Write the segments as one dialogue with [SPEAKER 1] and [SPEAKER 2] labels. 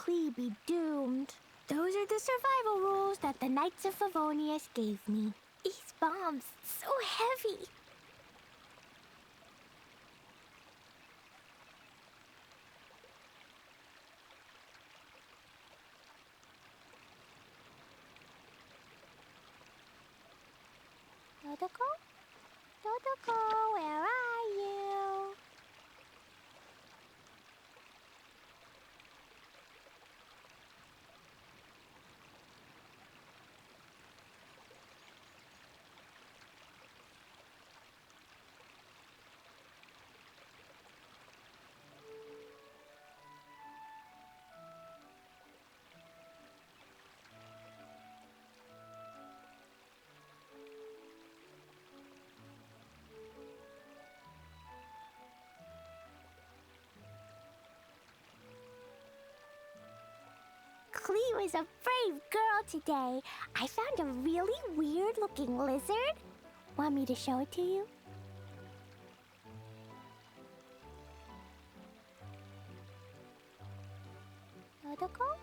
[SPEAKER 1] Klee be doomed. Those are the survival rules that the Knights of Favonius gave me. These bombs, so heavy. Dodoko? Dodoko, where are you? Klee was a brave girl today. I found a really weird-looking lizard. Want me to show it to you? Dodoko?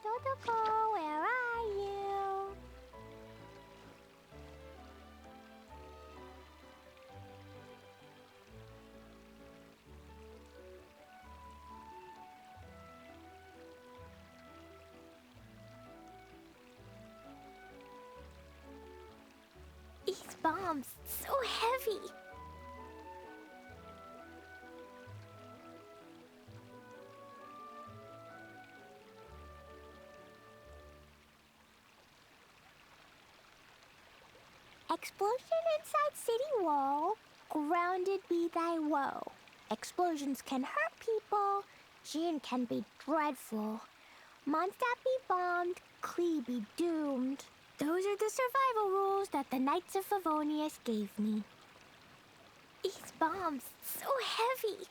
[SPEAKER 1] Dodoko, where are you? These bombs, so heavy. Explosion inside city wall, grounded be thy woe. Explosions can hurt people, Jin can be dreadful. Mondstadt be bombed, Klee be doomed. Those are the survival rules that the Knights of Favonius gave me. These bombs, so heavy.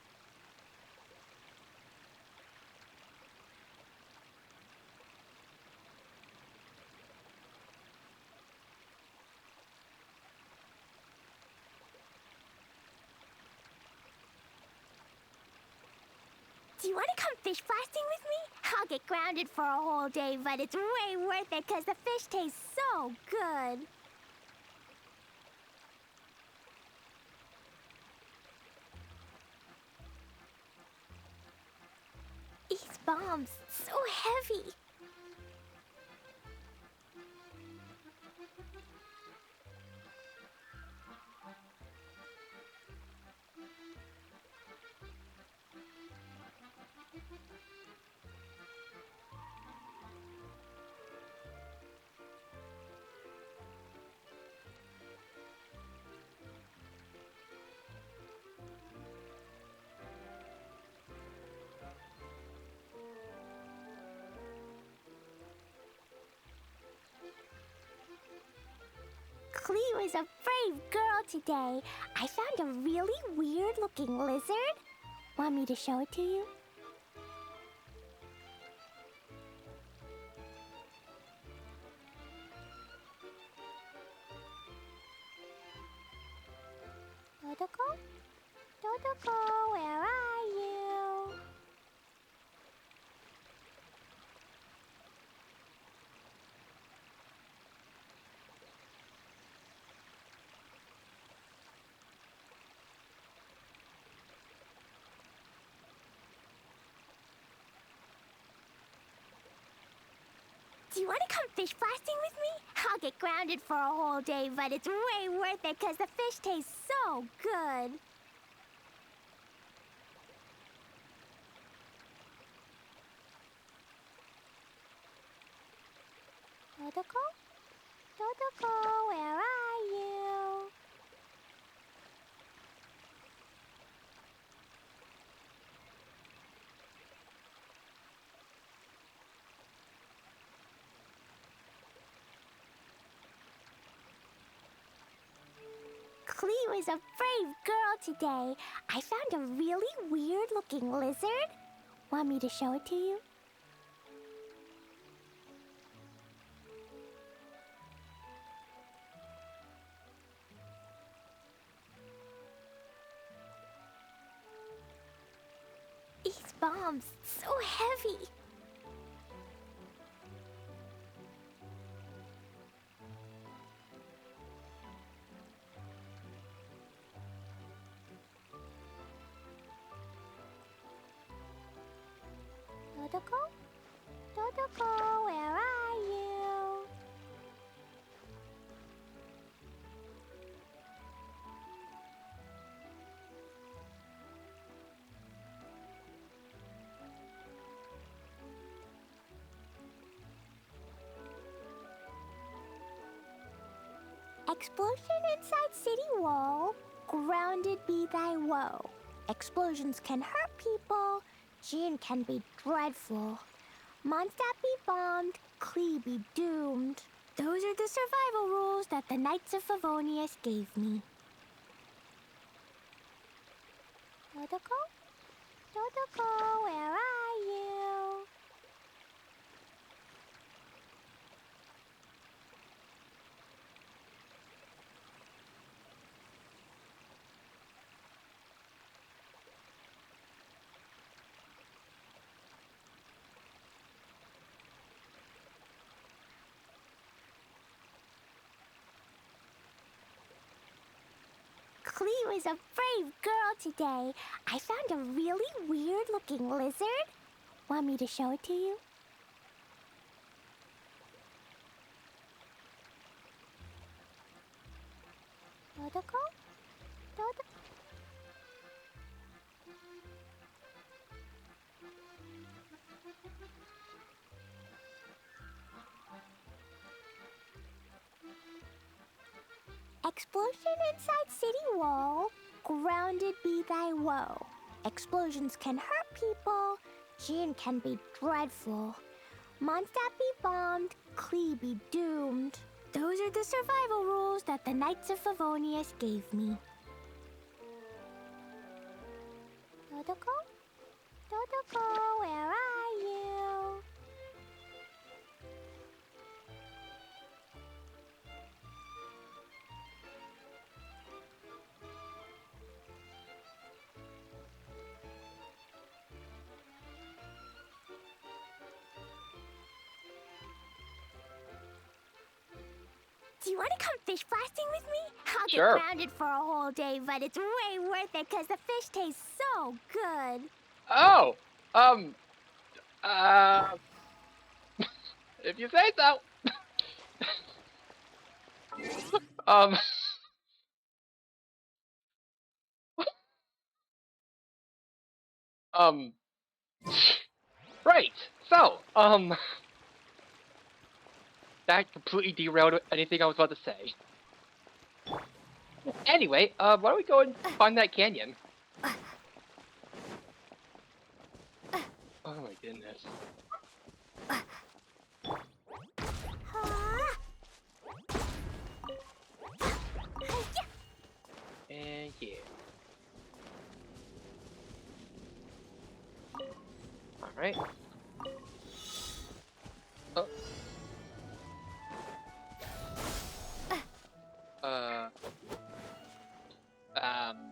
[SPEAKER 1] Do you want to come fish blasting with me? I'll get grounded for a whole day, but it's way worth it because the fish tastes so good. These bombs, so heavy. Klee was a brave girl today. I found a really weird-looking lizard. Want me to show it to you? Dodoko? Dodoko, where are you? Do you want to come fish blasting with me? I'll get grounded for a whole day, but it's way worth it because the fish tastes so good. Dodoko? Dodoko, where are you? Klee was a brave girl today. I found a really weird-looking lizard. Want me to show it to you? These bombs, so heavy. Explosion inside city wall. Grounded be thy woe. Explosions can hurt people. Gin can be dreadful. Mondstadt be bombed. Klee be doomed. Those are the survival rules that the Knights of Favonius gave me. Dodoko? Dodoko, where are you? Klee was a brave girl today. I found a really weird-looking lizard. Want me to show it to you? Dodoko? Dodoko? Explosion inside city wall. Grounded be thy woe. Explosions can hurt people. Gin can be dreadful. Mondstadt be bombed. Klee be doomed. Those are the survival rules that the Knights of Favonius gave me. Dodoko? Dodoko, where are you? Do you want to come fish blasting with me? I'll
[SPEAKER 2] Sure.
[SPEAKER 1] get grounded for a whole day, but it's way worth it because the fish taste so good.
[SPEAKER 2] Oh, if you say so. um, um, right. So, that completely derailed anything I was about to say. Anyway, why don't we go and find that canyon? Oh my goodness. And yeah. Alright. Oh.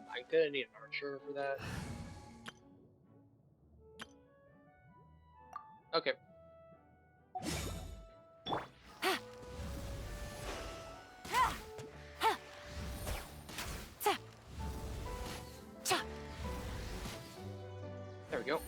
[SPEAKER 2] I'm gonna need an archer for that. Okay. There we go.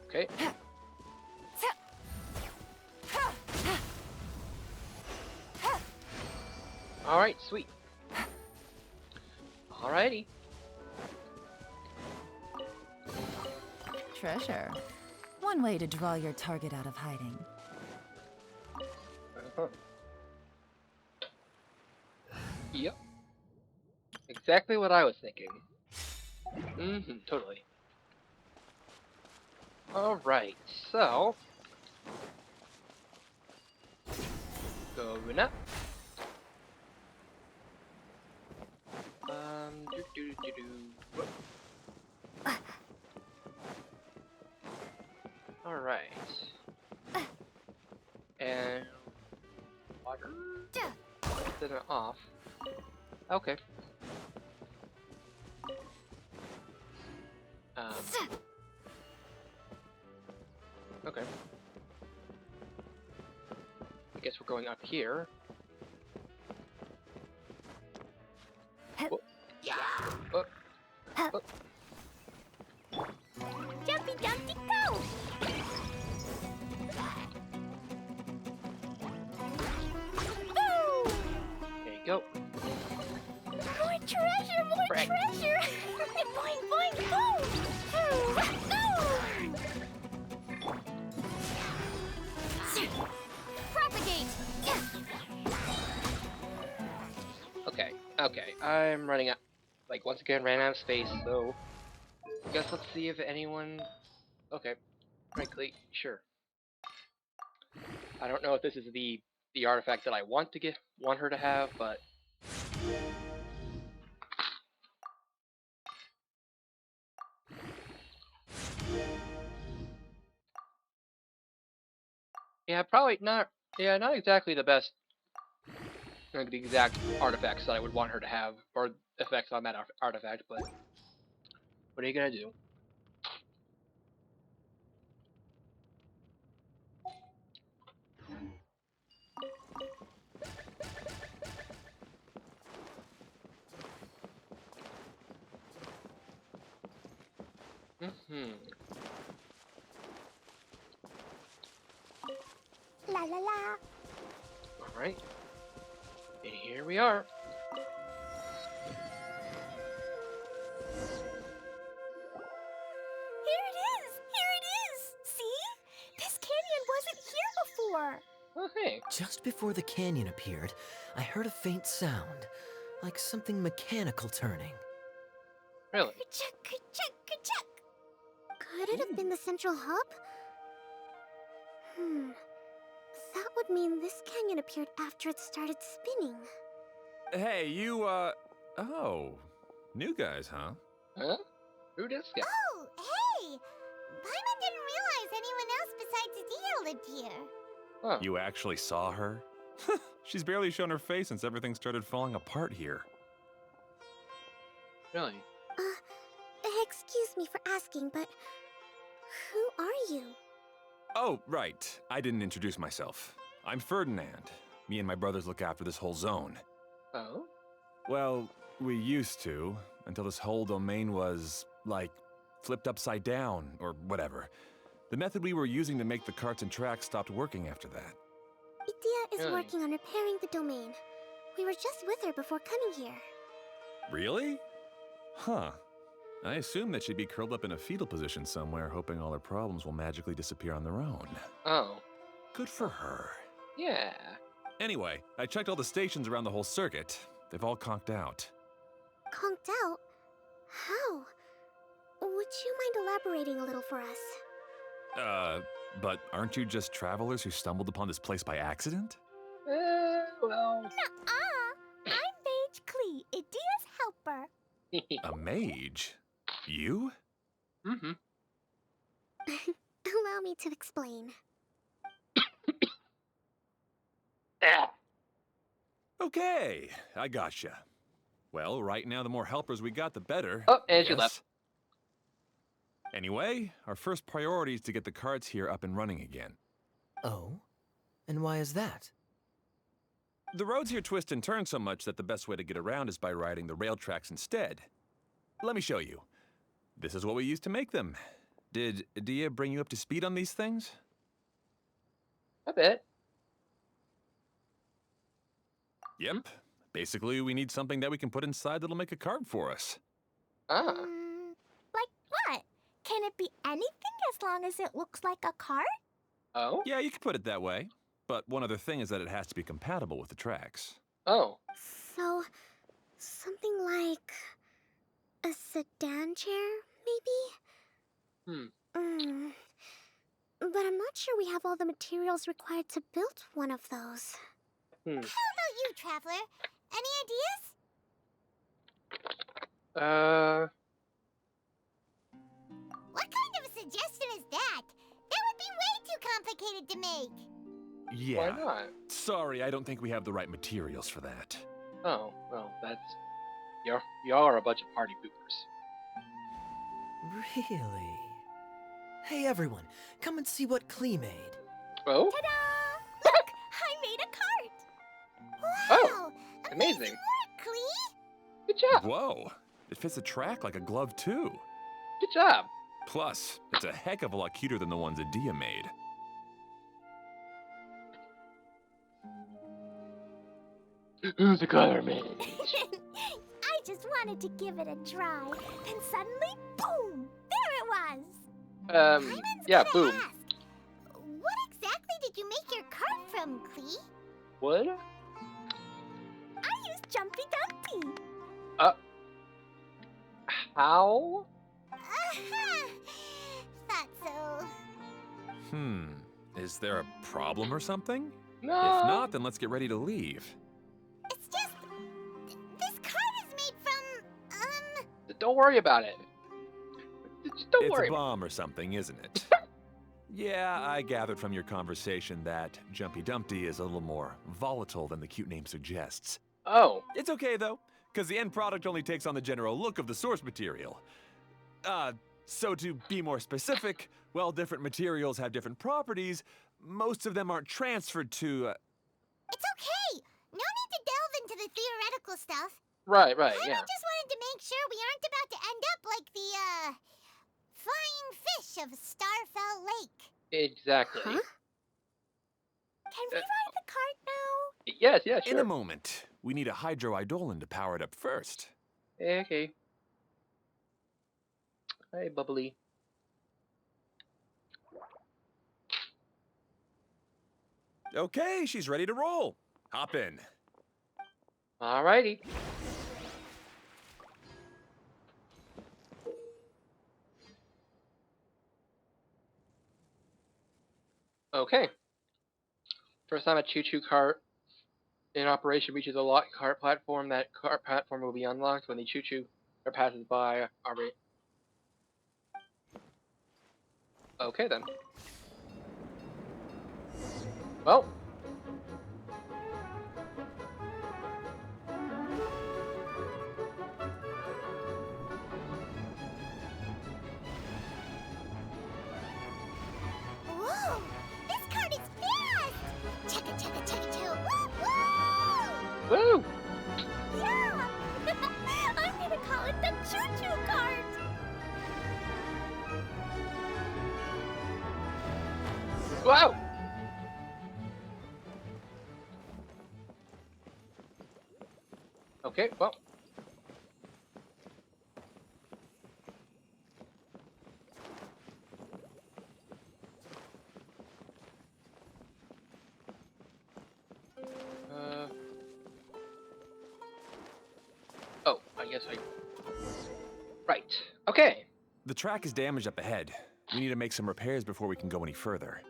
[SPEAKER 2] Okay. Alright, sweet. Alrighty.
[SPEAKER 3] Treasure. One way to draw your target out of hiding.
[SPEAKER 2] Yep. Exactly what I was thinking. Totally. Alright, so... Going up. Whoop. Alright. And... water? Set it off. Okay. Okay. I guess we're going up here. Whoop. Oh. Oh.
[SPEAKER 1] Jumpy Dumpty go!
[SPEAKER 2] Okay, I'm running out. Like, once again, ran out of space, so... Guess let's see if anyone... Okay. Frankly, sure. I don't know if this is the artifact that I want her to have, but... Yeah, probably not... Yeah, not exactly the best... Like, the exact artifacts that I would want her to have, or effects on that artifact, but... What are you gonna do? Mm-hmm.
[SPEAKER 1] La la la.
[SPEAKER 2] Alright. And here we are.
[SPEAKER 1] Here it is! Here it is! See? This canyon wasn't here before.
[SPEAKER 2] Oh, hey.
[SPEAKER 4] Just before the canyon appeared, I heard a faint sound, like something mechanical turning.
[SPEAKER 2] Really?
[SPEAKER 1] Ka-chuck, ka-chuck, ka-chuck. Could it have been the central hub? That would mean this canyon appeared after it started spinning.
[SPEAKER 5] Hey, you, oh. New guys, huh?
[SPEAKER 2] Huh? Who this guy?
[SPEAKER 1] Oh, hey! Paimon didn't realize anyone else besides Adia lived here.
[SPEAKER 2] Oh.
[SPEAKER 5] You actually saw her? She's barely shown her face since everything started falling apart here.
[SPEAKER 2] Really?
[SPEAKER 1] Excuse me for asking, but who are you?
[SPEAKER 5] Oh, right. I didn't introduce myself. I'm Ferdinand. Me and my brothers look after this whole zone.
[SPEAKER 2] Oh?
[SPEAKER 5] Well, we used to, until this whole domain was, like, flipped upside down, or whatever. The method we were using to make the carts and tracks stopped working after that.
[SPEAKER 1] Adia is
[SPEAKER 2] Really?
[SPEAKER 1] working on repairing the domain. We were just with her before coming here.
[SPEAKER 5] Really? Huh. I assume that she'd be curled up in a fetal position somewhere, hoping all her problems will magically disappear on their own.
[SPEAKER 2] Oh.
[SPEAKER 5] Good for her.
[SPEAKER 2] Yeah.
[SPEAKER 5] Anyway, I checked all the stations around the whole circuit. They've all conked out.
[SPEAKER 1] Conked out? How? Would you mind elaborating a little for us?
[SPEAKER 5] But aren't you just travelers who stumbled upon this place by accident?
[SPEAKER 2] Well...
[SPEAKER 1] Nuh-uh! I'm Mage Klee, Adia's helper.
[SPEAKER 5] A mage? You?
[SPEAKER 2] Mm-hmm.
[SPEAKER 1] Allow me to explain.
[SPEAKER 2] Ah.
[SPEAKER 5] Okay, I gotcha. Well, right now the more helpers we got, the better.
[SPEAKER 2] Oh, and she
[SPEAKER 5] yes?
[SPEAKER 2] left.
[SPEAKER 5] Anyway, our first priority is to get the carts here up and running again.
[SPEAKER 4] Oh? And why is that?
[SPEAKER 5] The roads here twist and turn so much that the best way to get around is by riding the rail tracks instead. Let me show you. This is what we used to make them. Did Adia bring you up to speed on these things?
[SPEAKER 2] A bit.
[SPEAKER 5] Yep. Basically, we need something that we can put inside that'll make a cart for us.
[SPEAKER 2] Ah.
[SPEAKER 1] Like what? Can it be anything as long as it looks like a cart?
[SPEAKER 2] Oh?
[SPEAKER 5] Yeah, you could put it that way. But one other thing is that it has to be compatible with the tracks.
[SPEAKER 2] Oh.
[SPEAKER 1] So, something like a sedan chair, maybe? But I'm not sure we have all the materials required to build one of those. How about you, Traveler? Any ideas? What kind of a suggestion is that? That would be way too complicated to make.
[SPEAKER 5] Yeah.
[SPEAKER 2] Why not?
[SPEAKER 5] Sorry, I don't think we have the right materials for that.
[SPEAKER 2] Oh, well, that's... Y'all are a bunch of party poopers.
[SPEAKER 4] Really? Hey everyone, come and see what Klee made.
[SPEAKER 2] Oh?
[SPEAKER 1] Ta-da! Look! I made a cart!
[SPEAKER 2] Oh,
[SPEAKER 1] Wow!
[SPEAKER 2] amazing.
[SPEAKER 1] work, Klee!
[SPEAKER 2] Good job.
[SPEAKER 5] Whoa! It fits the track like a glove, too.
[SPEAKER 2] Good job.
[SPEAKER 5] Plus, it's a heck of a lot cuter than the ones Adia made.
[SPEAKER 2] Who's the color mage?
[SPEAKER 1] I just wanted to give it a try, and suddenly, boom! There it was! Paimon's
[SPEAKER 2] Yeah,
[SPEAKER 1] gonna
[SPEAKER 2] boom.
[SPEAKER 1] ask, what exactly did you make your cart from, Klee?
[SPEAKER 2] What?
[SPEAKER 1] I used Jumpy Dumpty.
[SPEAKER 2] How?
[SPEAKER 1] Thought so.
[SPEAKER 5] Is there a problem or something?
[SPEAKER 2] No.
[SPEAKER 5] If not, then let's get ready to leave.
[SPEAKER 1] It's just this card is made from
[SPEAKER 2] Don't worry about it. Just don't
[SPEAKER 5] It's
[SPEAKER 2] worry.
[SPEAKER 5] a bomb or something, isn't it? Yeah, I gathered from your conversation that Jumpy Dumpty is a little more volatile than the cute name suggests.
[SPEAKER 2] Oh.
[SPEAKER 5] It's okay, though, because the end product only takes on the general look of the source material. So to be more specific, while different materials have different properties, most of them aren't transferred to,
[SPEAKER 1] It's okay. No need to delve into the theoretical stuff.
[SPEAKER 2] Right,
[SPEAKER 1] I
[SPEAKER 2] yeah.
[SPEAKER 1] just wanted to make sure we aren't about to end up like the flying fish of Starfell Lake.
[SPEAKER 2] Exactly.
[SPEAKER 1] Huh? Can we ride the cart now?
[SPEAKER 2] Yes, sure.
[SPEAKER 5] In a moment. We need a hydroidolin to power it up first.
[SPEAKER 2] Okay. Hey, bubbly.
[SPEAKER 5] Okay, she's ready to roll. Hop in.
[SPEAKER 2] Alrighty. Okay. First time a choo-choo cart in operation reaches a locked cart platform, that cart platform will be unlocked when the choo-choo passes by. Okay then. Well.
[SPEAKER 1] Whoa! This cart is fast! Chugga chugga chugga choo! Woo woo!
[SPEAKER 2] Woo!
[SPEAKER 1] Yeah! I'm gonna call it the choo-choo cart!
[SPEAKER 2] Wow! Okay, well. Oh, I guess I... Right. Okay.
[SPEAKER 5] The track is damaged up ahead. We need to make some repairs before we can go any further.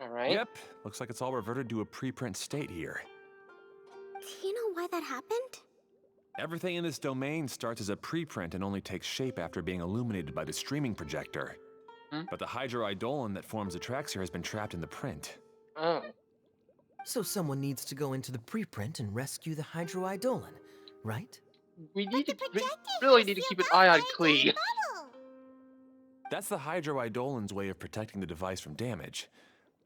[SPEAKER 2] Alright.
[SPEAKER 5] Yep, looks like it's all reverted to a preprint state here.
[SPEAKER 1] Do you know why that happened?
[SPEAKER 5] Everything in this domain starts as a preprint and only takes shape after being illuminated by the streaming projector. But the hydroidolin that forms the tracks here has been trapped in the print.
[SPEAKER 2] Oh.
[SPEAKER 4] So someone needs to go into the preprint and rescue the hydroidolin, right?
[SPEAKER 2] We need to... We
[SPEAKER 1] Projector
[SPEAKER 2] really need to
[SPEAKER 1] has
[SPEAKER 2] keep an
[SPEAKER 1] sealed
[SPEAKER 2] eye
[SPEAKER 1] up
[SPEAKER 2] on
[SPEAKER 1] by a
[SPEAKER 2] Klee.
[SPEAKER 1] giant bubble.
[SPEAKER 5] That's the hydroidolin's way of protecting the device from damage.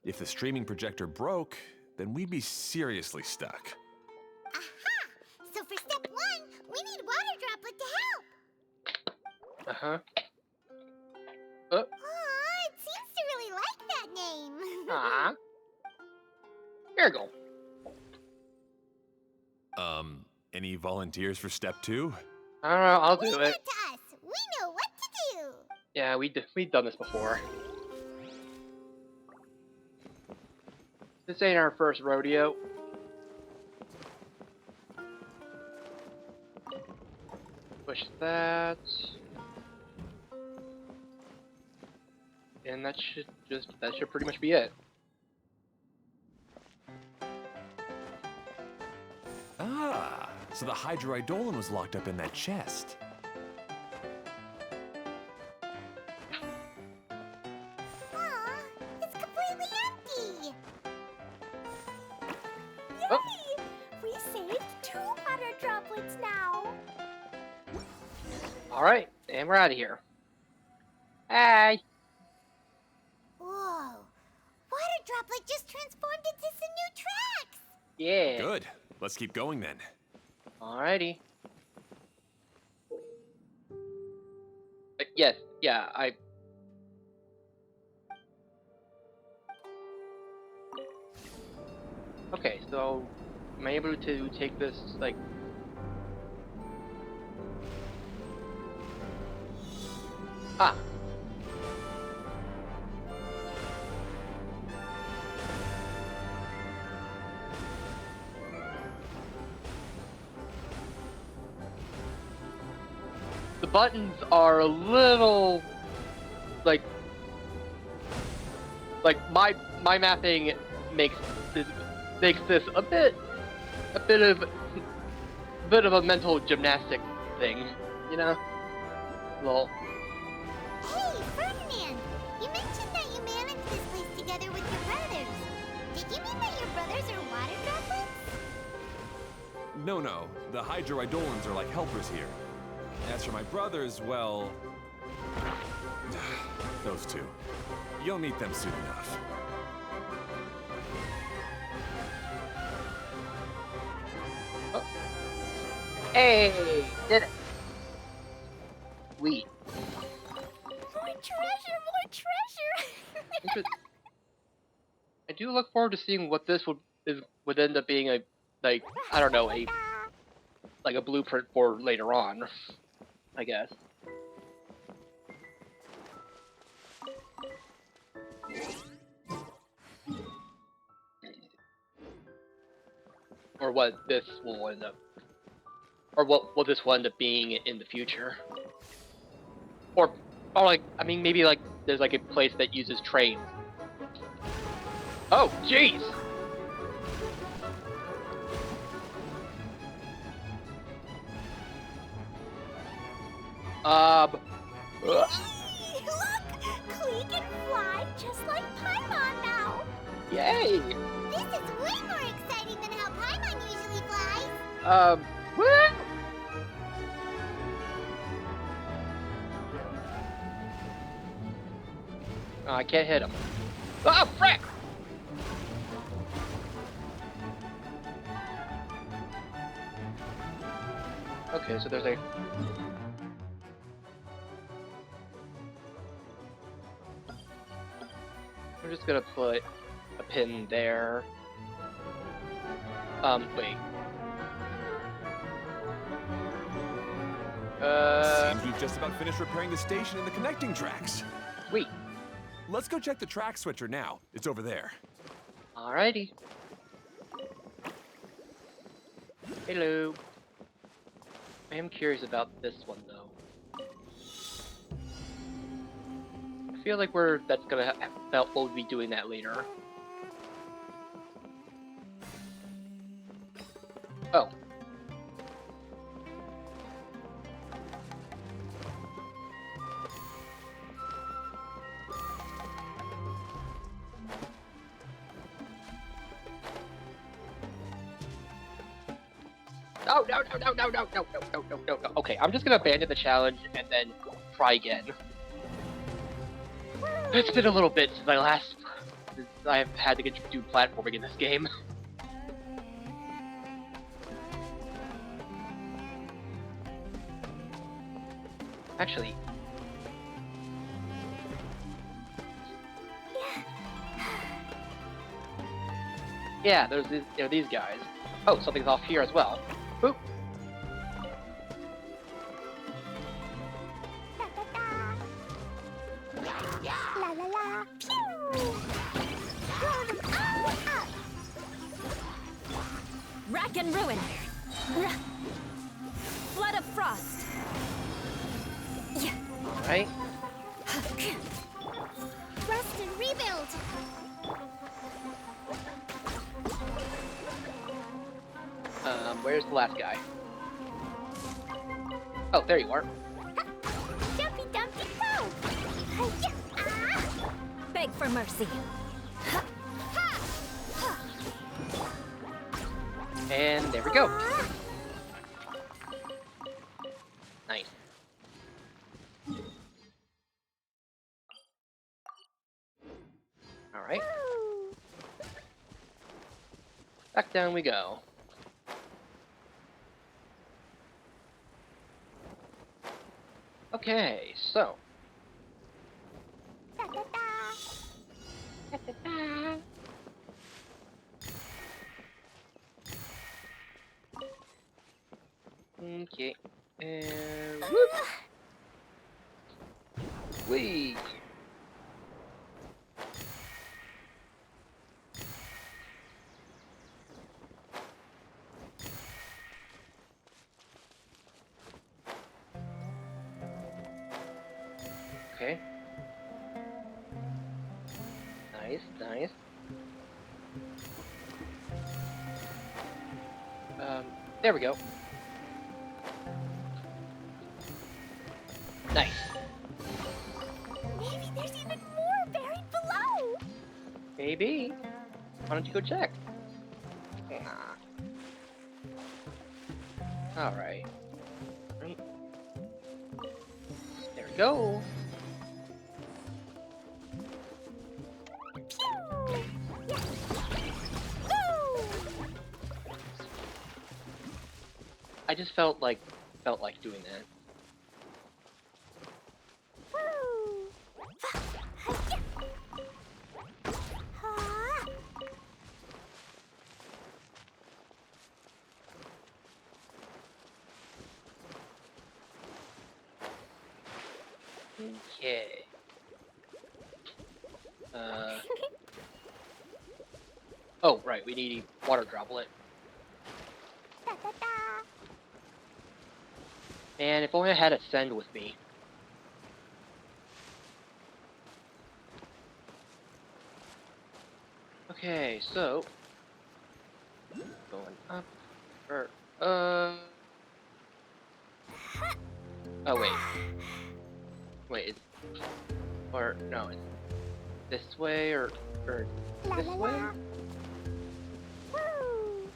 [SPEAKER 5] If the streaming projector broke, then we'd be seriously stuck.
[SPEAKER 1] Aha! So for step 1, we need water droplet to help.
[SPEAKER 2] Uh-huh.
[SPEAKER 1] Oh, it seems to really like that name.
[SPEAKER 2] Ah. Here we go.
[SPEAKER 5] Any volunteers for step 2?
[SPEAKER 2] I don't know, I'll
[SPEAKER 1] Leave
[SPEAKER 2] do
[SPEAKER 1] that
[SPEAKER 2] it.
[SPEAKER 1] to us. We know what to do.
[SPEAKER 2] Yeah, we've done this before. This ain't our first rodeo. Push that. And that should pretty much be it.
[SPEAKER 5] Ah, so the hydroidolin was locked up in that chest.
[SPEAKER 1] Aw, it's completely empty.
[SPEAKER 2] Oh.
[SPEAKER 1] Yay! We saved 2 water droplets now.
[SPEAKER 2] Alright, and we're out of here. Hey!
[SPEAKER 1] Whoa! Water droplet just transformed into some new tracks.
[SPEAKER 2] Yeah.
[SPEAKER 5] Good. Let's keep going then.
[SPEAKER 2] Alrighty. Yes, yeah, Okay, so am I able to take this, like... Ah! The buttons are a little like my mapping makes this a bit of a mental gymnastic thing, you know? Lol.
[SPEAKER 1] Hey, Ferdinand! You mentioned that you managed this place together with your brothers. Did you mean that your brothers are water droplets?
[SPEAKER 5] No. The Hydroidolans are like helpers here. As for my brothers, well... those two. You'll meet them soon enough.
[SPEAKER 2] Oh. Hey! Did it! Sweet.
[SPEAKER 1] More treasure!
[SPEAKER 2] I do look forward to seeing what this would end up being a, like, I don't know, a blueprint for later on, I guess. Or what this will end up, or what this will end up being in the future. Or like, I mean, maybe like there's like a place that uses trains. Oh, jeez!
[SPEAKER 1] Look! Klee can fly just like Paimon now!
[SPEAKER 2] Yay!
[SPEAKER 1] This is way more exciting than how Paimon usually flies!
[SPEAKER 2] Woo! Oh, I can't hit him. Oh, frick! Okay, so there's a... I'm just gonna put a pin there. Wait.
[SPEAKER 5] Seems we've just about finished repairing the station and the connecting tracks.
[SPEAKER 2] Sweet.
[SPEAKER 5] Let's go check the track switcher now. It's over there.
[SPEAKER 2] Alrighty. Hello. I am curious about this one though. I feel like we'll be doing that later. Oh. No. Okay, I'm just gonna abandon the challenge and then try again. It's been a little bit since I've had to do platforming in this game. Actually. Yeah, there are these guys. Oh, something's off here as well. Boop.
[SPEAKER 1] La la la! Pew! Blow them all up!
[SPEAKER 3] Rack and ruin. Flood of frost.
[SPEAKER 2] Alright.
[SPEAKER 1] Rest and rebuild!
[SPEAKER 2] Where's the last guy? Oh, there you are.
[SPEAKER 1] Jumpy dumpy go! Hi-ya! Ah!
[SPEAKER 3] Beg for mercy.
[SPEAKER 1] Ha! Ha!
[SPEAKER 2] And there we go.
[SPEAKER 1] Ah!
[SPEAKER 2] Nice. Alright.
[SPEAKER 1] Woo!
[SPEAKER 2] Back down we go. Okay, so.
[SPEAKER 1] Da, da, da. Da, da, da.
[SPEAKER 2] Okay. And whoop! Whee! Nice, nice. There we go. Nice.
[SPEAKER 1] Maybe there's even more buried below.
[SPEAKER 2] Maybe. Why don't you go check? Alright. Right. There we go.
[SPEAKER 1] Pew! Yeah. Woo!
[SPEAKER 2] I just felt like doing that.
[SPEAKER 1] Woo! Ah.
[SPEAKER 2] Okay. Oh, right, we need a water droplet.
[SPEAKER 1] Da, da, da.
[SPEAKER 2] Man, if only I had Ascend with me. Okay, so going up or oh wait. Wait, or no, it's this way or
[SPEAKER 1] La,
[SPEAKER 2] this
[SPEAKER 1] la,
[SPEAKER 2] way?
[SPEAKER 1] la. Woo!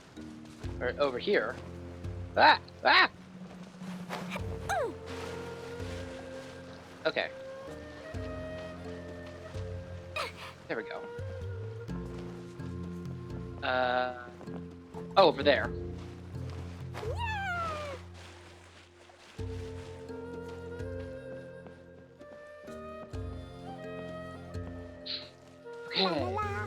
[SPEAKER 2] Or over here. Ah! Ah!
[SPEAKER 1] Ooh.
[SPEAKER 2] Okay. There we go. Oh, over there.
[SPEAKER 1] La, la,
[SPEAKER 2] Okay.
[SPEAKER 1] la.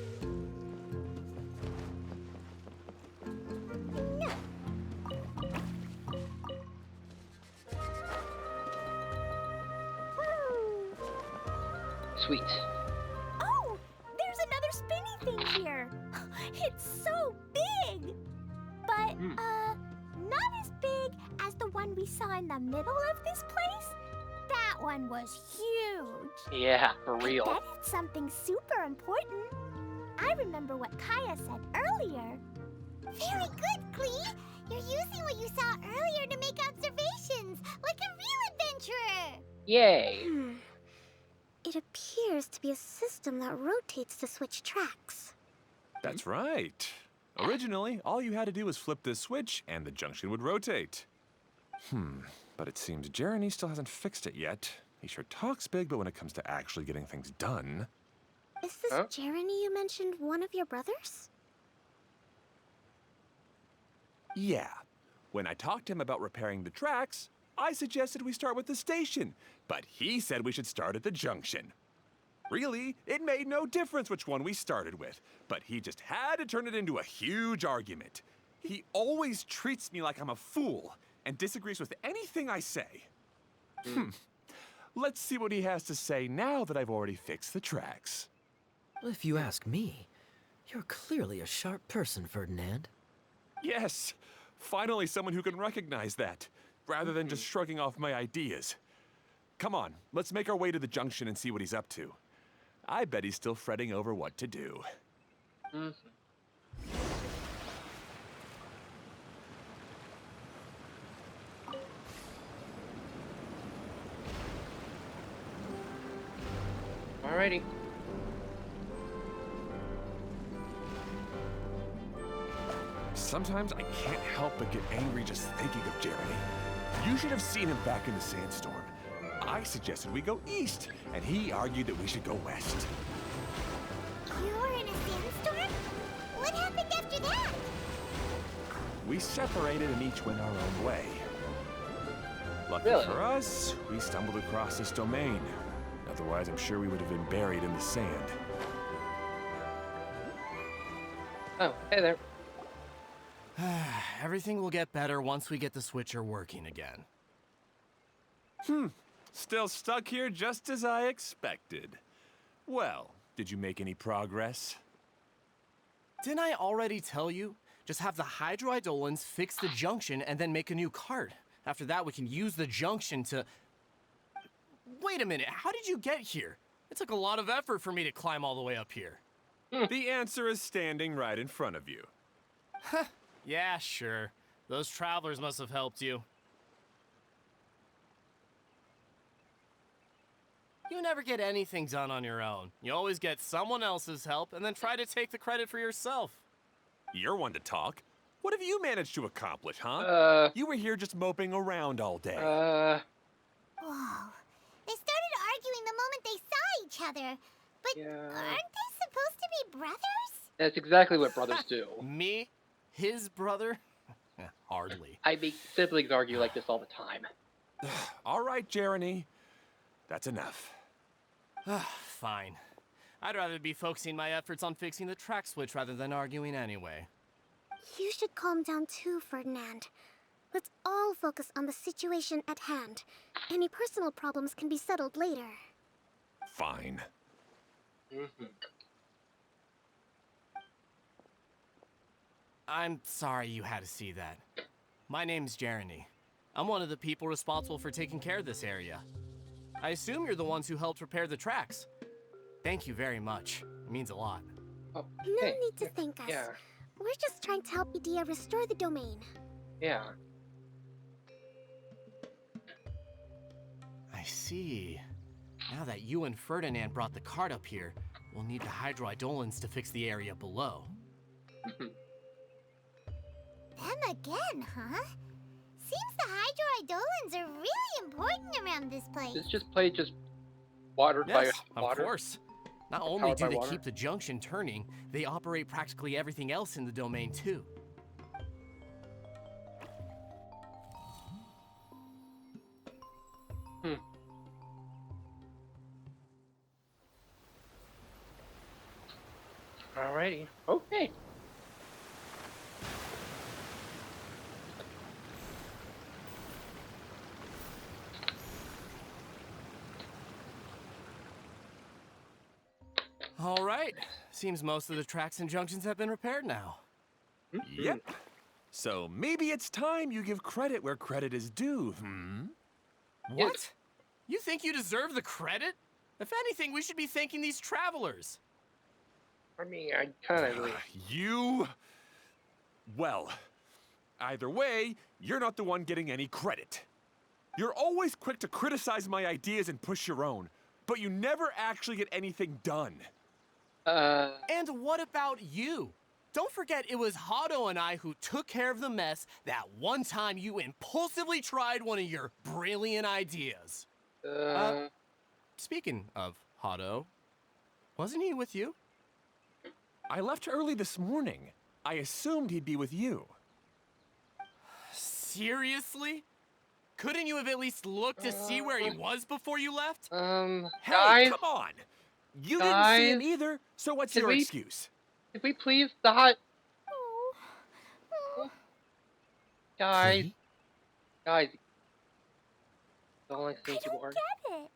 [SPEAKER 1] Woo.
[SPEAKER 2] Sweet.
[SPEAKER 1] Oh, there's another spinny thing here. It's so big. But, not as big as the one we saw in the middle of this place. That one was huge.
[SPEAKER 2] Yeah, for
[SPEAKER 1] I
[SPEAKER 2] real.
[SPEAKER 1] bet it's something super important. I remember what Kaya said earlier. Very good, Klee. You're using what you saw earlier to make observations, like a real adventurer.
[SPEAKER 2] Yay.
[SPEAKER 1] It appears to be a system that rotates to switch tracks.
[SPEAKER 5] That's right. Originally, all you had to do was flip this switch and the junction would rotate. But it seems Jeremy still hasn't fixed it yet. He sure talks big, but when it comes to actually getting things done...
[SPEAKER 1] Is this
[SPEAKER 2] Huh?
[SPEAKER 1] Jeremy you mentioned one of your brothers?
[SPEAKER 5] Yeah. When I talked to him about repairing the tracks, I suggested we start with the station, but he said we should start at the junction. Really, it made no difference which one we started with, but he just had to turn it into a huge argument. He always treats me like I'm a fool and disagrees with anything I say. Let's see what he has to say now that I've already fixed the tracks.
[SPEAKER 4] If you ask me, you're clearly a sharp person, Ferdinand.
[SPEAKER 5] Yes, finally someone who can recognize that, rather than just shrugging off my ideas. Come on, let's make our way to the junction and see what he's up to. I bet he's still fretting over what to do.
[SPEAKER 2] Alrighty.
[SPEAKER 5] Sometimes I can't help but get angry just thinking of Jeremy. You should have seen him back in the sandstorm. I suggested we go east, and he argued that we should go west.
[SPEAKER 1] You were in a sandstorm? What happened after that?
[SPEAKER 5] We separated and each went our own way. Lucky
[SPEAKER 2] Really?
[SPEAKER 5] for us, we stumbled across this domain. Otherwise, I'm sure we would have been buried in the sand.
[SPEAKER 2] Oh, hey there.
[SPEAKER 6] Everything will get better once we get the switcher working again.
[SPEAKER 5] Still stuck here just as I expected. Well, did you make any progress?
[SPEAKER 6] Didn't I already tell you? Just have the hydroidolins fix the junction and then make a new cart. After that, we can use the junction to... Wait a minute, how did you get here? It took a lot of effort for me to climb all the way up here.
[SPEAKER 5] The answer is standing right in front of you.
[SPEAKER 6] Yeah, sure. Those travelers must have helped you. You never get anything done on your own. You always get someone else's help and then try to take the credit for yourself.
[SPEAKER 5] You're one to talk. What have you managed to accomplish, huh? You were here just moping around all day.
[SPEAKER 1] Whoa. They started arguing the moment they saw each other. But
[SPEAKER 2] Yeah.
[SPEAKER 1] aren't they supposed to be brothers?
[SPEAKER 2] That's exactly what brothers do.
[SPEAKER 6] Me? His brother? Hardly.
[SPEAKER 2] I mean, siblings argue like this all the time.
[SPEAKER 5] All right, Jeremy. That's enough.
[SPEAKER 6] Fine. I'd rather be focusing my efforts on fixing the track switch rather than arguing anyway.
[SPEAKER 1] You should calm down too, Ferdinand. Let's all focus on the situation at hand. Any personal problems can be settled later.
[SPEAKER 5] Fine.
[SPEAKER 6] I'm sorry you had to see that. My name's Jeremy. I'm one of the people responsible for taking care of this area. I assume you're the ones who helped repair the tracks. Thank you very much. It means a lot.
[SPEAKER 2] Oh,
[SPEAKER 1] No
[SPEAKER 2] hey.
[SPEAKER 1] need to thank us.
[SPEAKER 2] Yeah.
[SPEAKER 1] We're just trying to help Edea restore the domain.
[SPEAKER 2] Yeah.
[SPEAKER 6] I see. Now that you and Ferdinand brought the cart up here, we'll need the hydroidolins to fix the area below.
[SPEAKER 1] Them again, huh? Seems the hydroidolins are really important around this place.
[SPEAKER 2] This place just watered
[SPEAKER 6] Yes,
[SPEAKER 2] by
[SPEAKER 6] of
[SPEAKER 2] water.
[SPEAKER 6] course. Not only
[SPEAKER 2] Powered
[SPEAKER 6] do
[SPEAKER 2] by
[SPEAKER 6] they
[SPEAKER 2] water?
[SPEAKER 6] keep the junction turning, they operate practically everything else in the domain too.
[SPEAKER 2] Alrighty. Okay.
[SPEAKER 6] All right. Seems most of the tracks and junctions have been repaired now.
[SPEAKER 5] Yep. So maybe it's time you give credit where credit is due, hmm?
[SPEAKER 6] What? You think you deserve the credit? If anything, we should be thanking these travelers.
[SPEAKER 2] I mean, I kind of agree.
[SPEAKER 5] You... Well, either way, you're not the one getting any credit. You're always quick to criticize my ideas and push your own, but you never actually get anything done.
[SPEAKER 6] And what about you? Don't forget it was Hado and I who took care of the mess that one time you impulsively tried one of your brilliant ideas. Speaking of Hado, wasn't he with you?
[SPEAKER 5] I left early this morning. I assumed he'd be with you.
[SPEAKER 6] Seriously? Couldn't you have at least looked to see where he was before you left?
[SPEAKER 5] Hey,
[SPEAKER 2] guys,
[SPEAKER 5] come on! You didn't see him
[SPEAKER 2] guys,
[SPEAKER 5] either, so what's
[SPEAKER 2] can
[SPEAKER 5] your
[SPEAKER 2] we-
[SPEAKER 5] excuse?
[SPEAKER 2] Did we please the hot guys?
[SPEAKER 4] Klee?
[SPEAKER 2] Guys. Don't like
[SPEAKER 1] I
[SPEAKER 2] seeing people
[SPEAKER 1] don't
[SPEAKER 2] argue.
[SPEAKER 1] get it.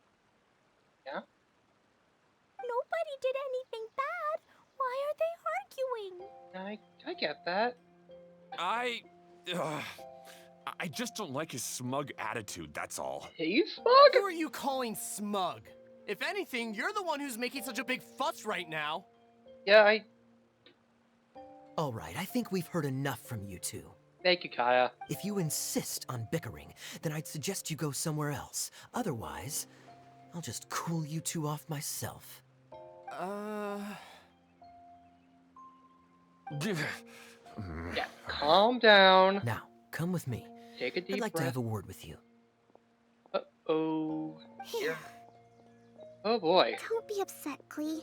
[SPEAKER 2] Yeah?
[SPEAKER 1] Nobody did anything bad. Why are they arguing?
[SPEAKER 2] I get that.
[SPEAKER 5] I just don't like his smug attitude, that's all.
[SPEAKER 2] He's smug.
[SPEAKER 6] Who are you calling smug? If anything, you're the one who's making such a big fuss right now.
[SPEAKER 2] Yeah,
[SPEAKER 4] All right, I think we've heard enough from you two.
[SPEAKER 2] thank you, Kaya.
[SPEAKER 4] If you insist on bickering, then I'd suggest you go somewhere else. Otherwise, I'll just cool you two off myself.
[SPEAKER 2] Yeah, calm down.
[SPEAKER 4] Now, come with me.
[SPEAKER 2] Take a deep
[SPEAKER 4] I'd like to
[SPEAKER 2] breath.
[SPEAKER 4] have a word with you.
[SPEAKER 2] Uh-oh.
[SPEAKER 1] Here,
[SPEAKER 2] Oh boy.
[SPEAKER 1] don't be upset, Klee.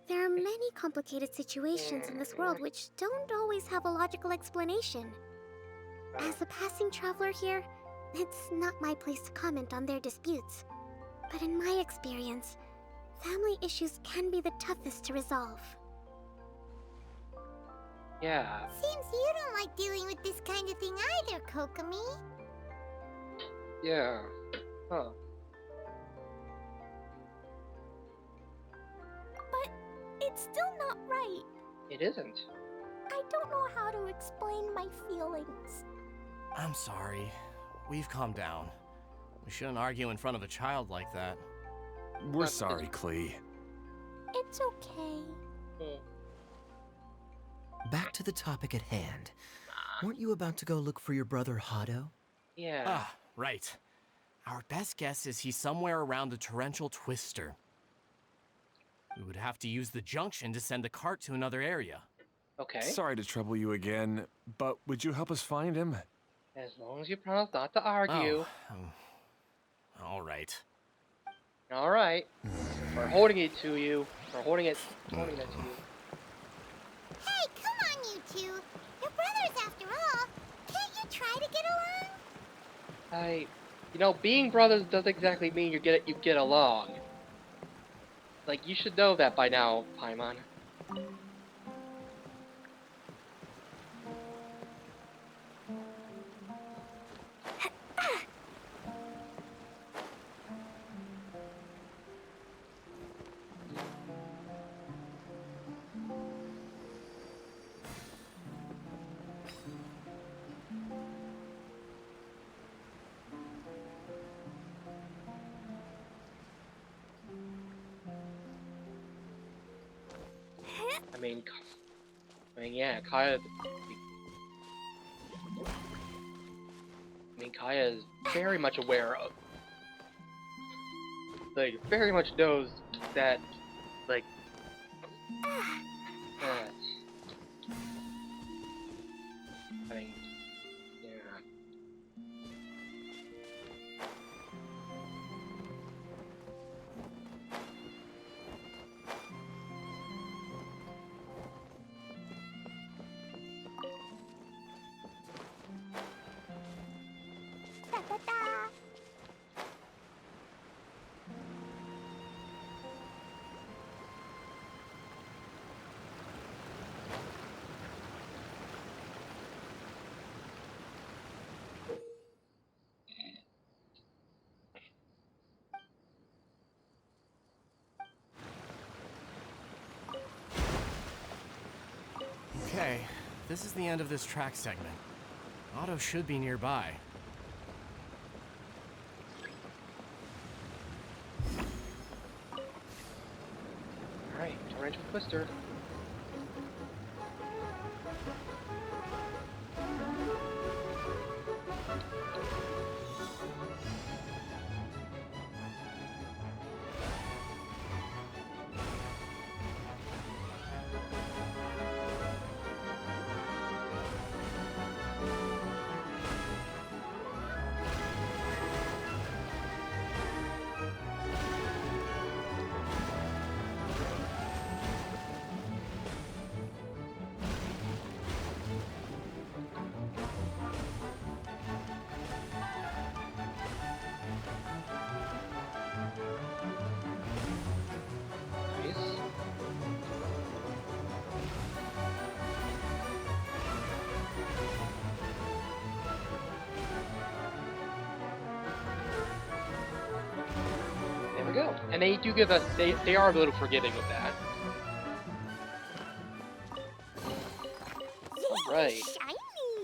[SPEAKER 1] There are many complicated situations in this world which don't always have a logical explanation. As a passing traveler here, it's not my place to comment on their disputes. But in my experience, family issues can be the toughest to resolve.
[SPEAKER 2] Yeah.
[SPEAKER 1] Seems you don't like dealing with this kind of thing either, Kokomi.
[SPEAKER 2] Yeah. Huh.
[SPEAKER 1] But it's still not right.
[SPEAKER 2] It isn't.
[SPEAKER 1] I don't know how to explain my feelings.
[SPEAKER 6] I'm sorry. We've calmed down. We shouldn't argue in front of a child like that.
[SPEAKER 5] We're sorry, Klee.
[SPEAKER 1] It's okay.
[SPEAKER 4] back to the topic at hand. Weren't you about to go look for your brother Hado?
[SPEAKER 2] Yeah.
[SPEAKER 6] Ah, right. Our best guess is he's somewhere around the torrential twister. We would have to use the junction to send the cart to another area.
[SPEAKER 2] Okay.
[SPEAKER 5] Sorry to trouble you again, but would you help us find him?
[SPEAKER 2] As long as you promise not to argue.
[SPEAKER 6] All right.
[SPEAKER 2] All right. We're holding it to you. We're holding that to you.
[SPEAKER 1] Hey, come on, you two. You're brothers after all. Can't you try to get along?
[SPEAKER 2] You know, being brothers doesn't exactly mean you get along. Like, you should know that by now, Paimon. Yeah, Kaya. Kaya is very much aware of, like, very much knows that, like, I mean, yeah.
[SPEAKER 1] Da-da-da.
[SPEAKER 6] Okay, this is the end of this track segment. Otto should be nearby.
[SPEAKER 2] Alright, torrential twister. Nice. There we go. And they do give us, they are a little forgiving with that. Alright.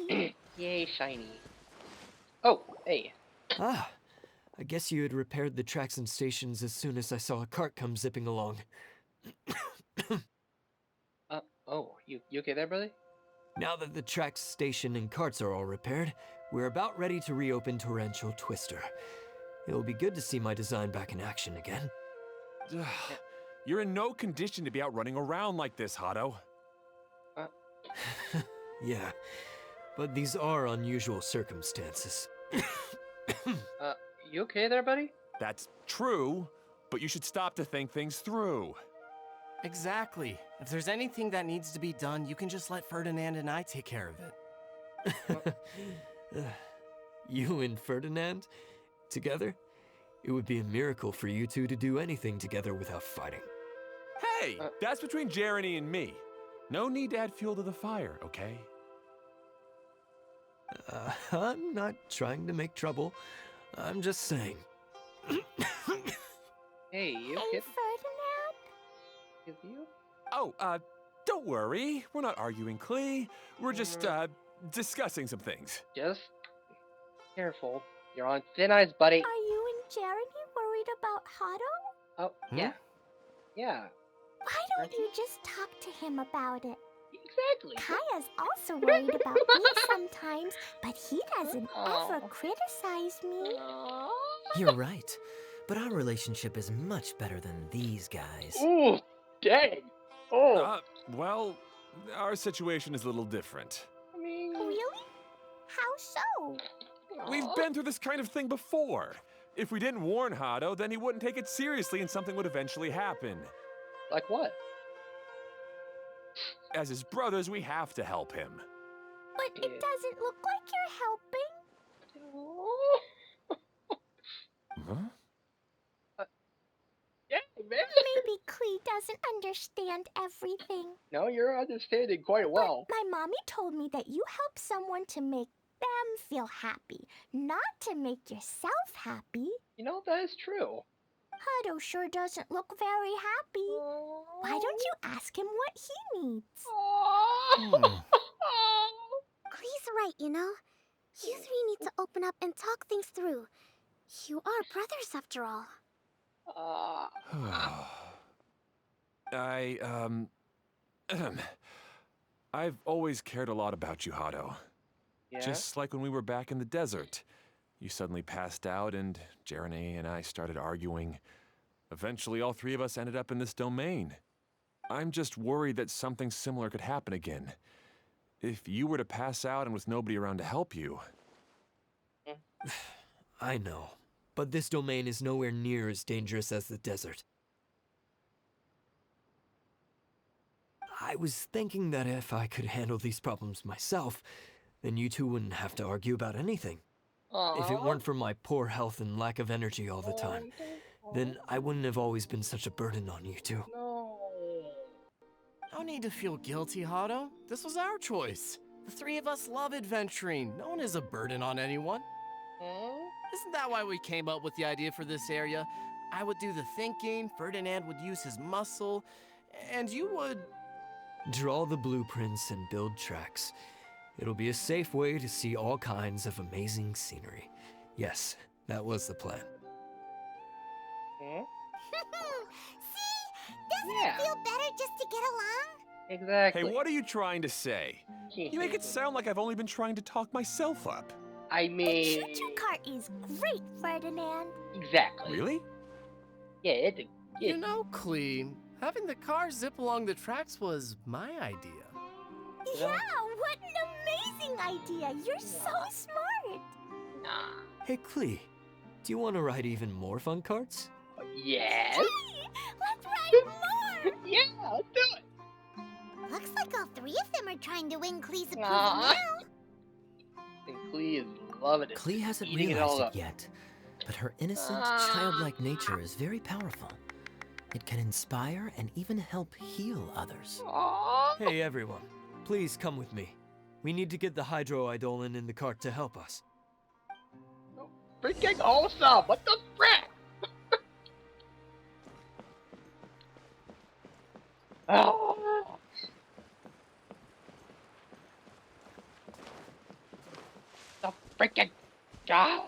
[SPEAKER 1] Shiny.
[SPEAKER 2] Yay, shiny. Oh, hey.
[SPEAKER 4] Ah, I guess you had repaired the tracks and stations as soon as I saw a cart come zipping along.
[SPEAKER 2] Oh, you okay there, brother?
[SPEAKER 4] Now that the tracks, station, and carts are all repaired, we're about ready to reopen Torrential Twister. It'll be good to see my design back in action again.
[SPEAKER 5] You're in no condition to be out running around like this, Hado.
[SPEAKER 4] Yeah, but these are unusual circumstances.
[SPEAKER 2] You okay there, buddy?
[SPEAKER 5] That's true, but you should stop to think things through.
[SPEAKER 6] Exactly. If there's anything that needs to be done, you can just let Ferdinand and I take care of it.
[SPEAKER 4] You and Ferdinand? Together? It would be a miracle for you two to do anything together without fighting.
[SPEAKER 5] Hey, that's between Jeremy and me. No need to add fuel to the fire, okay?
[SPEAKER 4] I'm not trying to make trouble. I'm just saying.
[SPEAKER 2] Hey, you
[SPEAKER 1] Hey,
[SPEAKER 2] kid?
[SPEAKER 1] Ferdinand.
[SPEAKER 2] Is you?
[SPEAKER 5] Oh, don't worry. We're not arguing, Klee. We're just, discussing some things.
[SPEAKER 2] Just careful. You're on thin ice, buddy.
[SPEAKER 1] Are you and Jeremy worried about Hado?
[SPEAKER 2] Oh, yeah. Yeah.
[SPEAKER 1] Why don't you just talk to him about it?
[SPEAKER 2] Exactly.
[SPEAKER 1] Kaya's also worried about me sometimes, but he doesn't ever
[SPEAKER 2] Aw.
[SPEAKER 1] criticize me.
[SPEAKER 2] Aw.
[SPEAKER 7] You're right, but our relationship is much better than these guys.
[SPEAKER 2] Ooh, dang. Oh,
[SPEAKER 5] Well, our situation is a little different.
[SPEAKER 2] I mean,
[SPEAKER 1] Really? How so?
[SPEAKER 5] We've
[SPEAKER 2] aw.
[SPEAKER 5] been through this kind of thing before. If we didn't warn Hado, then he wouldn't take it seriously and something would eventually happen.
[SPEAKER 2] Like what?
[SPEAKER 5] As his brothers, we have to help him.
[SPEAKER 1] But
[SPEAKER 2] Yeah.
[SPEAKER 1] it doesn't look like you're helping.
[SPEAKER 5] Huh?
[SPEAKER 2] Yeah, man.
[SPEAKER 1] Maybe Klee doesn't understand everything.
[SPEAKER 2] No, you're understanding quite well.
[SPEAKER 1] My mommy told me that you help someone to make them feel happy, not to make yourself happy.
[SPEAKER 2] You know, that is true.
[SPEAKER 1] Hado sure doesn't look very happy. Why don't you ask him what he needs?
[SPEAKER 8] Klee's right, you know. You three need to open up and talk things through. You are brothers after all.
[SPEAKER 5] I've always cared a lot about you, Hado.
[SPEAKER 2] Yeah?
[SPEAKER 5] Just like when we were back in the desert. You suddenly passed out, and Jeremy and I started arguing. Eventually, all three of us ended up in this domain. I'm just worried that something similar could happen again. If you were to pass out and with nobody around to help you.
[SPEAKER 4] I know, but this domain is nowhere near as dangerous as the desert. I was thinking that if I could handle these problems myself, then you two wouldn't have to argue about anything. If it weren't for my poor health and lack of energy all the time, then I wouldn't have always been such a burden on you two.
[SPEAKER 2] No.
[SPEAKER 6] No need to feel guilty, Hado. This was our choice. The three of us love adventuring. No one is a burden on anyone. Isn't that why we came up with the idea for this area? I would do the thinking, Ferdinand would use his muscle, and you would...
[SPEAKER 4] Draw the blueprints and build tracks. It'll be a safe way to see all kinds of amazing scenery. Yes, that was the plan.
[SPEAKER 8] See? Doesn't
[SPEAKER 2] Yeah.
[SPEAKER 8] it feel better just to get along?
[SPEAKER 2] Exactly.
[SPEAKER 5] Hey, what are you trying to say? You make it sound like I've only been trying to talk myself up.
[SPEAKER 2] I mean,
[SPEAKER 1] Choo-choo cart is great, Ferdinand.
[SPEAKER 2] exactly.
[SPEAKER 5] Really?
[SPEAKER 2] Yeah, it.
[SPEAKER 6] You know, Klee, having the car zip along the tracks was my idea.
[SPEAKER 1] Yeah, what an amazing idea. You're so smart.
[SPEAKER 2] Nah.
[SPEAKER 4] Hey, Klee, do you want to ride even more fun carts?
[SPEAKER 2] Yes.
[SPEAKER 1] Gee, let's ride more.
[SPEAKER 2] Yeah, let's do it.
[SPEAKER 8] Looks like all three of them are trying to win Klee's approval
[SPEAKER 2] Aw.
[SPEAKER 8] now.
[SPEAKER 2] And Klee is loving it.
[SPEAKER 7] Klee hasn't
[SPEAKER 2] Eating it
[SPEAKER 7] realized
[SPEAKER 2] all
[SPEAKER 7] it
[SPEAKER 2] up.
[SPEAKER 7] yet, but her innocent, childlike nature is very powerful. It can inspire and even help heal others.
[SPEAKER 2] Aww.
[SPEAKER 4] Hey, everyone, please come with me. We need to get the hydroidolin in the cart to help us.
[SPEAKER 2] Freaking awesome! What the frick? Oh. The freaking god!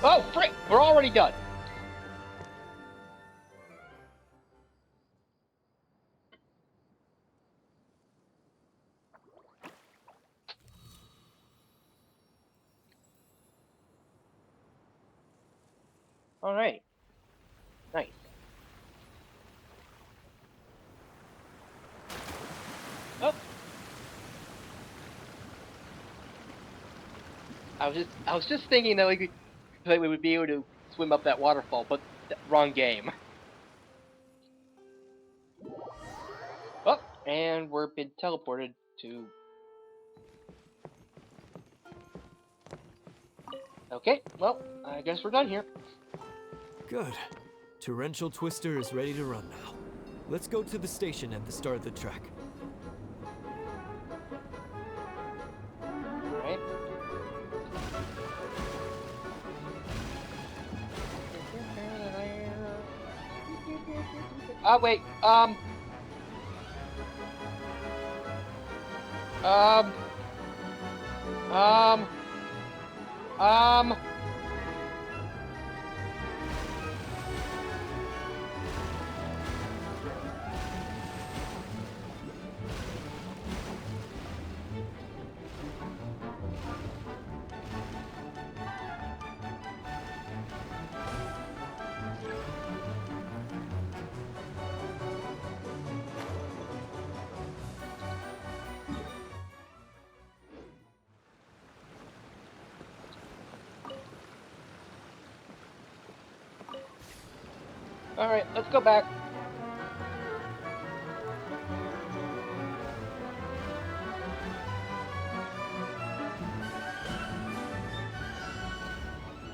[SPEAKER 2] Oh, frick! We're already done. Alright. Nice. Oh. I was just thinking that we would be able to swim up that waterfall, but wrong game. Oh, and we're been teleported to. Okay, well, I guess we're done here.
[SPEAKER 4] Good. Torrential Twister is ready to run now. Let's go to the station at the start of the track.
[SPEAKER 2] Alright. Wait. Um. Alright, let's go back.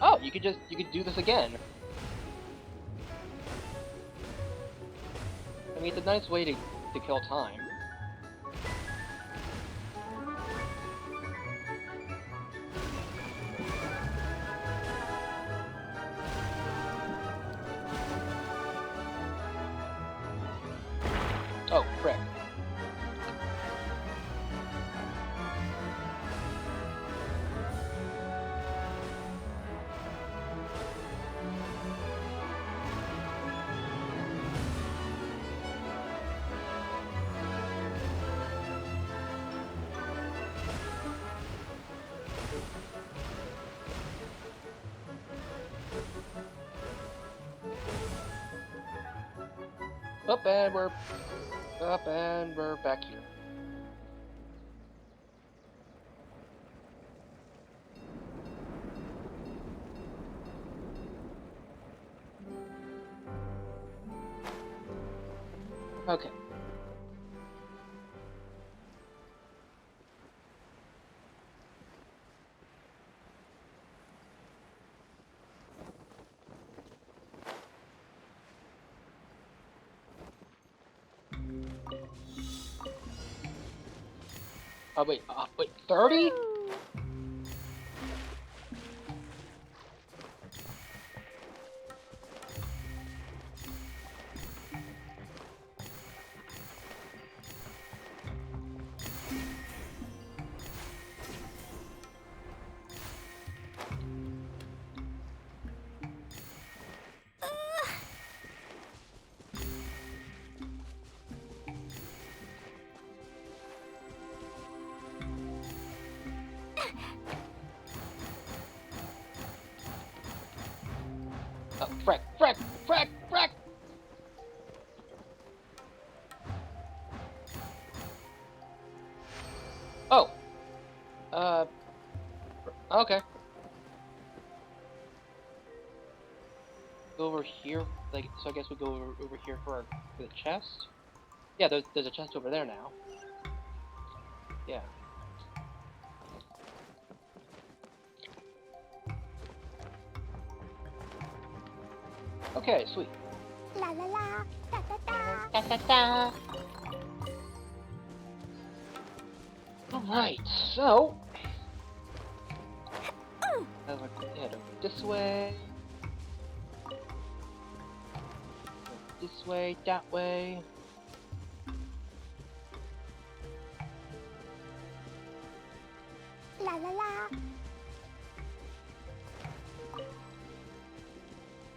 [SPEAKER 2] Oh, you could do this again. I mean, it's a nice way to kill time. Oh, frick. Up and we're back here. Okay. Wait, 30? Oh, frick. Oh. Okay. Go over here, like, so I guess we go over here for the chest? Yeah, there's a chest over there now. Yeah. Okay, sweet.
[SPEAKER 1] La la la, da da da.
[SPEAKER 2] Da, da, da. Alright, so... I'd like to head over this way. This way, that way.
[SPEAKER 1] La la la.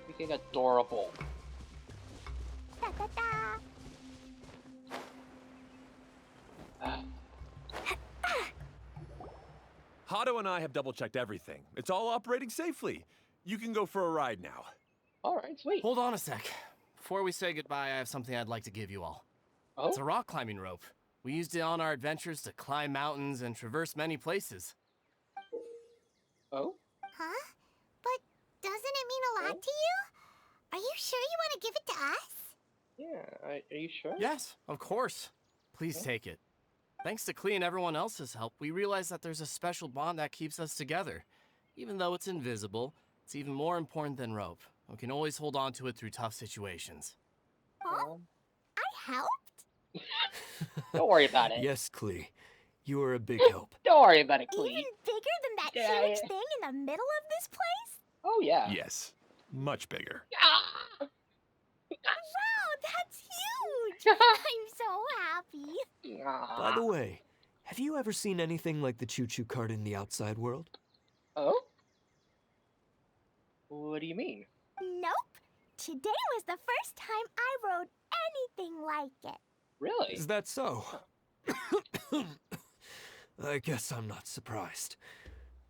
[SPEAKER 2] Freaking adorable.
[SPEAKER 1] Da da da.
[SPEAKER 5] Hato and I have double-checked everything. It's all operating safely. You can go for a ride now.
[SPEAKER 2] Alright, sweet.
[SPEAKER 6] Hold on a sec. Before we say goodbye, I have something I'd like to give you all.
[SPEAKER 2] Oh?
[SPEAKER 6] It's a rock climbing rope. We used it on our adventures to climb mountains and traverse many places.
[SPEAKER 2] Oh?
[SPEAKER 8] Huh? But doesn't it mean a lot to you? Are you sure you want to give it to us?
[SPEAKER 2] Yeah, are you sure?
[SPEAKER 6] Yes, of course. Please take it. Thanks to Klee and everyone else's help, we realized that there's a special bond that keeps us together. Even though it's invisible, it's even more important than rope. We can always hold on to it through tough situations.
[SPEAKER 8] Huh? I helped?
[SPEAKER 2] Don't worry about it.
[SPEAKER 4] Yes, Klee. You are a big help.
[SPEAKER 2] Don't worry about it, Klee.
[SPEAKER 1] Even bigger than that
[SPEAKER 2] Yeah,
[SPEAKER 1] huge
[SPEAKER 2] yeah.
[SPEAKER 1] thing in the middle of this place?
[SPEAKER 2] Oh, yeah.
[SPEAKER 5] Yes, much bigger.
[SPEAKER 2] Ah!
[SPEAKER 1] Wow, that's huge! I'm so happy.
[SPEAKER 4] By the way, have you ever seen anything like the choo-choo cart in the outside world?
[SPEAKER 2] Oh? What do you mean?
[SPEAKER 1] Nope. Today was the first time I rode anything like it.
[SPEAKER 2] Really?
[SPEAKER 4] Is that so? I guess I'm not surprised.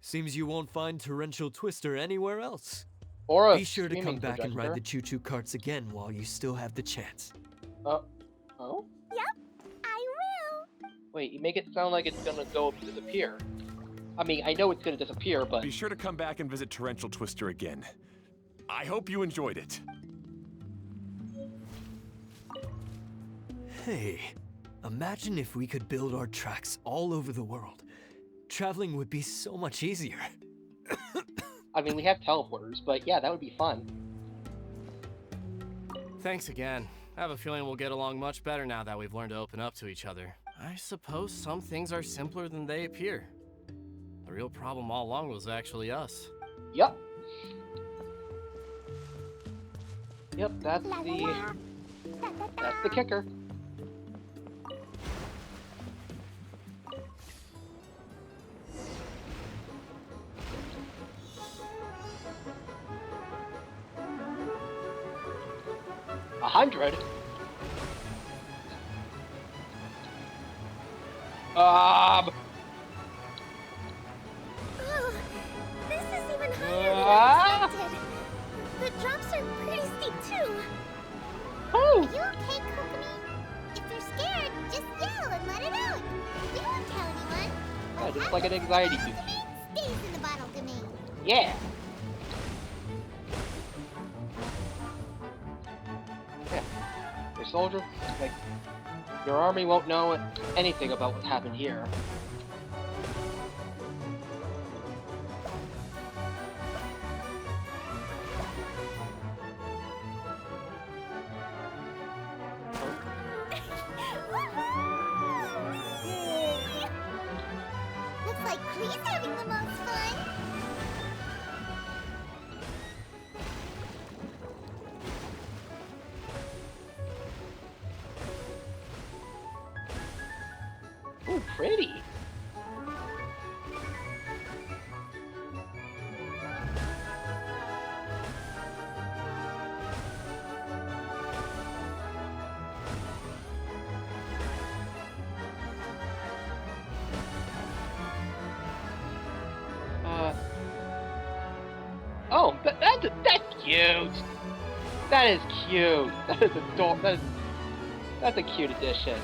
[SPEAKER 4] Seems you won't find Torrential Twister anywhere else.
[SPEAKER 2] Or a
[SPEAKER 4] Be sure to come
[SPEAKER 2] screaming
[SPEAKER 4] back and ride the
[SPEAKER 2] projector.
[SPEAKER 4] choo-choo carts again while you still have the chance.
[SPEAKER 2] Oh?
[SPEAKER 1] Yep, I will.
[SPEAKER 2] Wait, you make it sound like it's gonna go disappear. I mean, I know it's gonna disappear, but...
[SPEAKER 5] Be sure to come back and visit Torrential Twister again. I hope you enjoyed it.
[SPEAKER 4] Hey, imagine if we could build our tracks all over the world. Traveling would be so much easier.
[SPEAKER 2] I mean, we have teleporters, but yeah, that would be fun.
[SPEAKER 6] Thanks again. I have a feeling we'll get along much better now that we've learned to open up to each other. I suppose some things are simpler than they appear. The real problem all along was actually us.
[SPEAKER 2] Yep. Yep, that's
[SPEAKER 1] La la
[SPEAKER 2] the...
[SPEAKER 1] la. Da, da, da.
[SPEAKER 2] That's the kicker. $100?
[SPEAKER 8] Oh, this is even higher than I expected. The drops are pretty steep too.
[SPEAKER 2] Oh!
[SPEAKER 8] Are you okay, Kokomi? If you're scared, just yell and let it out. We won't tell anyone.
[SPEAKER 2] Yeah, just like an anxiety cube.
[SPEAKER 8] Stays in the bottle domain.
[SPEAKER 2] Yeah! Yeah. Your soldier, like, your army won't know anything about what happened here.
[SPEAKER 8] Looks like Klee's having the most fun.
[SPEAKER 2] Ooh, pretty! Oh, that's cute! That is cute! That is adorable. That's a cute addition.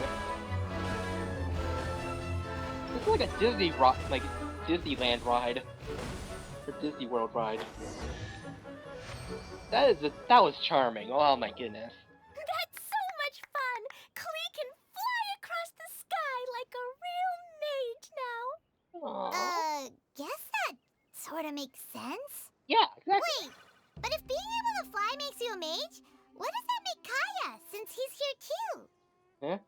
[SPEAKER 2] It's like a Disneyland ride. Or Disney World ride. That was charming. Oh my goodness.
[SPEAKER 1] That's so much fun. Klee can fly across the sky like a real mage now.
[SPEAKER 2] Aww.
[SPEAKER 8] Guess that sort of makes sense.
[SPEAKER 2] Yeah, exactly.
[SPEAKER 8] Wait, but if being able to fly makes you a mage, what does that make Kaya, since he's here too?
[SPEAKER 2] Huh?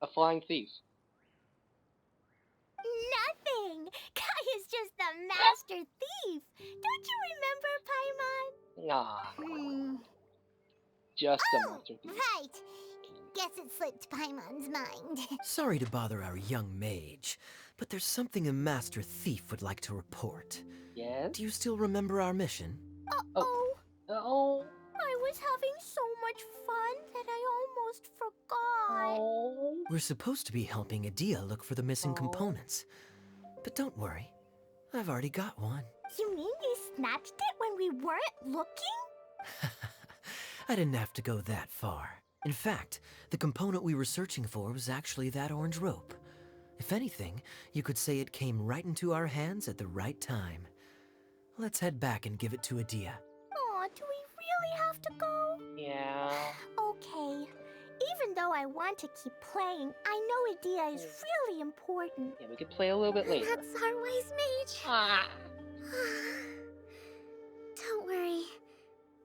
[SPEAKER 2] A flying thief.
[SPEAKER 1] Nothing. Kaya's just the master thief. Don't you remember, Paimon?
[SPEAKER 2] Nah, just a monster thief.
[SPEAKER 8] Right. Guess it slipped Paimon's mind.
[SPEAKER 7] Sorry to bother our young mage, but there's something a master thief would like to report.
[SPEAKER 2] Yes?
[SPEAKER 7] Do you still remember our mission?
[SPEAKER 1] Uh-oh.
[SPEAKER 2] Oh.
[SPEAKER 1] I was having so much fun that I almost forgot.
[SPEAKER 2] Oh.
[SPEAKER 7] We're supposed to be helping Adia look for the missing components. But don't worry, I've already got one.
[SPEAKER 1] You mean you snatched it when we weren't looking?
[SPEAKER 7] I didn't have to go that far. In fact, the component we were searching for was actually that orange rope. If anything, you could say it came right into our hands at the right time. Let's head back and give it to Adia.
[SPEAKER 1] Aw, do we really have to go?
[SPEAKER 2] Yeah.
[SPEAKER 1] Okay. Even though I want to keep playing, I know Adia is really important.
[SPEAKER 2] Yeah, we could play a little bit later.
[SPEAKER 8] That's our wise mage.
[SPEAKER 2] Ah.
[SPEAKER 8] Don't worry.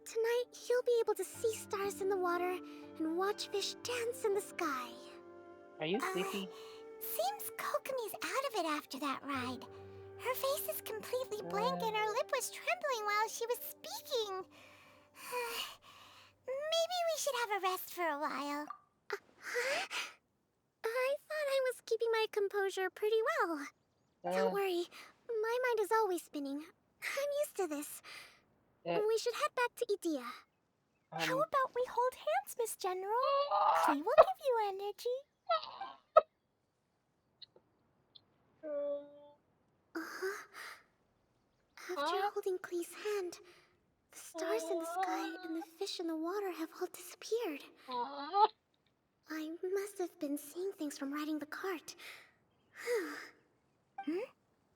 [SPEAKER 8] Tonight, he'll be able to see stars in the water and watch fish dance in the sky.
[SPEAKER 2] Are you sleepy?
[SPEAKER 8] Seems Kokomi's out of it after that ride. Her face is completely blank and her lip was trembling while she was speaking.
[SPEAKER 1] Maybe we should have a rest for a while.
[SPEAKER 8] I thought I was keeping my composure pretty well. Don't worry, my mind is always spinning. I'm used to this. We should head back to Idea.
[SPEAKER 1] How about we hold hands, Miss General? Klee will give you energy.
[SPEAKER 8] After holding Klee's hand, the stars in the sky and the fish in the water have all disappeared. I must have been seeing things from riding the cart.
[SPEAKER 1] What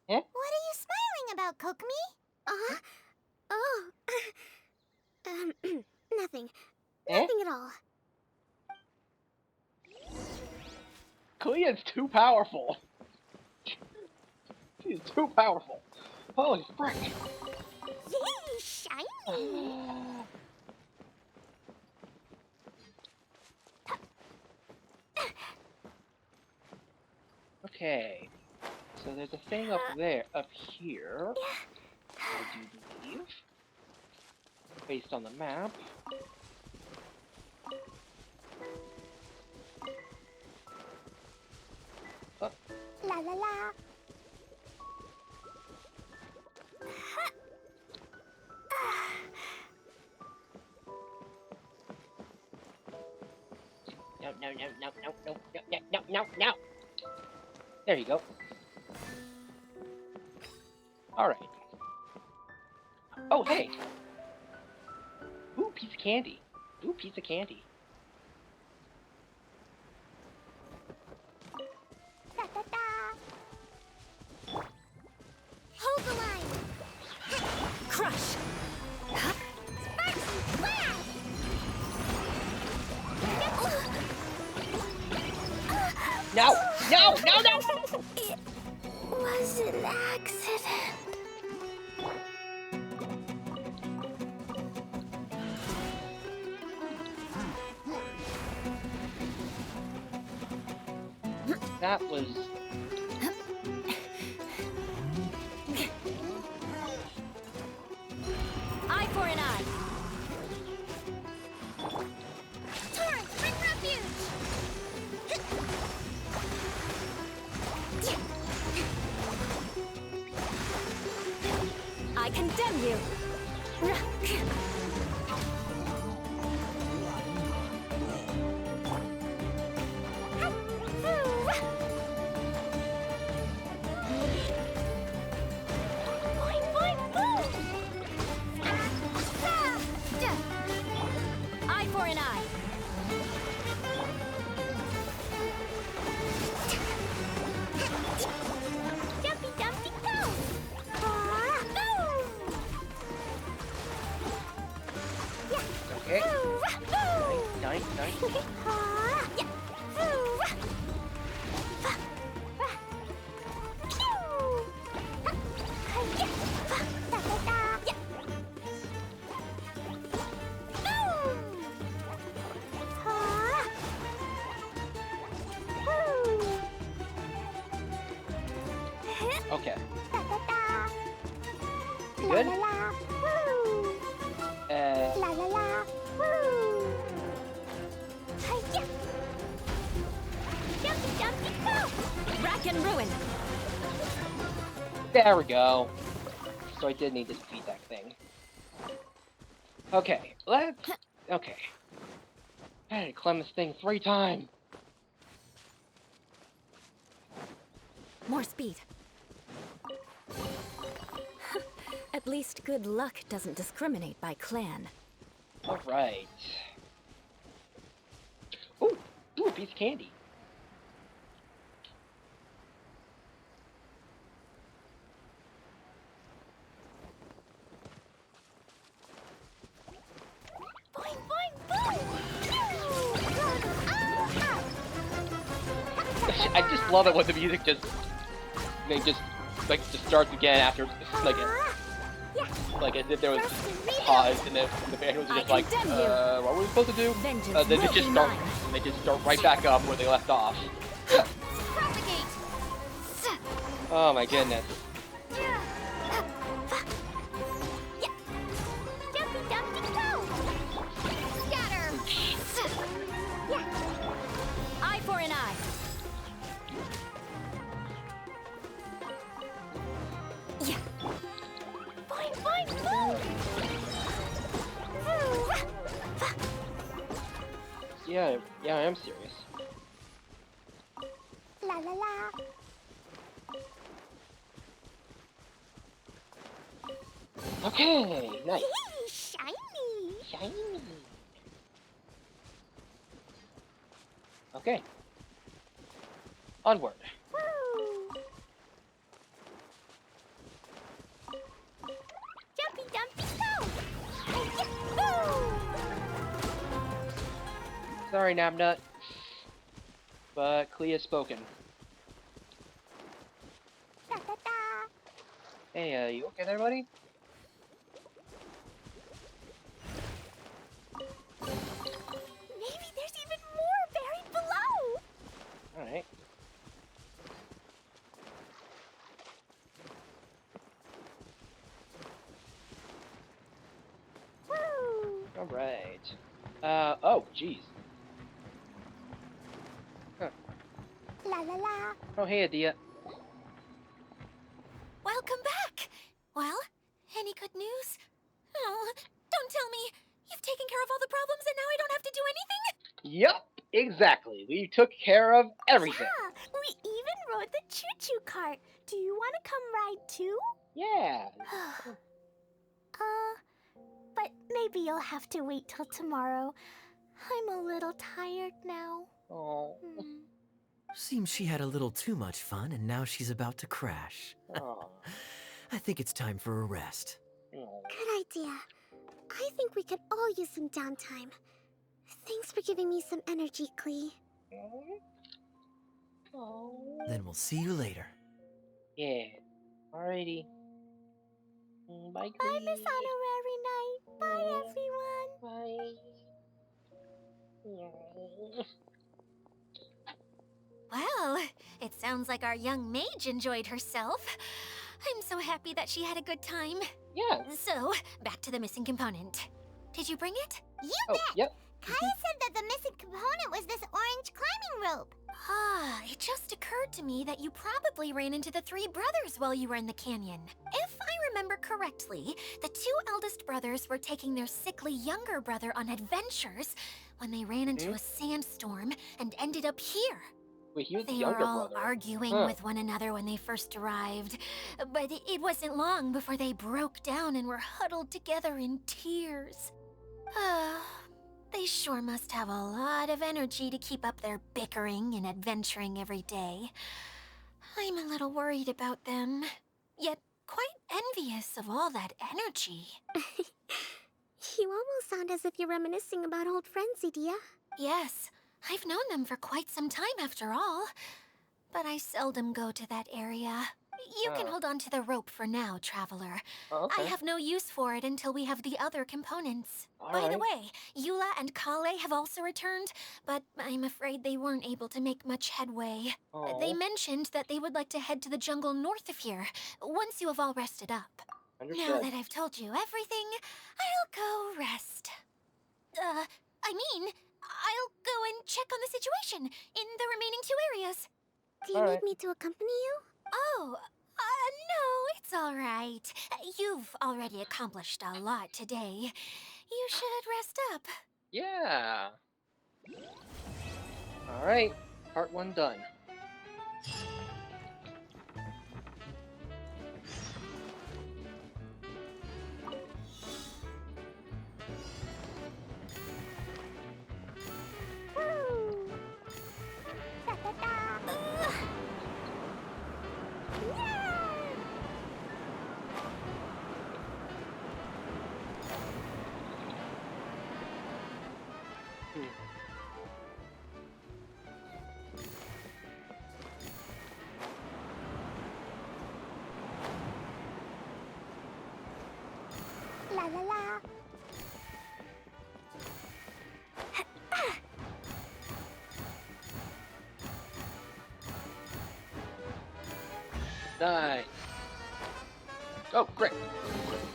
[SPEAKER 1] are you smiling about, Kokomi?
[SPEAKER 8] Oh. Nothing. Nothing at all.
[SPEAKER 2] Klee is too powerful. She's too powerful. Holy frick.
[SPEAKER 1] Yay, shiny!
[SPEAKER 2] Okay. So there's a thing up there, up here. I do believe. Based on the map.
[SPEAKER 1] La la la.
[SPEAKER 2] No. There you go. Alright. Oh, hey! Ooh, piece of candy. Ooh, piece of candy.
[SPEAKER 1] Da da da.
[SPEAKER 8] Hold the line!
[SPEAKER 3] Crush!
[SPEAKER 2] No! No!
[SPEAKER 1] It was an accident.
[SPEAKER 2] That was...
[SPEAKER 3] Eye for an eye.
[SPEAKER 8] Torrent, bring refuge!
[SPEAKER 3] I condemn you. Eye for an eye.
[SPEAKER 1] Jumpy, jumpy, go!
[SPEAKER 2] Okay. Nice. Okay. You good?
[SPEAKER 1] La la la, woo! La la la, woo! Hi-ya! Jumpy, jumpy, go!
[SPEAKER 3] Rack and ruin.
[SPEAKER 2] There we go. So I did need to defeat that thing. Okay, let's... Okay. I had to climb this thing 3 times.
[SPEAKER 3] More speed. At least good luck doesn't discriminate by clan.
[SPEAKER 2] Alright. Ooh, a piece of candy.
[SPEAKER 1] Boing, boing, boing!
[SPEAKER 2] I just love it when the music just starts again after like as if there was a pause and the band was just like, what were we supposed to do? Then they just start and they just start right back up where they left off. Oh my goodness.
[SPEAKER 1] Jumpy, jumpy, go! Scatter!
[SPEAKER 2] I am serious.
[SPEAKER 1] La la la.
[SPEAKER 2] Okay, nice.
[SPEAKER 1] Shiny.
[SPEAKER 2] Shiny. Okay. Onward.
[SPEAKER 1] Woo. Jumpy dumpy go. Yahoo!
[SPEAKER 2] Sorry, Nabnut. But Klee has spoken.
[SPEAKER 1] Da da da.
[SPEAKER 2] Hey, you okay there, buddy?
[SPEAKER 1] Maybe there's even more buried below.
[SPEAKER 2] Alright.
[SPEAKER 1] Woo.
[SPEAKER 2] Alright. Oh, jeez. Huh.
[SPEAKER 1] La la la.
[SPEAKER 2] Oh, hey, Adia.
[SPEAKER 3] Welcome back! Well, any good news? Oh, don't tell me! You've taken care of all the problems and now I don't have to do anything?
[SPEAKER 2] Yup, exactly. We took care of everything.
[SPEAKER 1] Yeah, we even rode the choo-choo cart. Do you want to come ride too?
[SPEAKER 2] Yeah.
[SPEAKER 1] But maybe you'll have to wait till tomorrow. I'm a little tired now.
[SPEAKER 2] Oh.
[SPEAKER 7] Seems she had a little too much fun and now she's about to crash.
[SPEAKER 2] Oh.
[SPEAKER 7] I think it's time for a rest.
[SPEAKER 8] Good idea. I think we could all use some downtime. Thanks for giving me some energy, Klee.
[SPEAKER 7] Then we'll see you later.
[SPEAKER 2] Yeah. Alrighty. Bye, Klee.
[SPEAKER 1] Bye, Miss Honorary Knight. Bye, everyone.
[SPEAKER 2] Bye.
[SPEAKER 3] Well, it sounds like our young mage enjoyed herself. I'm so happy that she had a good time.
[SPEAKER 2] Yeah.
[SPEAKER 3] So, back to the missing component. Did you bring it?
[SPEAKER 1] You
[SPEAKER 2] Oh,
[SPEAKER 1] bet.
[SPEAKER 2] yep.
[SPEAKER 1] Kaya said that the missing component was this orange climbing rope.
[SPEAKER 3] It just occurred to me that you probably ran into the three brothers while you were in the canyon. If I remember correctly, the two eldest brothers were taking their sickly younger brother on adventures when they ran into a sandstorm and ended up here.
[SPEAKER 2] Wait, he was the
[SPEAKER 3] They
[SPEAKER 2] younger
[SPEAKER 3] were all
[SPEAKER 2] brother.
[SPEAKER 3] arguing with one another when they first arrived, but it wasn't long before they broke down and were huddled together in tears. They sure must have a lot of energy to keep up their bickering and adventuring every day. I'm a little worried about them, yet quite envious of all that energy.
[SPEAKER 8] You almost sound as if you're reminiscing about old friends, Idia.
[SPEAKER 3] Yes, I've known them for quite some time after all, but I seldom go to that area. You can hold on to the rope for now, Traveler.
[SPEAKER 2] Oh, okay.
[SPEAKER 3] I have no use for it until we have the other components.
[SPEAKER 2] All
[SPEAKER 3] By the
[SPEAKER 2] right.
[SPEAKER 3] way, Eula and Kale have also returned, but I'm afraid they weren't able to make much headway.
[SPEAKER 2] Oh.
[SPEAKER 3] They mentioned that they would like to head to the jungle north of here, once you have all rested up.
[SPEAKER 2] Understood.
[SPEAKER 3] Now that I've told you everything, I'll go rest. I'll go and check on the situation in the remaining two areas.
[SPEAKER 8] Do you
[SPEAKER 2] All
[SPEAKER 8] need
[SPEAKER 2] right.
[SPEAKER 8] me to accompany you?
[SPEAKER 3] Oh, no, it's all right. You've already accomplished a lot today. You should rest up.
[SPEAKER 2] Yeah. Alright. Part 1 done.
[SPEAKER 1] Woo. Da da da. Yeah. La la la.
[SPEAKER 2] Nice. Oh, great.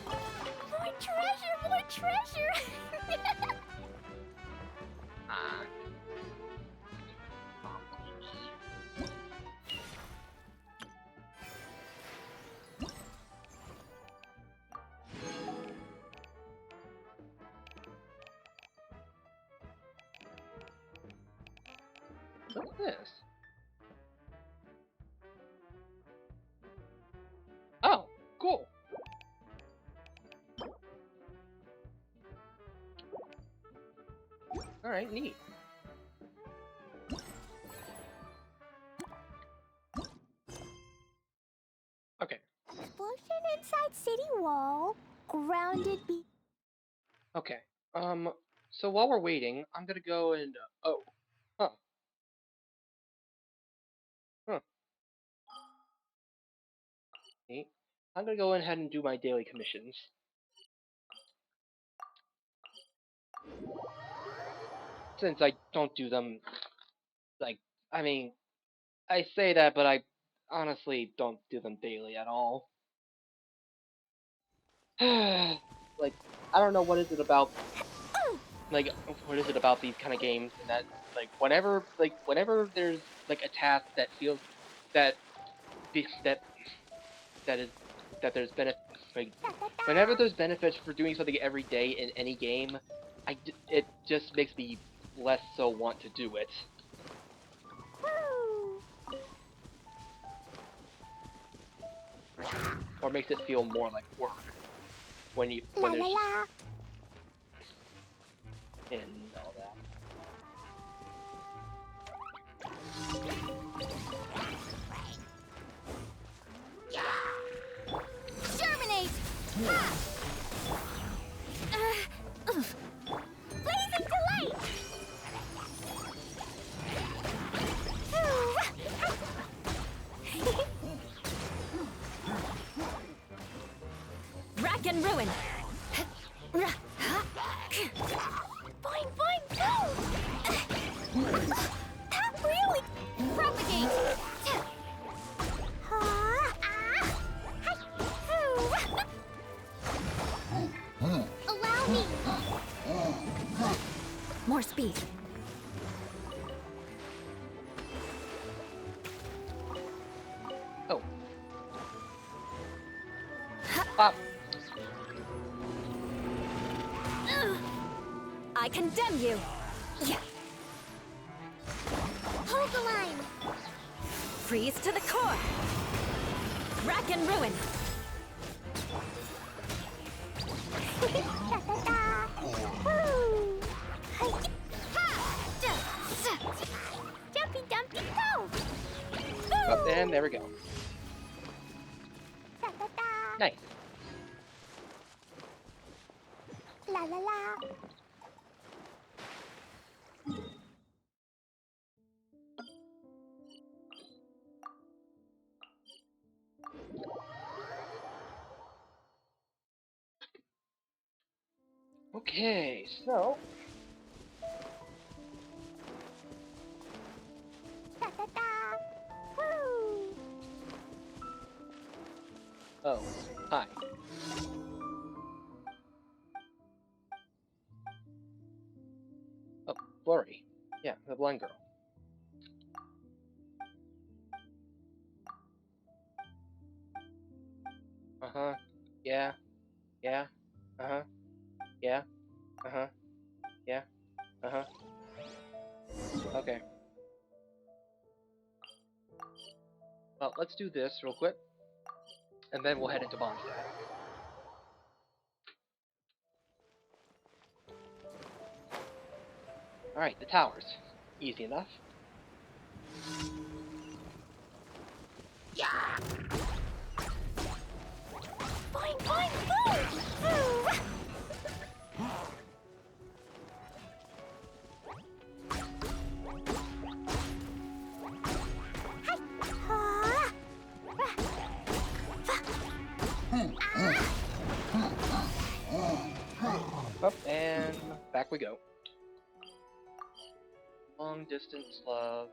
[SPEAKER 1] More treasure, more treasure.
[SPEAKER 2] Ah. What's this? Oh, cool. Alright, neat. Okay.
[SPEAKER 1] Explosion inside city wall. Grounded be.
[SPEAKER 2] Okay. So while we're waiting, I'm gonna go and oh. Huh. Huh. Neat. I'm gonna go ahead and do my daily commissions. Since I don't do them, like, I mean, I say that, but I honestly don't do them daily at all. Like, I don't know what is it about, like, what is it about these kind of games, and that, whenever there's, like, a task that feels, that, that, that is, that there's like, whenever there's benefits for doing something every day in any game, it just makes me less so want to do it. Or makes it feel more like work when there's just and all that.
[SPEAKER 3] Germinate!
[SPEAKER 1] Blazing delight!
[SPEAKER 3] Rack and ruin!
[SPEAKER 1] Boing, boing, boom! That really...
[SPEAKER 3] Propagate!
[SPEAKER 1] Allow me!
[SPEAKER 3] More speed.
[SPEAKER 2] Oh. Pop.
[SPEAKER 3] I condemn you!
[SPEAKER 1] Hold the line!
[SPEAKER 3] Freeze to the core! Rack and ruin!
[SPEAKER 1] Woo! Jumpy dumpy go!
[SPEAKER 2] Oh, and there we go. Nice.
[SPEAKER 1] La la la.
[SPEAKER 2] Okay, so
[SPEAKER 1] Da da da. Woo!
[SPEAKER 2] oh, hi. Oh, Blurry. Yeah, the blind girl. Uh-huh. Yeah. Yeah. Uh-huh. Yeah. Uh-huh. Yeah. Uh-huh. Okay. Well, let's do this real quick, and then we'll head into Mondstadt. Alright, the towers. Easy enough.
[SPEAKER 1] Boing, boing, boom! Woo!
[SPEAKER 2] Up and back we go. Long distance love.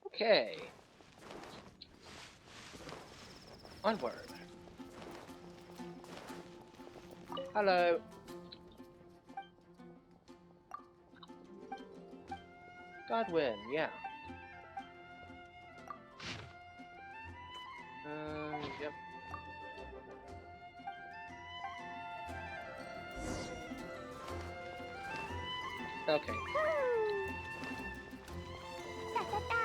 [SPEAKER 2] Okay. Onward. Hello. Godwin, yeah. Yep. Okay.
[SPEAKER 1] Da, da, da.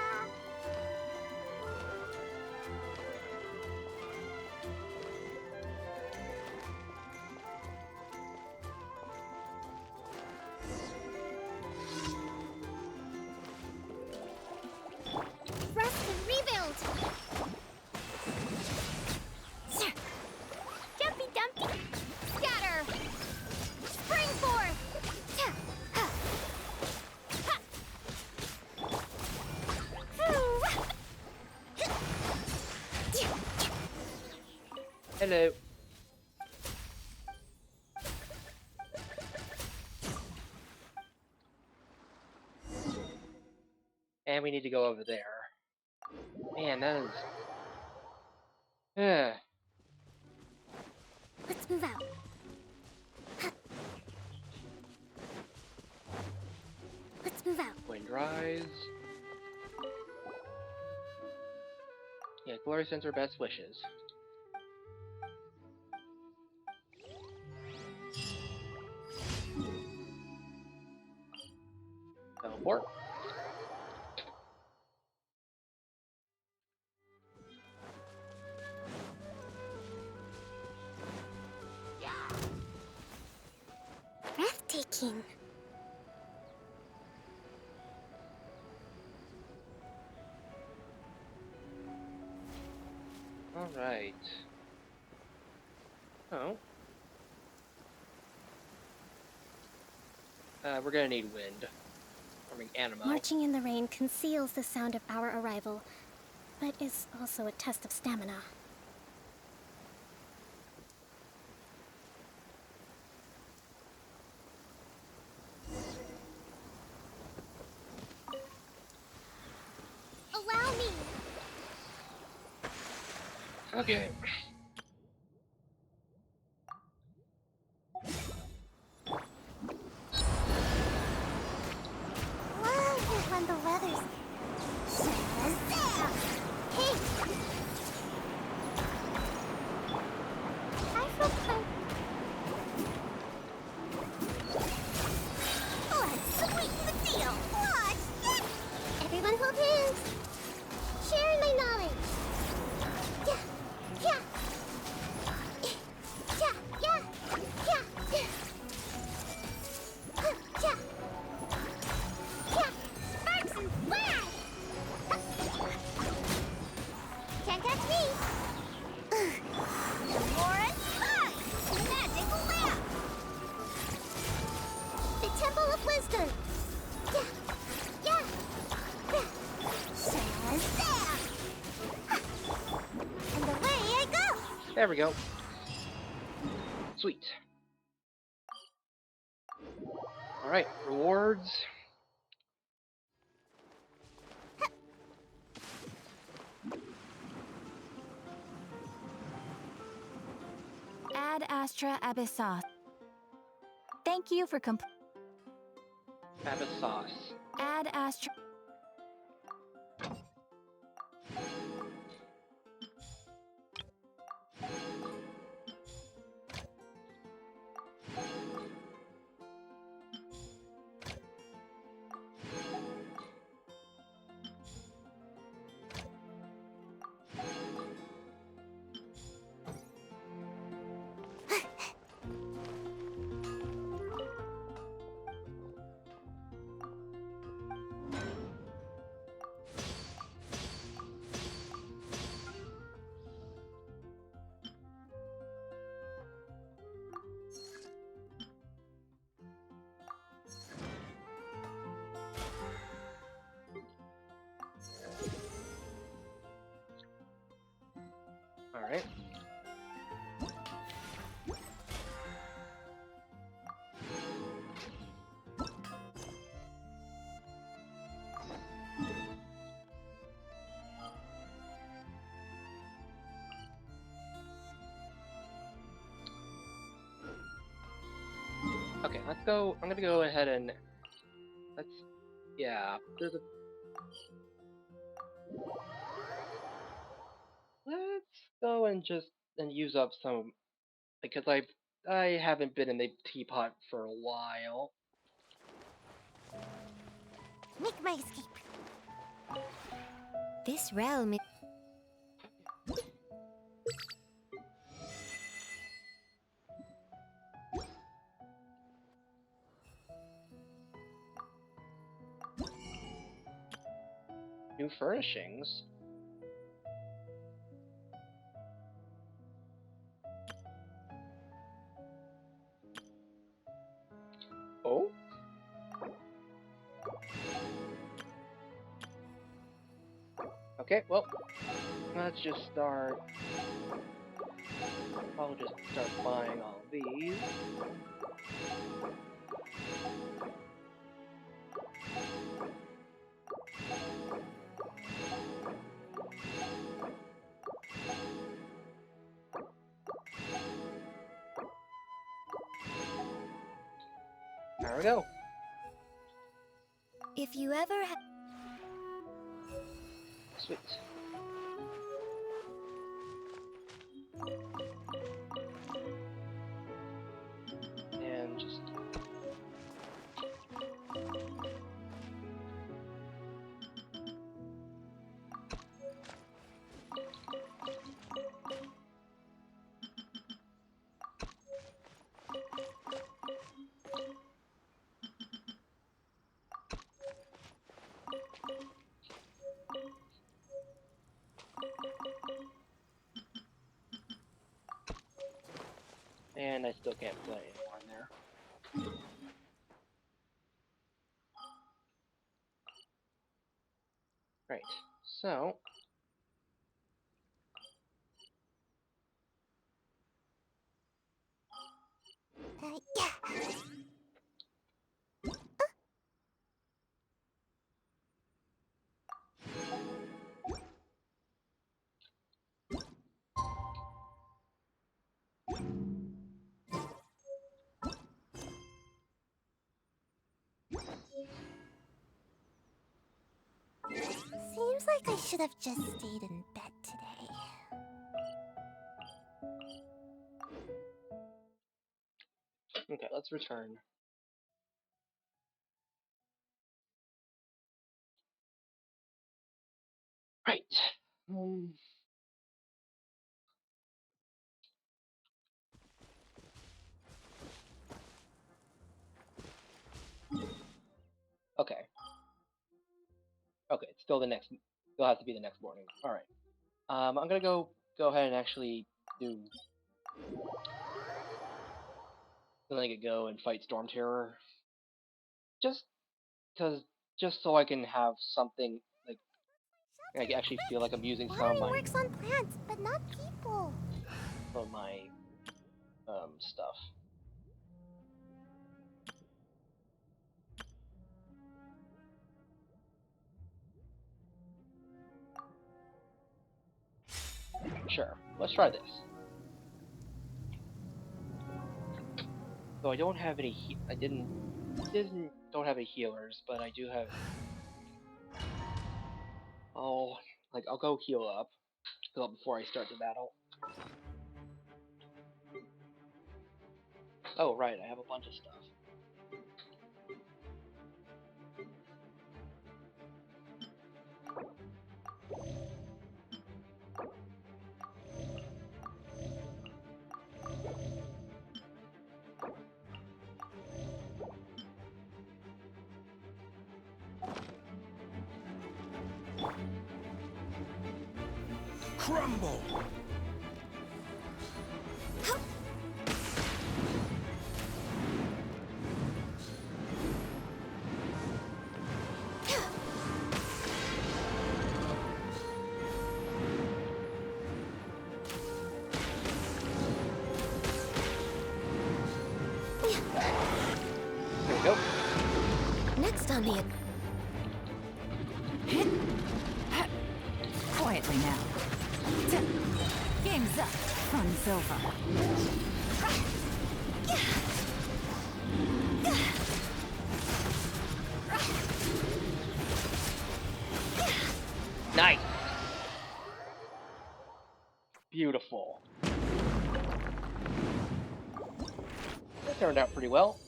[SPEAKER 8] Rest and rebuild!
[SPEAKER 1] Jumpy Dumpty.
[SPEAKER 8] Scatter! Spring forth!
[SPEAKER 2] Hello. And we need to go over there. Man, that is... Yeah.
[SPEAKER 8] Let's move out. Let's move out.
[SPEAKER 2] Wind rise. Yeah, Glory sends her best wishes. Teleport.
[SPEAKER 8] Breathtaking.
[SPEAKER 2] Alright. Oh. We're gonna need wind. I mean, animo.
[SPEAKER 8] Marching in the rain conceals the sound of our arrival, but is also a test of stamina. Allow me!
[SPEAKER 2] Okay.
[SPEAKER 8] Love it when the weather's... Shazam! Hey!
[SPEAKER 1] I feel kind.
[SPEAKER 8] Let's sweeten the deal! Watch this! Everyone hold hands! Share my knowledge! Yeah! Yeah! Yeah! Yeah! Yeah! Yeah! Yeah! Sparks and flash! Can't catch me! More fun! Magic lamp! The Temple of Wisdom! Yeah! Yeah! Yeah! Shazam! And away I go!
[SPEAKER 2] There we go. Sweet. Alright, rewards.
[SPEAKER 3] Ad Astra Abyssos. Thank you for
[SPEAKER 2] Have a sauce.
[SPEAKER 3] Ad Astra.
[SPEAKER 2] Alright. Okay, let's go. I'm gonna go ahead and let's. Yeah, there's a. Let's go and just use up some because I haven't been in the teapot for a while.
[SPEAKER 1] Make my escape.
[SPEAKER 8] This realm is...
[SPEAKER 2] New furnishings. Oh? Okay, well, let's just start. I'll just start buying all of these. There we go.
[SPEAKER 8] If you ever have...
[SPEAKER 2] Sweet. And just... And I still can't play anymore in there. Right, so...
[SPEAKER 1] Yeah. Seems like I should have just stayed in bed today.
[SPEAKER 2] Okay, let's return. Right. Okay. Okay, it's still the next. Still has to be the next morning. All right. I'm gonna go ahead and actually do. Then I could go and fight Storm Terror. Just just so I can have something like I actually feel like I'm using some of
[SPEAKER 1] Watering
[SPEAKER 2] my
[SPEAKER 1] works on plants, but not people.
[SPEAKER 2] Stuff. Sure, let's try this. So I don't have any. Don't have any healers, but I do have. Oh, like I'll go heal up before I start the battle. Oh right, I have a bunch of stuff.
[SPEAKER 5] Crumble!
[SPEAKER 2] There we go.
[SPEAKER 8] Next on the...
[SPEAKER 9] Quietly now. Game's up. Fun's over.
[SPEAKER 2] Nice. Beautiful. That turned out pretty well.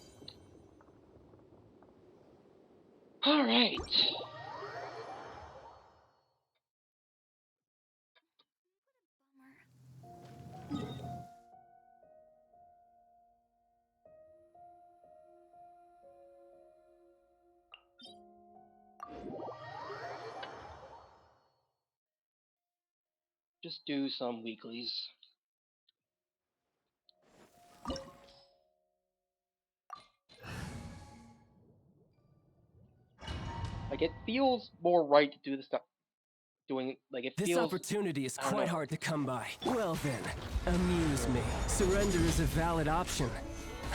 [SPEAKER 2] All right. Just do some weeklies. Like, it feels more right to do the stuff. Doing, like, it
[SPEAKER 9] This
[SPEAKER 2] feels...
[SPEAKER 9] opportunity is
[SPEAKER 2] I don't
[SPEAKER 9] quite
[SPEAKER 2] know.
[SPEAKER 9] hard to come by. Well then, amuse me. Surrender is a valid option.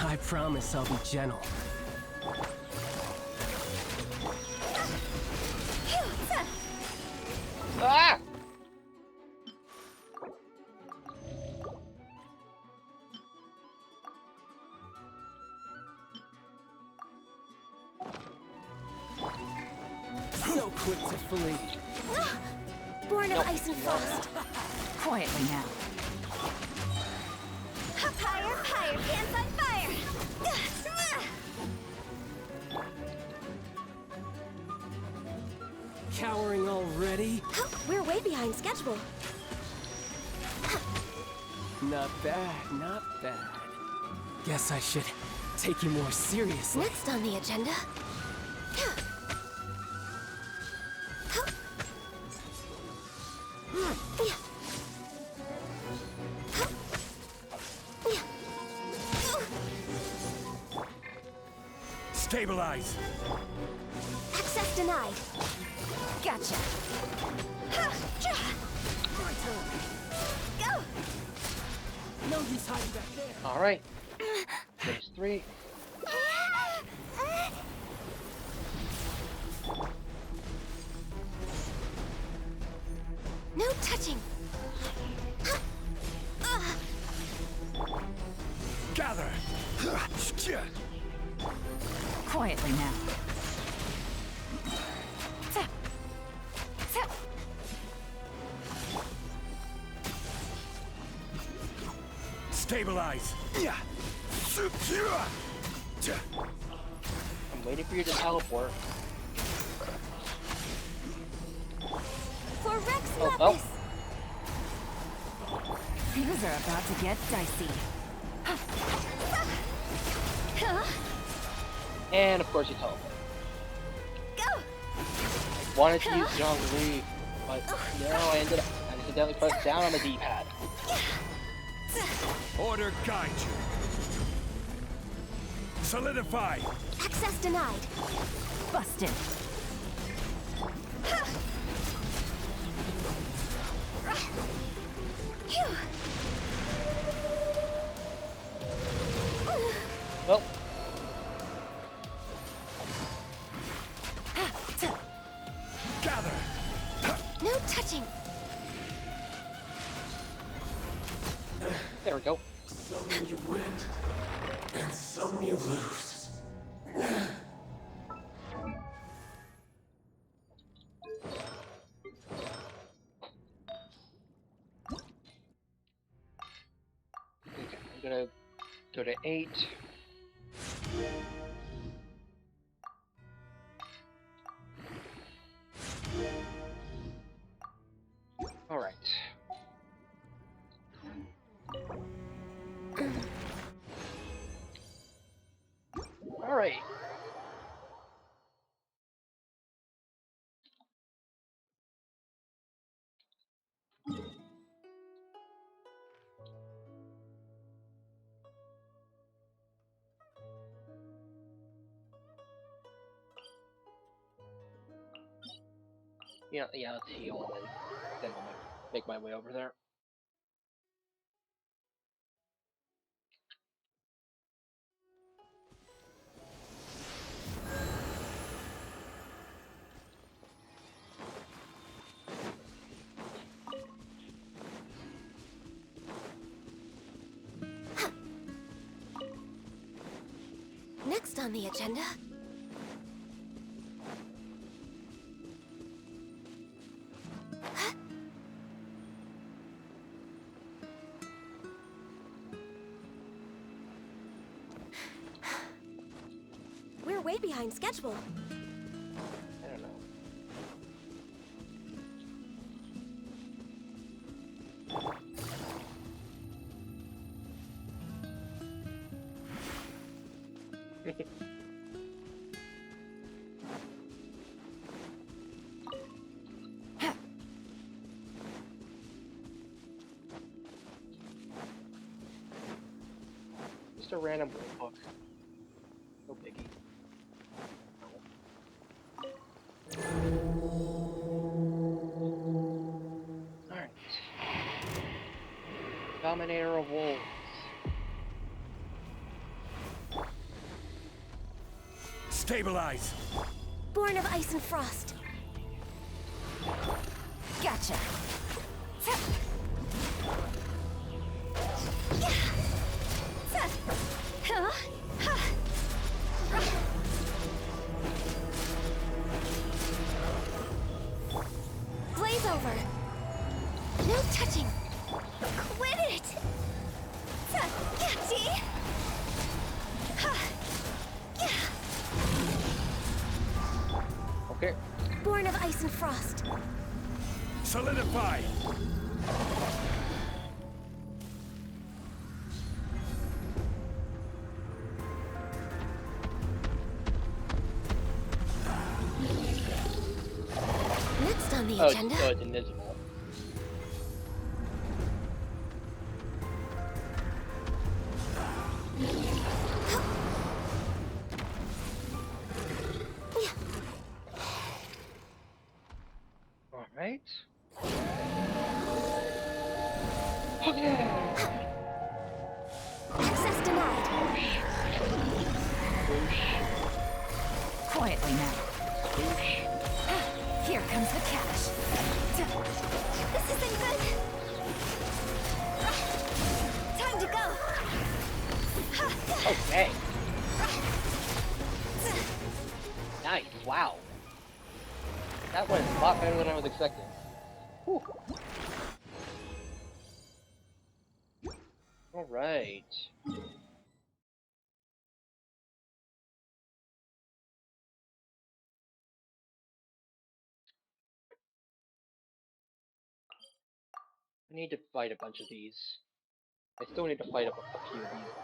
[SPEAKER 9] I promise I'll be gentle.
[SPEAKER 2] Ah!
[SPEAKER 9] So quick to flee.
[SPEAKER 1] Born of ice and frost.
[SPEAKER 10] Quietly now.
[SPEAKER 1] Higher, higher, pants on fire!
[SPEAKER 9] Cowering already?
[SPEAKER 1] We're way behind schedule.
[SPEAKER 9] Not bad, not bad. Guess I should take you more seriously.
[SPEAKER 1] Next on the agenda.
[SPEAKER 5] Stabilize!
[SPEAKER 1] Access denied.
[SPEAKER 10] Gotcha.
[SPEAKER 1] Go!
[SPEAKER 9] No use hiding back there.
[SPEAKER 2] All right. Phase 3.
[SPEAKER 1] No touching.
[SPEAKER 5] Gather!
[SPEAKER 10] Quietly now.
[SPEAKER 5] Stabilize!
[SPEAKER 2] I'm waiting for you to teleport.
[SPEAKER 1] For Rex
[SPEAKER 2] Oh,
[SPEAKER 1] Lapis.
[SPEAKER 10] Things are about to get dicey.
[SPEAKER 2] And of course you teleport.
[SPEAKER 1] Go!
[SPEAKER 2] Wanted to use Zhongli, but no, I accidentally pressed down on the D-pad.
[SPEAKER 5] Order guide you. Solidify!
[SPEAKER 1] Access denied.
[SPEAKER 10] Busted.
[SPEAKER 2] Well,
[SPEAKER 5] Gather!
[SPEAKER 1] No touching.
[SPEAKER 2] there we go.
[SPEAKER 9] Some you win, and some you lose.
[SPEAKER 2] Okay, I'm gonna go to 8. All right. All right. Yeah, let's heal and then I'll make my way over there.
[SPEAKER 1] Next on the agenda. We're way behind schedule.
[SPEAKER 2] Just a random hook. No biggie. Alright. Dominator of Wolves.
[SPEAKER 5] Stabilize!
[SPEAKER 3] Born of ice and frost.
[SPEAKER 10] Gotcha.
[SPEAKER 3] Blaze over. No touching. Quit it. Catchy.
[SPEAKER 2] Okay.
[SPEAKER 3] Born of ice and frost.
[SPEAKER 5] Solidify!
[SPEAKER 3] Next on the
[SPEAKER 2] Oh,
[SPEAKER 3] agenda.
[SPEAKER 2] so it's invisible. Alright. Okay.
[SPEAKER 3] Access denied.
[SPEAKER 10] Quietly now.
[SPEAKER 2] Boosh.
[SPEAKER 10] Here comes the catch.
[SPEAKER 3] This isn't good. Time to go.
[SPEAKER 2] Okay. Nice. Wow. That went a lot better than I was expecting. Whew. All right. I need to fight a bunch of these. I still need to fight a few of these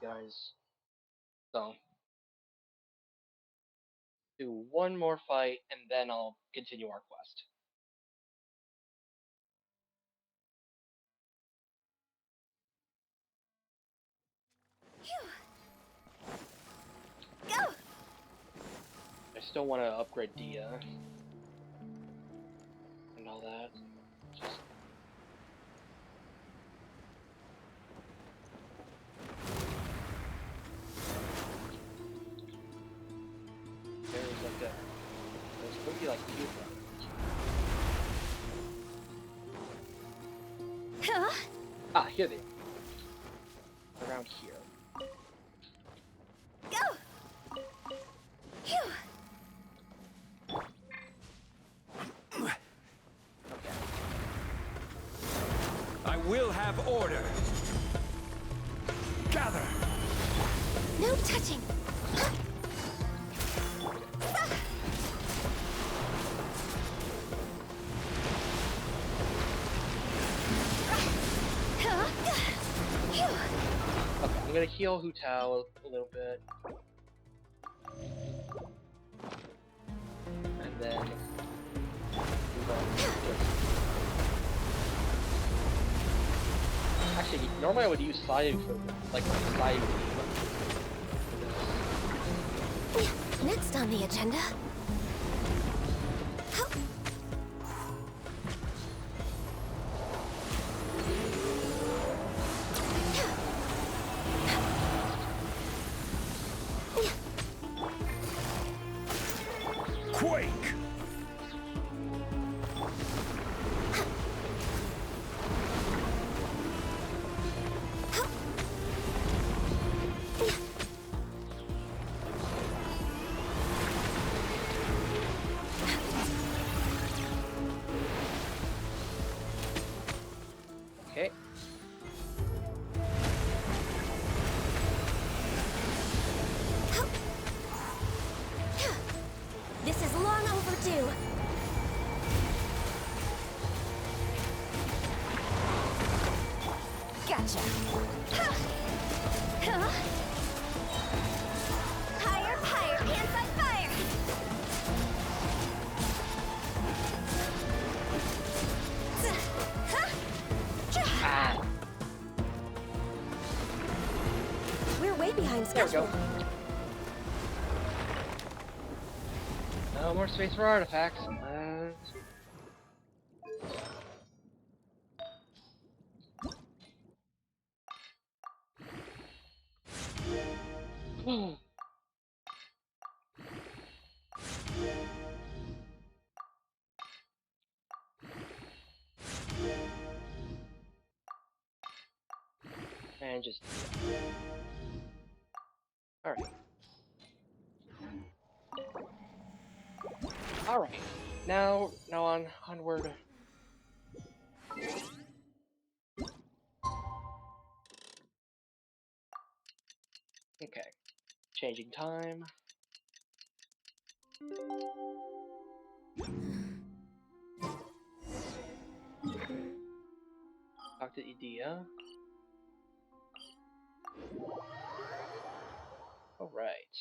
[SPEAKER 2] guys. So, do one more fight and then I'll continue our quest.
[SPEAKER 3] Go.
[SPEAKER 2] I still want to upgrade Dia and all that. Just there's like a there's supposed to be like two of them.
[SPEAKER 3] Huh?
[SPEAKER 2] Ah, here they are. Around here.
[SPEAKER 3] Go. Phew.
[SPEAKER 5] I will have order. Gather!
[SPEAKER 3] No touching.
[SPEAKER 2] Okay, I'm gonna heal Hu Tao a little bit. And then move on. Actually, normally I would use Sai for like Sai beam.
[SPEAKER 3] Next on the agenda.
[SPEAKER 5] Quake!
[SPEAKER 2] There we go. No more space for artifacts. And just alright. Alright. Now onward. Okay. Changing time. Talk to Idea. Alright.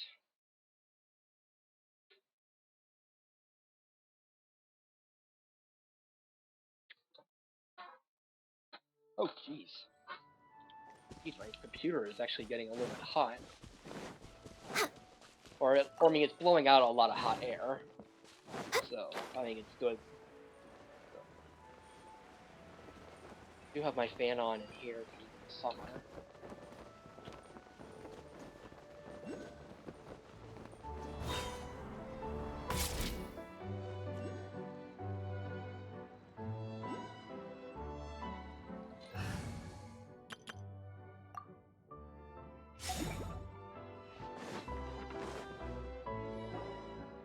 [SPEAKER 2] Oh jeez. Jeez, my computer is actually getting a little bit hot. Or I mean, it's blowing out a lot of hot air. So, I think it's good. So, I do have my fan on in here because it's summer.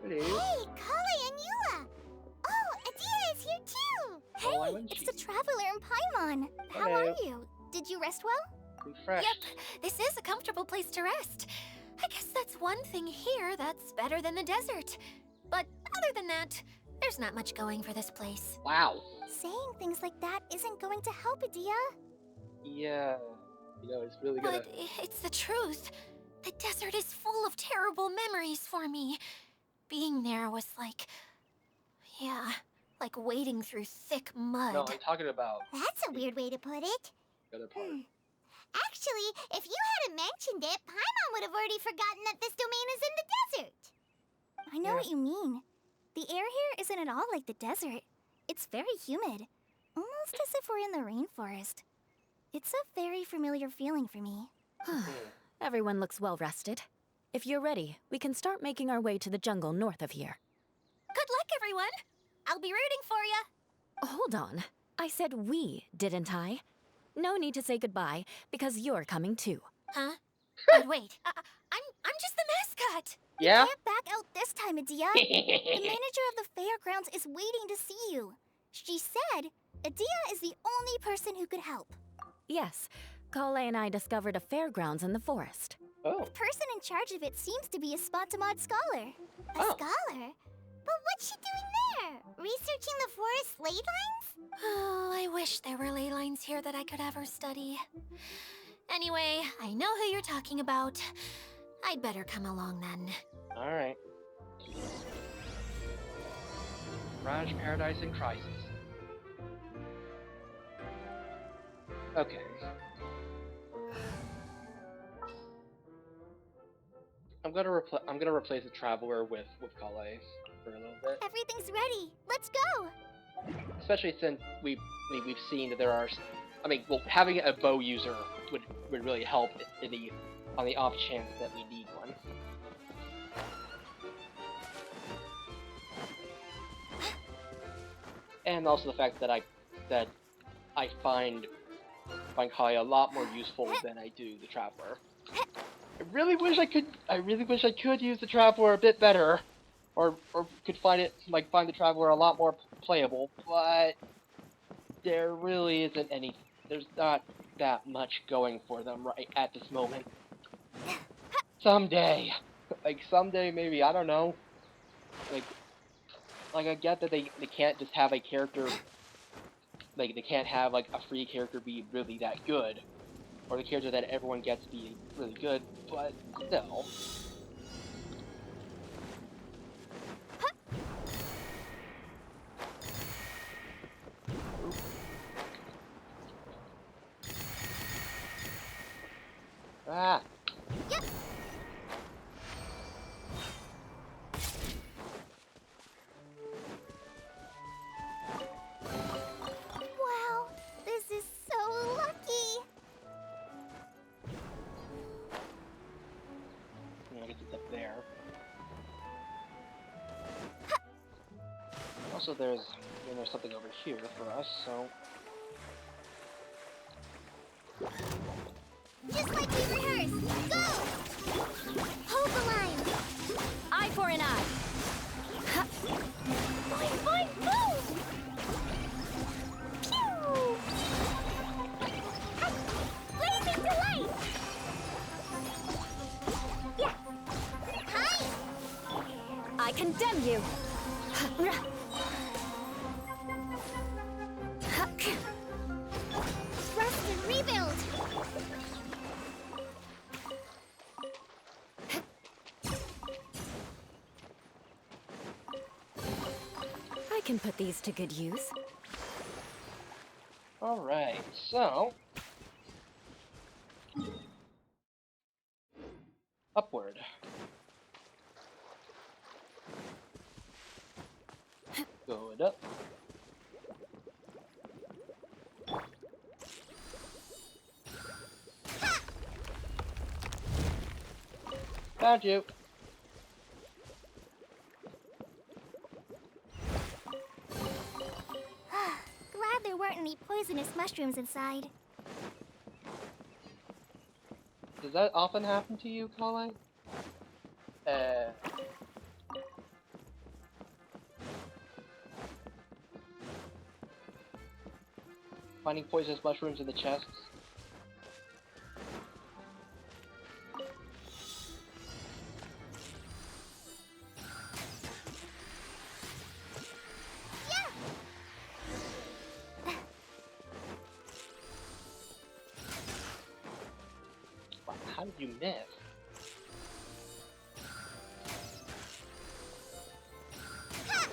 [SPEAKER 2] Hello.
[SPEAKER 8] Hey, Klee and Eula! Oh, Adia is here too!
[SPEAKER 2] Oh,
[SPEAKER 8] Hey, it's the Traveler in Paimon. How
[SPEAKER 2] Hello.
[SPEAKER 8] are you? Did you rest well?
[SPEAKER 2] Refreshed.
[SPEAKER 3] Yep, this is a comfortable place to rest. I guess that's one thing here that's better than the desert. But other than that, there's not much going for this place.
[SPEAKER 2] Wow.
[SPEAKER 8] Saying things like that isn't going to help, Adia.
[SPEAKER 2] Yeah. You know, it's really gonna.
[SPEAKER 3] But it's the truth. The desert is full of terrible memories for me. Being there was like, yeah, like wading through thick mud.
[SPEAKER 2] No, I'm talking about
[SPEAKER 8] That's a weird way to put it.
[SPEAKER 2] the other part.
[SPEAKER 8] Actually, if you hadn't mentioned it, Paimon would have already forgotten that this domain is in the desert. I know
[SPEAKER 2] Yeah.
[SPEAKER 8] what you mean. The air here isn't at all like the desert. It's very humid. Almost as if we're in the rainforest. It's a very familiar feeling for me.
[SPEAKER 10] Everyone looks well rested. If you're ready, we can start making our way to the jungle north of here.
[SPEAKER 3] Good luck, everyone. I'll be rooting for you.
[SPEAKER 10] Hold on. I said we, didn't I? No need to say goodbye, because you're coming too.
[SPEAKER 3] Huh? But wait, I'm just the mascot.
[SPEAKER 2] Yeah?
[SPEAKER 8] Can't back out this time, Adia. The manager of the fairgrounds is waiting to see you. She said Adia is the only person who could help.
[SPEAKER 10] Yes, Kale and I discovered a fairgrounds in the forest.
[SPEAKER 2] Oh.
[SPEAKER 8] The person in charge of it seems to be a Spontamod scholar. A
[SPEAKER 2] Oh.
[SPEAKER 8] scholar? But what's she doing there? Researching the forest ley lines?
[SPEAKER 3] Oh, I wish there were ley lines here that I could ever study. Anyway, I know who you're talking about. I'd better come along then.
[SPEAKER 2] Alright. Raj Paradise in Crisis. Okay. I'm gonna replace the Traveler with Kale for a little bit.
[SPEAKER 8] Everything's ready. Let's go.
[SPEAKER 2] Especially since we've seen that there are, I mean, well, having a bow user would really help on the off chance that we need one. And also the fact that I find Kale a lot more useful than I do the Traveler. I really wish I could use the Traveler a bit better, or could find the Traveler a lot more playable, but there really isn't any. There's not that much going for them right at this moment. Someday, someday maybe, I don't know. Like I get that they can't just have a character. They can't have a free character be really that good, or the character that everyone gets be really good, but still. Ah.
[SPEAKER 8] Yep.
[SPEAKER 2] also there's something over here for us, so...
[SPEAKER 8] Just like we rehearsed! Go! Hold the line!
[SPEAKER 10] Eye for an eye.
[SPEAKER 1] Boing, boing, boom! Pew! Ha! Blazing delight! Yeah! Hi!
[SPEAKER 10] I condemn you.
[SPEAKER 8] Rest and rebuild!
[SPEAKER 10] I can put these to good use.
[SPEAKER 2] Alright, so... Upward. Going up. Found you.
[SPEAKER 8] Glad there weren't any poisonous mushrooms inside.
[SPEAKER 2] Does that often happen to you, Klee? Finding poisonous mushrooms in the chests? Wow, how did you miss?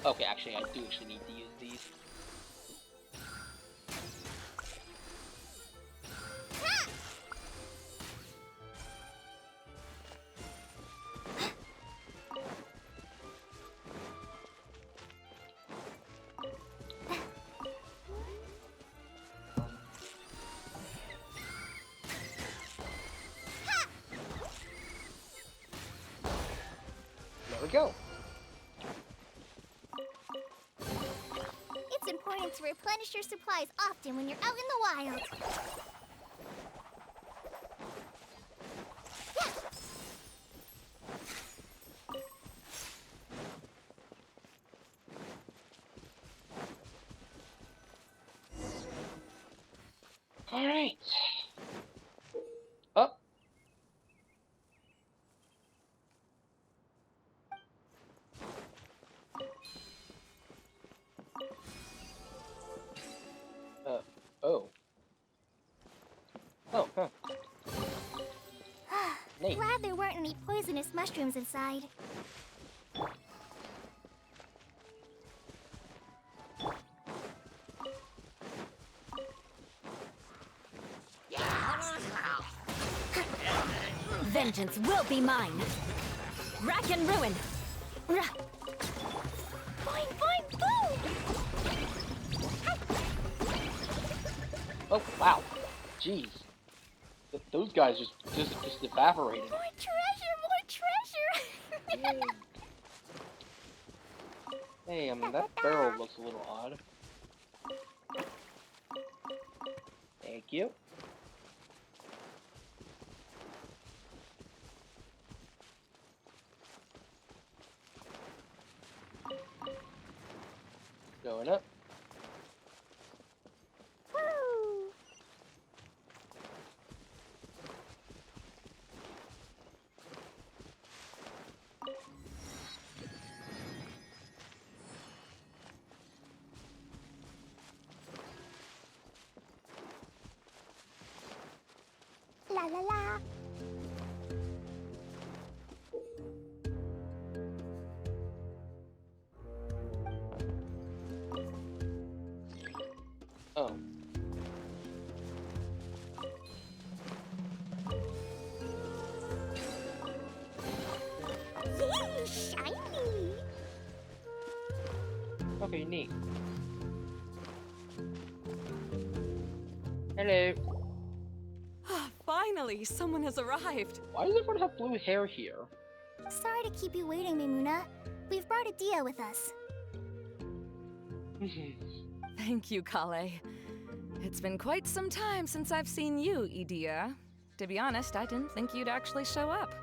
[SPEAKER 2] Okay, actually, I do actually need to use these. There we go.
[SPEAKER 8] It's important to replenish your supplies often when you're out in the wild.
[SPEAKER 2] Alright. Up. Oh. Oh, huh. Neat.
[SPEAKER 8] Glad there weren't any poisonous mushrooms inside.
[SPEAKER 10] Vengeance will be mine. Rack and ruin.
[SPEAKER 1] Boing, boing, boom!
[SPEAKER 2] Oh, wow. Jeez. Those guys just evaporated.
[SPEAKER 1] More treasure, more treasure!
[SPEAKER 2] Hey, I mean, that barrel looks a little odd. Thank you. Going up.
[SPEAKER 1] Woo! La la la.
[SPEAKER 2] Oh.
[SPEAKER 1] Yay, shiny!
[SPEAKER 2] Okay, neat. Hello.
[SPEAKER 11] Finally, someone has arrived.
[SPEAKER 2] Why does everyone have blue hair here?
[SPEAKER 8] Sorry to keep you waiting, Mimuna. We've brought Adia with us.
[SPEAKER 11] Thank you, Kale. It's been quite some time since I've seen you, Idia. To be honest, I didn't think you'd actually show up.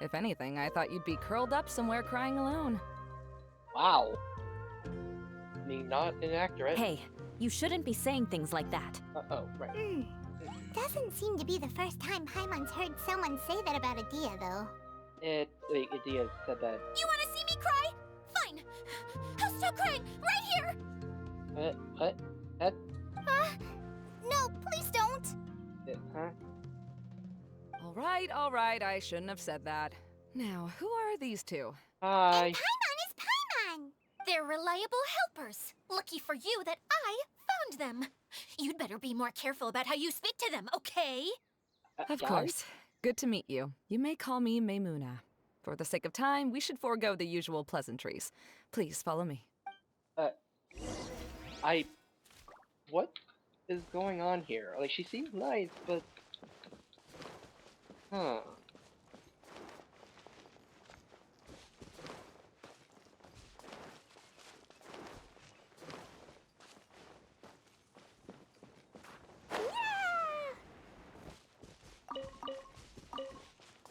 [SPEAKER 11] If anything, I thought you'd be curled up somewhere crying alone.
[SPEAKER 2] Wow. I mean, not inaccurate.
[SPEAKER 10] Hey, you shouldn't be saying things like that.
[SPEAKER 2] Oh, right.
[SPEAKER 1] Doesn't seem to be the first time Paimon's heard someone say that about Adia, though.
[SPEAKER 2] Wait, Adia said that.
[SPEAKER 3] You want to see me cry? Fine. I'll start crying right here.
[SPEAKER 2] What?
[SPEAKER 1] No, please don't.
[SPEAKER 2] Huh?
[SPEAKER 11] All right, I shouldn't have said that. Now, who are these two?
[SPEAKER 2] Hi.
[SPEAKER 1] And Paimon is Paimon.
[SPEAKER 3] They're reliable helpers. Lucky for you that I found them. You'd better be more careful about how you speak to them, okay?
[SPEAKER 11] Of
[SPEAKER 2] guys?
[SPEAKER 11] course. Good to meet you. You may call me Maymuna. For the sake of time, we should forego the usual pleasantries. Please follow me.
[SPEAKER 2] What is going on here? Like, she seems nice, but... Huh.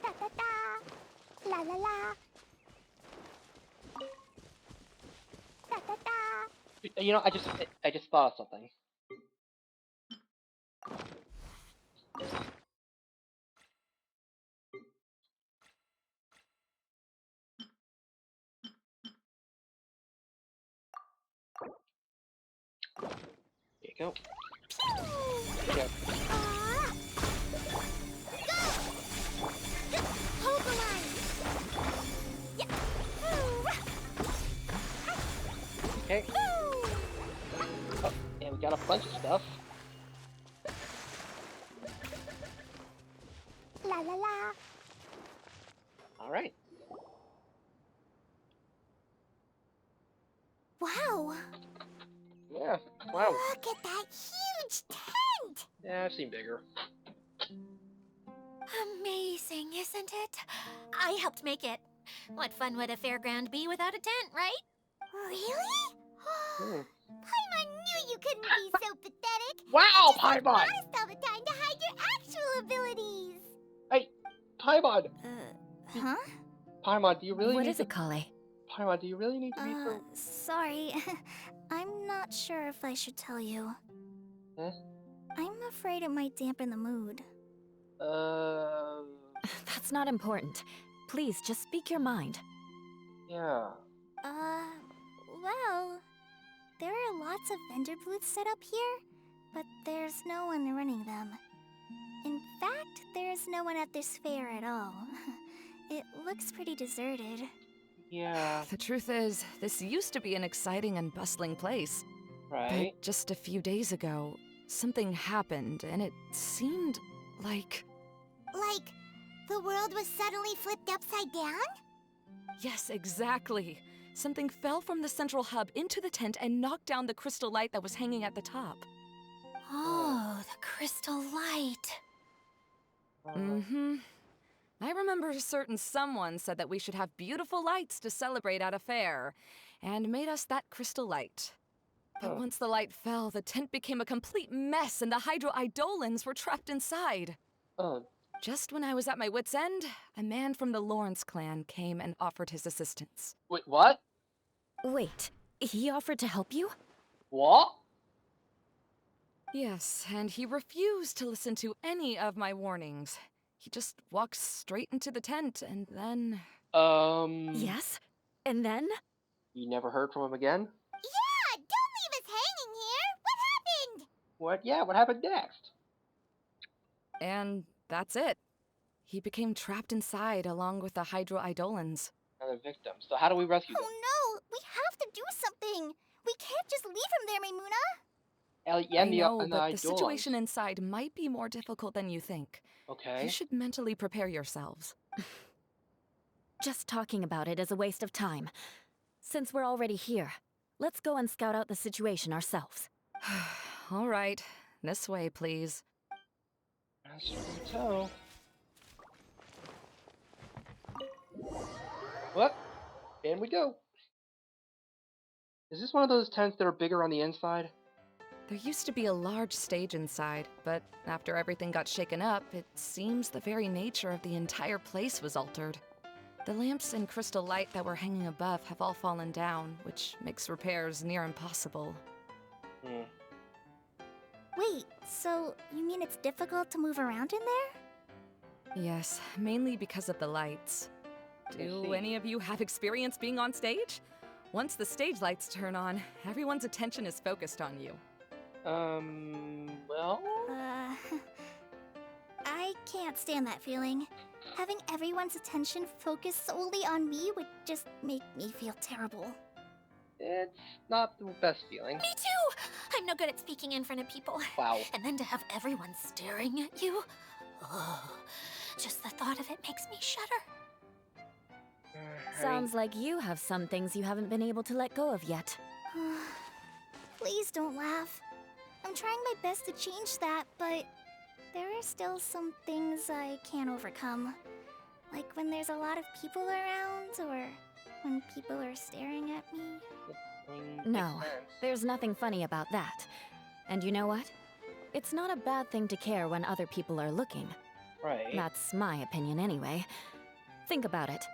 [SPEAKER 1] Da da da. La la la. Da da da.
[SPEAKER 2] You know, I just thought of something. There you go. There you go.
[SPEAKER 1] Hold the line.
[SPEAKER 2] Okay. Oh, and we got a bunch of stuff.
[SPEAKER 1] La la la.
[SPEAKER 2] Alright.
[SPEAKER 1] Wow.
[SPEAKER 2] Yeah. Wow.
[SPEAKER 1] Look at that huge tent.
[SPEAKER 2] Yeah, I've seen bigger.
[SPEAKER 3] Amazing, isn't it? I helped make it. What fun would a fairground be without a tent, right?
[SPEAKER 1] Really?
[SPEAKER 2] Hmm.
[SPEAKER 1] Paimon knew you couldn't be so pathetic.
[SPEAKER 2] Wow,
[SPEAKER 1] You just
[SPEAKER 2] Paimon!
[SPEAKER 1] modest all the time to hide your actual abilities.
[SPEAKER 2] Hey, Paimon!
[SPEAKER 1] Huh?
[SPEAKER 2] Paimon, do you really
[SPEAKER 10] What
[SPEAKER 2] need
[SPEAKER 10] is
[SPEAKER 2] to...
[SPEAKER 10] it, Kale?
[SPEAKER 2] Paimon, do you really need to be so...
[SPEAKER 1] Sorry. I'm not sure if I should tell you.
[SPEAKER 2] Huh?
[SPEAKER 1] I'm afraid it might dampen the mood.
[SPEAKER 10] That's not important. Please, just speak your mind.
[SPEAKER 2] Yeah.
[SPEAKER 1] Well, there are lots of vendor booths set up here, but there's no one running them. In fact, there's no one at this fair at all. It looks pretty deserted.
[SPEAKER 2] Yeah.
[SPEAKER 11] The truth is, this used to be an exciting and bustling place.
[SPEAKER 2] Right.
[SPEAKER 11] But just a few days ago, something happened, and it seemed like...
[SPEAKER 1] Like, the world was suddenly flipped upside down?
[SPEAKER 11] Yes, exactly. Something fell from the central hub into the tent and knocked down the crystal light that was hanging at the top.
[SPEAKER 3] Oh, the crystal light.
[SPEAKER 11] Mm-hmm. I remember a certain someone said that we should have beautiful lights to celebrate at a fair, and made us that crystal light. But once the light fell, the tent became a complete mess and the Hydro-Eidolons were trapped inside. Just when I was at my wit's end, a man from the Lawrence clan came and offered his assistance.
[SPEAKER 2] Wait, what?
[SPEAKER 10] Wait, he offered to help you?
[SPEAKER 2] What?
[SPEAKER 11] Yes, and he refused to listen to any of my warnings. He just walked straight into the tent, and then...
[SPEAKER 10] Yes? And then?
[SPEAKER 2] You never heard from him again?
[SPEAKER 1] Yeah! Don't leave us hanging here! What happened?
[SPEAKER 2] What? Yeah, what happened next?
[SPEAKER 11] And that's it. He became trapped inside along with the Hydro-Eidolons.
[SPEAKER 2] Another victim. So how do we rescue them?
[SPEAKER 1] Oh no! We have to do something! We can't just leave him there, Maymuna!
[SPEAKER 2] Yeah,
[SPEAKER 11] I know,
[SPEAKER 2] and
[SPEAKER 11] but the
[SPEAKER 2] Eidolons.
[SPEAKER 11] situation inside might be more difficult than you think.
[SPEAKER 2] Okay.
[SPEAKER 11] You should mentally prepare yourselves.
[SPEAKER 10] Just talking about it is a waste of time. Since we're already here, let's go and scout out the situation ourselves.
[SPEAKER 11] All right. This way, please.
[SPEAKER 2] So... What? And we go. Is this one of those tents that are bigger on the inside?
[SPEAKER 11] There used to be a large stage inside, but after everything got shaken up, it seems the very nature of the entire place was altered. The lamps and crystal light that were hanging above have all fallen down, which makes repairs near impossible.
[SPEAKER 1] Wait, so you mean it's difficult to move around in there?
[SPEAKER 11] Yes, mainly because of the lights. Do
[SPEAKER 2] see.
[SPEAKER 11] any of you have experience being on stage? Once the stage lights turn on, everyone's attention is focused on you.
[SPEAKER 2] Well...
[SPEAKER 1] I can't stand that feeling. Having everyone's attention focused solely on me would just make me feel terrible.
[SPEAKER 2] It's not the best feeling.
[SPEAKER 3] Me too! I'm no good at speaking in front of people.
[SPEAKER 2] Wow.
[SPEAKER 3] And then to have everyone staring at you. Oh, just the thought of it makes me shudder.
[SPEAKER 10] Sounds like you have some things you haven't been able to let go of yet.
[SPEAKER 1] Please don't laugh. I'm trying my best to change that, but there are still some things I can't overcome. Like when there's a lot of people around, or when people are staring at me.
[SPEAKER 10] No, there's nothing funny about that. And you know what? It's not a bad thing to care when other people are looking.
[SPEAKER 2] Right.
[SPEAKER 10] That's my opinion anyway. Think about it.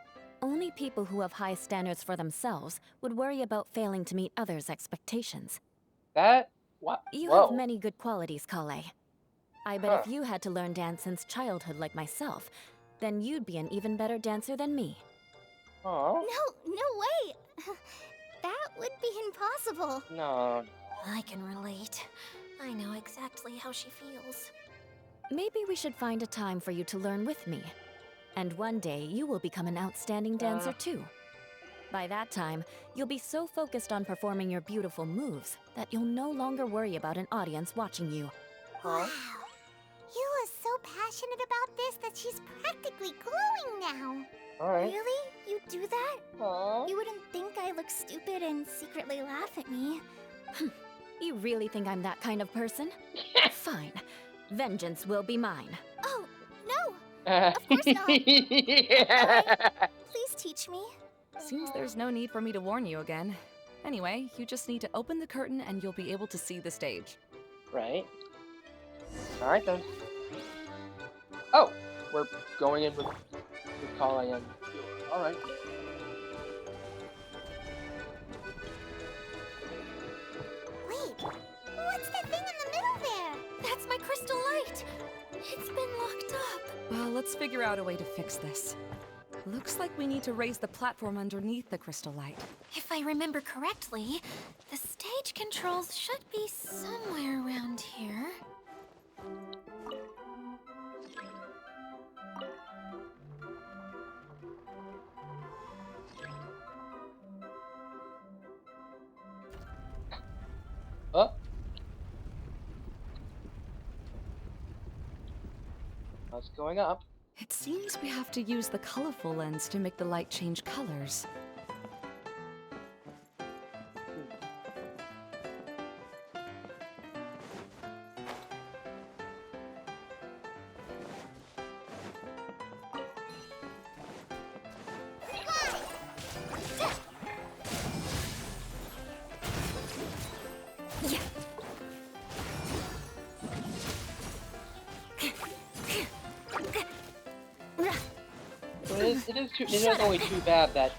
[SPEAKER 10] Only people who have high standards for themselves would worry about failing to meet others' expectations.
[SPEAKER 2] That? What?
[SPEAKER 10] You
[SPEAKER 2] Whoa.
[SPEAKER 10] have many good qualities, Klee. I bet if you had to learn dance since childhood like myself, then you'd be an even better dancer than me.
[SPEAKER 2] Aw.
[SPEAKER 1] No way! That would be impossible.
[SPEAKER 2] No.
[SPEAKER 3] I can relate. I know exactly how she feels.
[SPEAKER 10] Maybe we should find a time for you to learn with me. And one day, you will become an outstanding dancer too. By that time, you'll be so focused on performing your beautiful moves that you'll no longer worry about an audience watching you.
[SPEAKER 1] Wow. You are so passionate about this that she's practically glowing now.
[SPEAKER 2] Alright.
[SPEAKER 1] Really? You do that?
[SPEAKER 2] Aww.
[SPEAKER 1] You wouldn't think I look stupid and secretly laugh at me.
[SPEAKER 10] You really think I'm that kind of person? Fine. Vengeance will be mine.
[SPEAKER 1] Oh, no! Of course not. Please teach me.
[SPEAKER 11] Seems there's no need for me to warn you again. Anyway, you just need to open the curtain and you'll be able to see the stage.
[SPEAKER 2] Right. Alright then. Oh! We're going in with Klee and... Alright.
[SPEAKER 1] Wait, what's that thing in the middle there?
[SPEAKER 3] That's my crystal light! It's been locked up.
[SPEAKER 11] Well, let's figure out a way to fix this. Looks like we need to raise the platform underneath the crystal light.
[SPEAKER 3] If I remember correctly, the stage controls should be somewhere around here.
[SPEAKER 2] Oh. That's going up.
[SPEAKER 11] It seems we have to use the colorful lens to make the light change colors.
[SPEAKER 2] It is only too bad that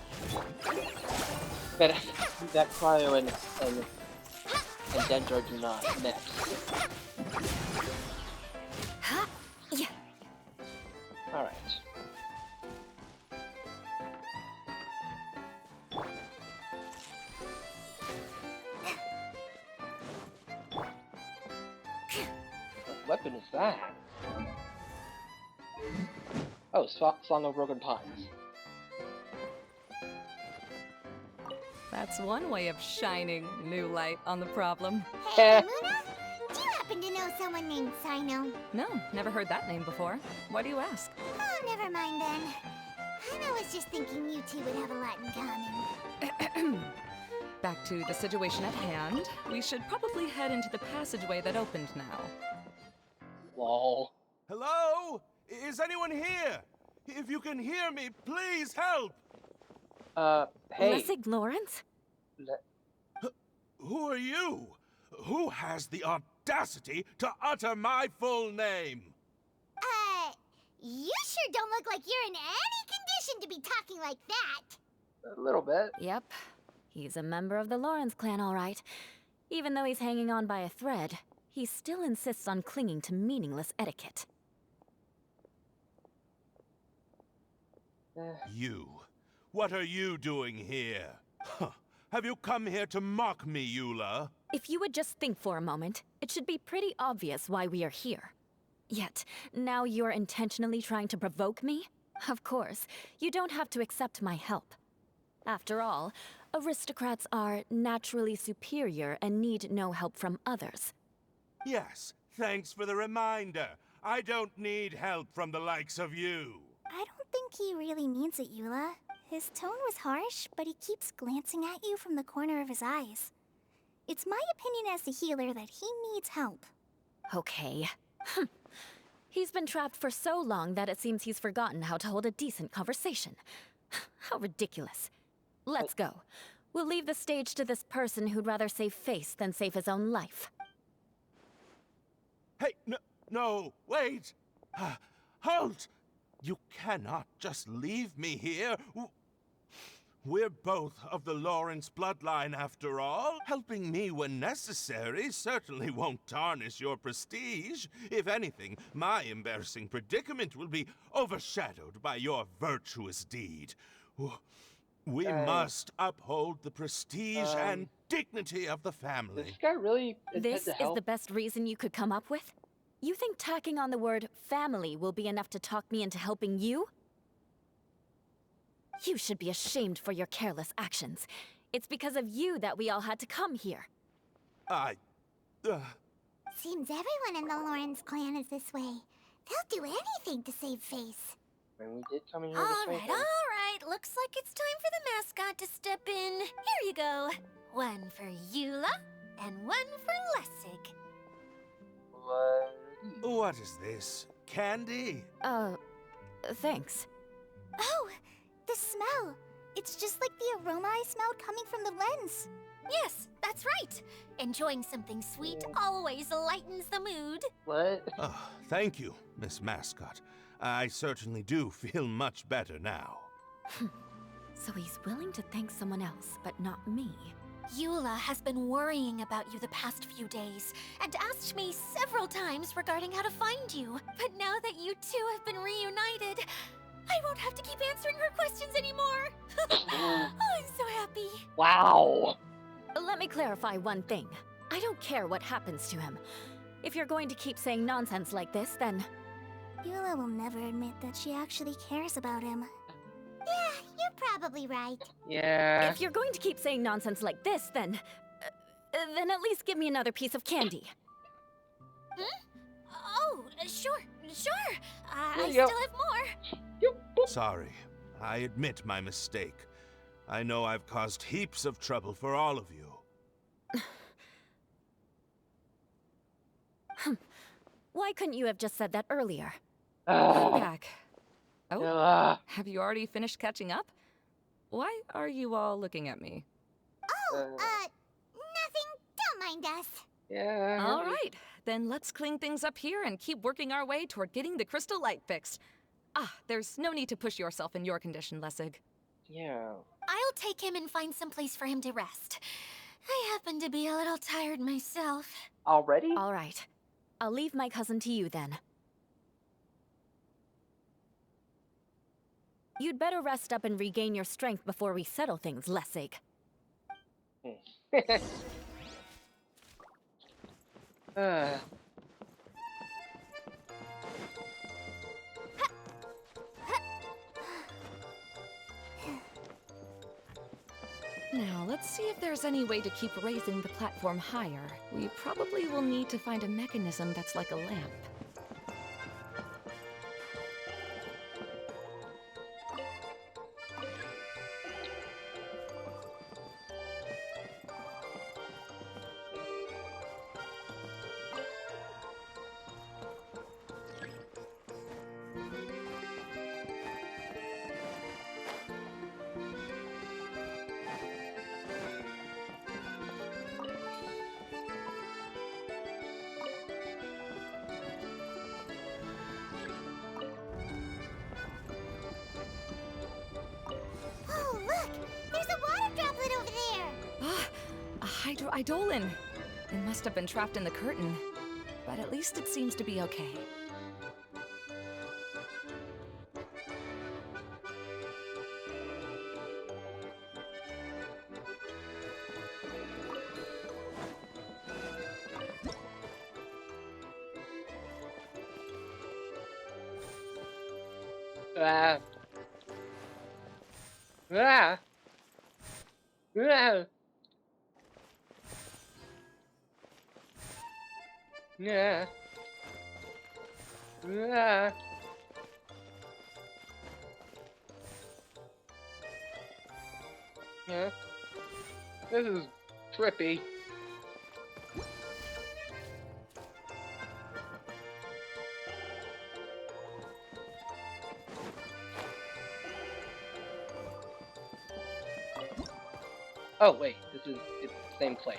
[SPEAKER 2] Cryo and Dendro do not mix. Alright. What weapon is that? Oh, Song of Broken Pines.
[SPEAKER 11] That's one way of shining new light on the problem.
[SPEAKER 1] Hey, Luna? Do you happen to know someone named Sino?
[SPEAKER 11] No, never heard that name before. Why do you ask?
[SPEAKER 1] Oh, never mind then. I was just thinking you two would have a lot in common.
[SPEAKER 11] Back to the situation at hand. We should probably head into the passageway that opened now.
[SPEAKER 2] Lol.
[SPEAKER 12] Hello? Is anyone here? If you can hear me, please help!
[SPEAKER 2] Hey.
[SPEAKER 10] Lessig Lawrence?
[SPEAKER 12] Who are you? Who has the audacity to utter my full name?
[SPEAKER 8] You sure don't look like you're in any condition to be talking like that.
[SPEAKER 2] A little bit.
[SPEAKER 10] Yep. He's a member of the Lawrence clan, all right. Even though he's hanging on by a thread, he still insists on clinging to meaningless etiquette.
[SPEAKER 12] You. What are you doing here? Huh. Have you come here to mock me, Eula?
[SPEAKER 10] If you would just think for a moment, it should be pretty obvious why we are here. Yet, now you're intentionally trying to provoke me? Of course, you don't have to accept my help. After all, aristocrats are naturally superior and need no help from others.
[SPEAKER 12] Yes, thanks for the reminder. I don't need help from the likes of you.
[SPEAKER 8] I don't think he really means it, Eula. His tone was harsh, but he keeps glancing at you from the corner of his eyes. It's my opinion as the healer that he needs help.
[SPEAKER 10] Okay. He's been trapped for so long that it seems he's forgotten how to hold a decent conversation. How ridiculous. Let's go. We'll leave the stage to this person who'd rather save face than save his own life.
[SPEAKER 12] Hey, no, wait! Halt! You cannot just leave me here. We're both of the Lawrence bloodline after all. Helping me when necessary certainly won't tarnish your prestige. If anything, my embarrassing predicament will be overshadowed by your virtuous deed. We must uphold the prestige and dignity of the family.
[SPEAKER 2] This guy really
[SPEAKER 10] This is the best reason you could come up with? You think tacking on the word family will be enough to talk me into helping you? You should be ashamed for your careless actions. It's because of you that we all had to come here.
[SPEAKER 8] Seems everyone in the Lawrence clan is this way. They'll do anything to save face.
[SPEAKER 2] When we did come in here
[SPEAKER 3] All right. Looks like it's time for the mascot to step in. Here you go. One for Eula, and one for Lessig.
[SPEAKER 12] What is this? Candy?
[SPEAKER 10] Thanks.
[SPEAKER 8] Oh, the smell. It's just like the aroma I smelled coming from the lens.
[SPEAKER 3] Yes, that's right. Enjoying something sweet always lightens the mood.
[SPEAKER 2] What?
[SPEAKER 12] Oh, thank you, Miss Mascot. I certainly do feel much better now.
[SPEAKER 10] So he's willing to thank someone else, but not me.
[SPEAKER 3] Eula has been worrying about you the past few days and asked me several times regarding how to find you. But now that you two have been reunited, I won't have to keep answering her questions anymore. Oh, I'm so happy.
[SPEAKER 2] Wow.
[SPEAKER 10] Let me clarify one thing. I don't care what happens to him. If you're going to keep saying nonsense like this, then...
[SPEAKER 8] Eula will never admit that she actually cares about him. Yeah, you're probably right.
[SPEAKER 2] Yeah.
[SPEAKER 10] If you're going to keep saying nonsense like this, then at least give me another piece of candy.
[SPEAKER 3] Oh, sure. I
[SPEAKER 2] you go.
[SPEAKER 3] still have more.
[SPEAKER 12] Sorry, I admit my mistake. I know I've caused heaps of trouble for all of you.
[SPEAKER 10] Why couldn't you have just said that earlier?
[SPEAKER 11] I'm back. Oh,
[SPEAKER 2] Eula.
[SPEAKER 11] have you already finished catching up? Why are you all looking at me?
[SPEAKER 8] Nothing. Don't mind us.
[SPEAKER 2] Yeah.
[SPEAKER 11] All right, then let's clean things up here and keep working our way toward getting the crystal light fixed. There's no need to push yourself in your condition, Lessig.
[SPEAKER 2] Yeah.
[SPEAKER 3] I'll take him and find some place for him to rest. I happen to be a little tired myself.
[SPEAKER 2] Already?
[SPEAKER 10] All right. I'll leave my cousin to you then. You'd better rest up and regain your strength before we settle things, Lessig.
[SPEAKER 11] Now, let's see if there's any way to keep raising the platform higher. We probably will need to find a mechanism that's like a lamp. Eidolon. It must have been trapped in the curtain. But at least it seems to be okay.
[SPEAKER 2] Ah. Ah. Ah. Yeah. Yeah. Yeah. This is trippy. Oh wait, it's the same place.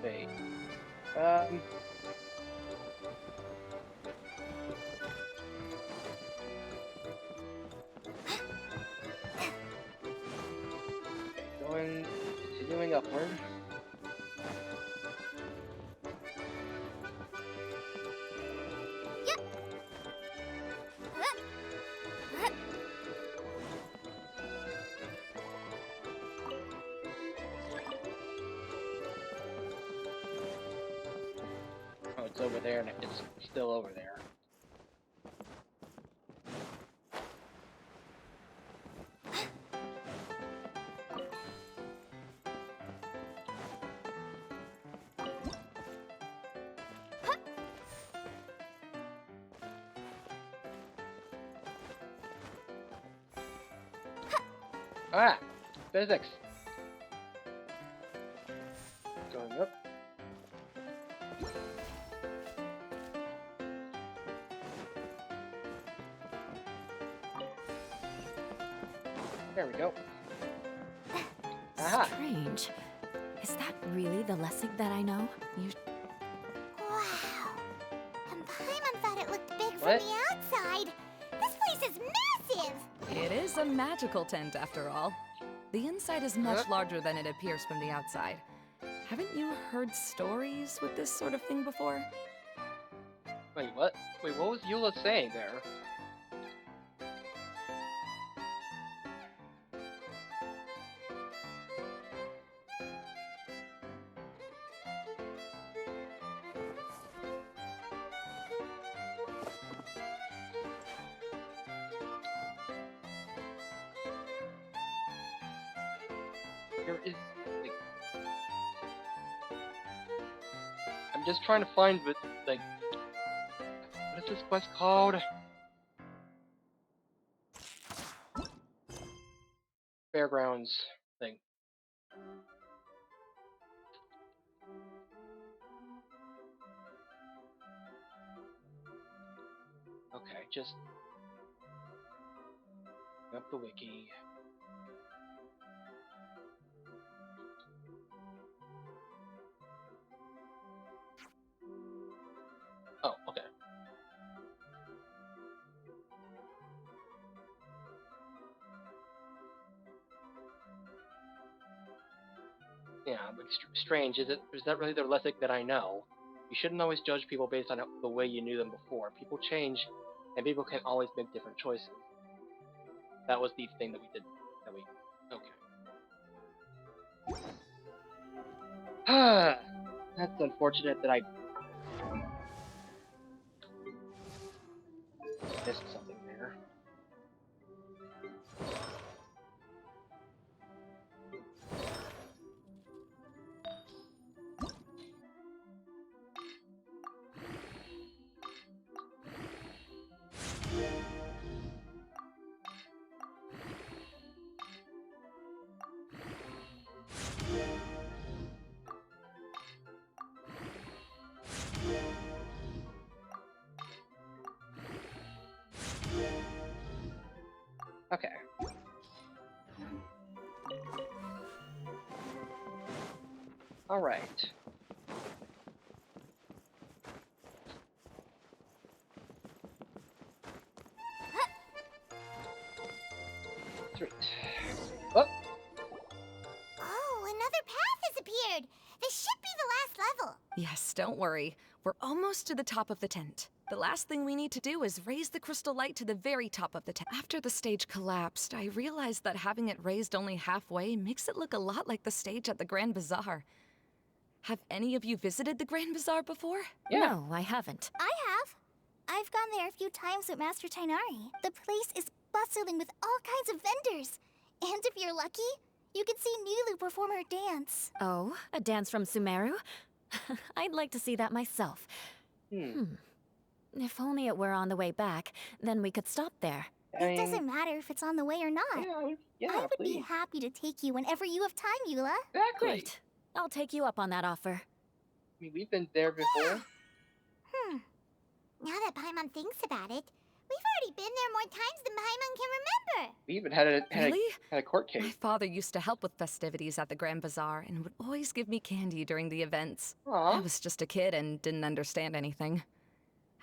[SPEAKER 2] Wait. Okay, continuing upward. Oh, it's over there, and it's still over there. Ah! Physics! Going up. There we go. Aha!
[SPEAKER 10] Strange. Is that really the Lessig that I know?
[SPEAKER 1] Wow. And Paimon thought it looked big
[SPEAKER 2] What?
[SPEAKER 1] from the outside. This place is massive.
[SPEAKER 11] It is a magical tent, after all. The inside is much larger than it appears from the outside. Haven't you heard stories with this sort of thing before?
[SPEAKER 2] Wait, what? Wait, what was Eula saying there? There is... like... I'm just trying to find, but, like... What is this quest called? Fairgrounds thing. Okay, just... up the wiki. Oh, okay. Yeah, but strange. Is that really the Lessig that I know? You shouldn't always judge people based on the way you knew them before. People change, and people can always make different choices. That was the thing that we did. Okay. That's unfortunate that I missed something there. Okay. Alright. Sweet. Oh!
[SPEAKER 1] Oh, another path has appeared. This should be the last level.
[SPEAKER 11] Yes, don't worry. We're almost to the top of the tent. The last thing we need to do is raise the crystal light to the very top of the tent. After the stage collapsed, I realized that having it raised only halfway makes it look a lot like the stage at the Grand Bazaar. Have any of you visited the Grand Bazaar before?
[SPEAKER 2] Yeah.
[SPEAKER 10] No, I haven't.
[SPEAKER 1] I have. I've gone there a few times with Master Tainari. The place is bustling with all kinds of vendors. And if you're lucky, you can see Nilu perform her dance.
[SPEAKER 10] Oh, a dance from Sumeru? I'd like to see that myself. If only it were on the way back, then we could stop there.
[SPEAKER 1] It doesn't matter if it's on the way or not.
[SPEAKER 2] Yeah,
[SPEAKER 1] I would
[SPEAKER 2] please.
[SPEAKER 1] be happy to take you whenever you have time, Eula.
[SPEAKER 2] Exactly.
[SPEAKER 10] Great. I'll take you up on that offer.
[SPEAKER 2] I mean, we've been there before.
[SPEAKER 1] Now that Paimon thinks about it, we've already been there more times than Paimon can remember.
[SPEAKER 2] We even had
[SPEAKER 11] Really?
[SPEAKER 2] a court
[SPEAKER 11] My
[SPEAKER 2] case.
[SPEAKER 11] father used to help with festivities at the Grand Bazaar and would always give me candy during the events.
[SPEAKER 2] Aw.
[SPEAKER 11] I was just a kid and didn't understand anything.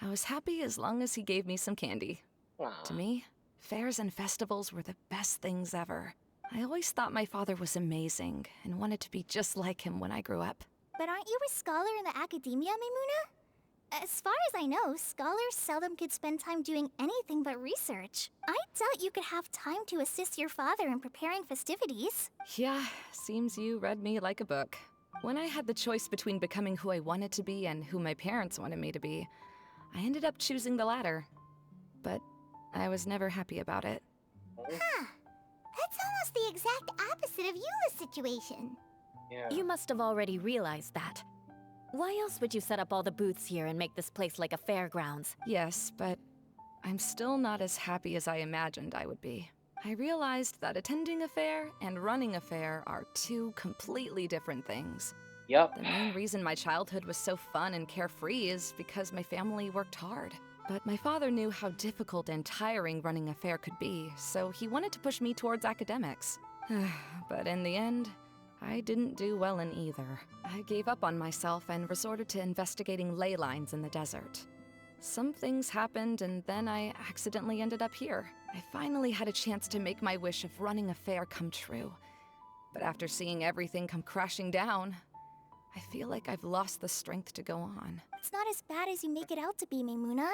[SPEAKER 11] I was happy as long as he gave me some candy.
[SPEAKER 2] Aw.
[SPEAKER 11] To me, fairs and festivals were the best things ever. I always thought my father was amazing and wanted to be just like him when I grew up.
[SPEAKER 1] But aren't you a scholar in the academia, Maimuna? As far as I know, scholars seldom could spend time doing anything but research. I doubt you could have time to assist your father in preparing festivities.
[SPEAKER 11] Yeah, seems you read me like a book. When I had the choice between becoming who I wanted to be and who my parents wanted me to be, I ended up choosing the latter. But I was never happy about it.
[SPEAKER 1] Huh. That's almost the exact opposite of Eula's situation.
[SPEAKER 2] Yeah.
[SPEAKER 10] You must have already realized that. Why else would you set up all the booths here and make this place like a fairgrounds?
[SPEAKER 11] Yes, but I'm still not as happy as I imagined I would be. I realized that attending a fair and running a fair are two completely different things.
[SPEAKER 2] Yep.
[SPEAKER 11] The main reason my childhood was so fun and carefree is because my family worked hard. But my father knew how difficult and tiring running a fair could be, so he wanted to push me towards academics. But in the end, I didn't do well in either. I gave up on myself and resorted to investigating ley lines in the desert. Some things happened, and then I accidentally ended up here. I finally had a chance to make my wish of running a fair come true. But after seeing everything come crashing down, I feel like I've lost the strength to go on.
[SPEAKER 1] It's not as bad as you make it out to be, Maimuna.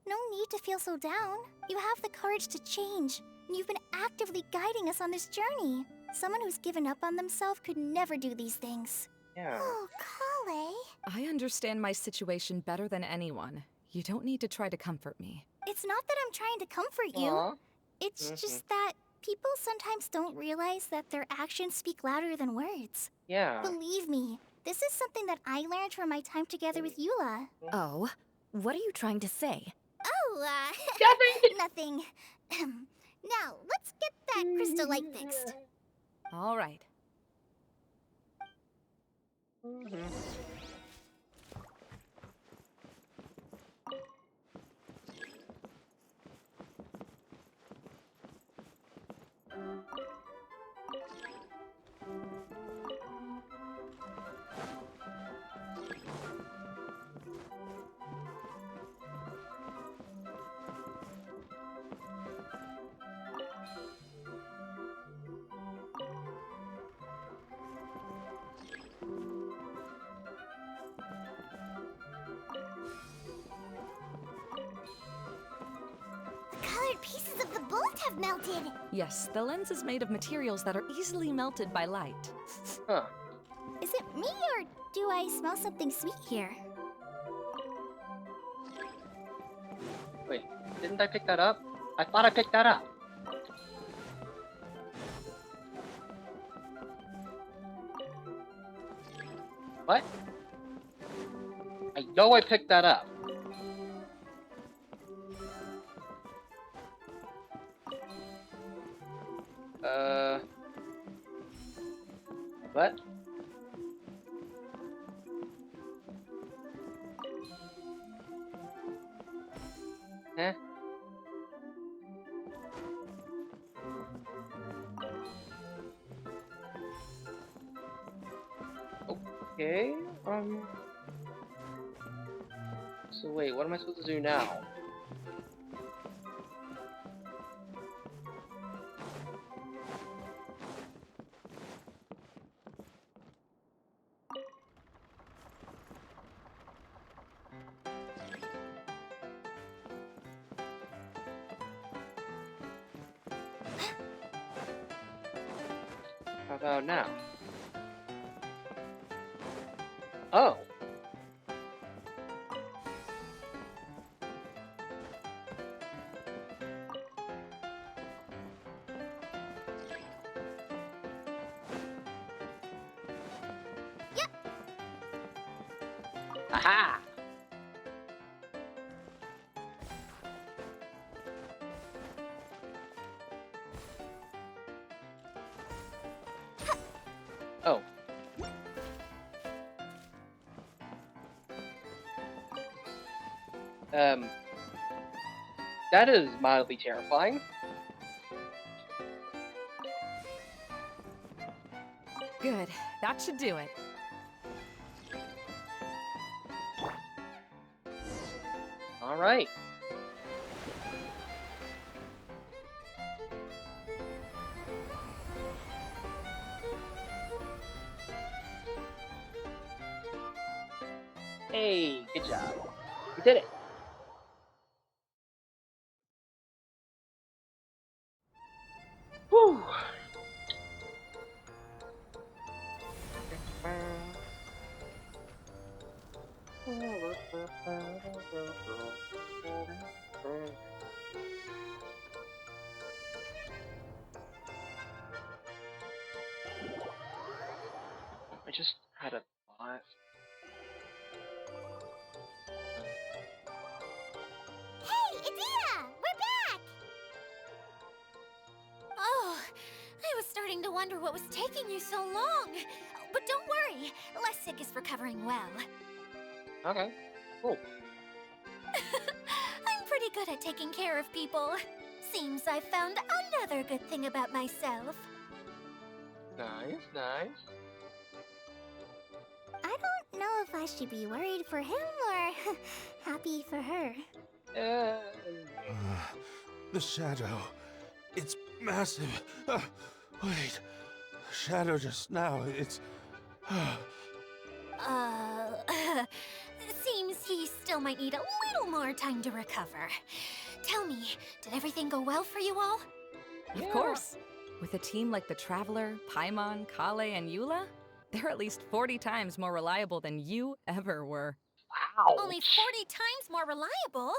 [SPEAKER 1] No need to feel so down. You have the courage to change, and you've been actively guiding us on this journey. Someone who's given up on themselves could never do these things.
[SPEAKER 2] Yeah.
[SPEAKER 1] Oh, Klee.
[SPEAKER 11] I understand my situation better than anyone. You don't need to try to comfort me.
[SPEAKER 1] It's not that I'm trying to comfort you.
[SPEAKER 2] Aw.
[SPEAKER 1] It's just that people sometimes don't realize that their actions speak louder than words.
[SPEAKER 2] Yeah.
[SPEAKER 1] Believe me, this is something that I learned from my time together with Eula.
[SPEAKER 10] Oh, what are you trying to say?
[SPEAKER 1] Oh, nothing. Now, let's get that crystal light fixed.
[SPEAKER 11] All right.
[SPEAKER 1] Colored pieces of the bolt have melted.
[SPEAKER 11] Yes, the lens is made of materials that are easily melted by light.
[SPEAKER 2] Huh.
[SPEAKER 1] Is it me or do I smell something sweet here?
[SPEAKER 2] Wait, didn't I pick that up? I thought I picked that up. What? I know I picked that up. What? Huh? Oh. Okay, so wait, what am I supposed to do now? How about now? Oh.
[SPEAKER 8] Yep.
[SPEAKER 2] Aha! Oh. That is mildly terrifying.
[SPEAKER 11] Good. That should do it.
[SPEAKER 2] All right. Hey, good job. We did it. Whew. I just had a thought.
[SPEAKER 1] Hey, Adina! We're back!
[SPEAKER 3] Oh, I was starting to wonder what was taking you so long. But don't worry, Lessig is recovering well.
[SPEAKER 2] Okay, cool.
[SPEAKER 3] I'm pretty good at taking care of people. Seems I've found another good thing about myself.
[SPEAKER 2] Nice, nice.
[SPEAKER 8] I don't know if I should be worried for him or happy for her.
[SPEAKER 12] The shadow. It's massive. Wait. The shadow just now. It's.
[SPEAKER 3] Seems he still might need a little more time to recover. Tell me, did everything go well for you all?
[SPEAKER 11] Of course. With a team like the Traveler, Paimon, Kale, and Eula, they're at least 40 times more reliable than you ever were.
[SPEAKER 2] Wow.
[SPEAKER 3] Only 40 times more reliable?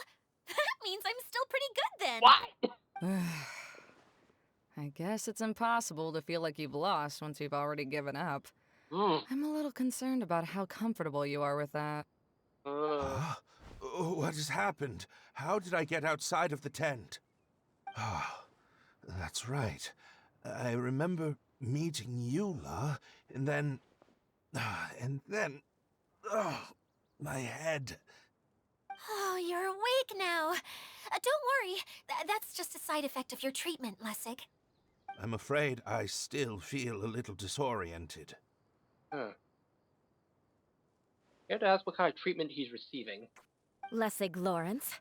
[SPEAKER 3] That means I'm still pretty good then.
[SPEAKER 2] What?
[SPEAKER 11] I guess it's impossible to feel like you've lost once you've already given up. I'm a little concerned about how comfortable you are with that.
[SPEAKER 12] What has happened? How did I get outside of the tent? Ah, that's right. I remember meeting Eula, and then... my head.
[SPEAKER 3] Oh, you're awake now. Don't worry. That's just a side effect of your treatment, Lessig.
[SPEAKER 12] I'm afraid I still feel a little disoriented.
[SPEAKER 2] You have to ask what kind of treatment he's receiving.
[SPEAKER 10] Lessig Lawrence.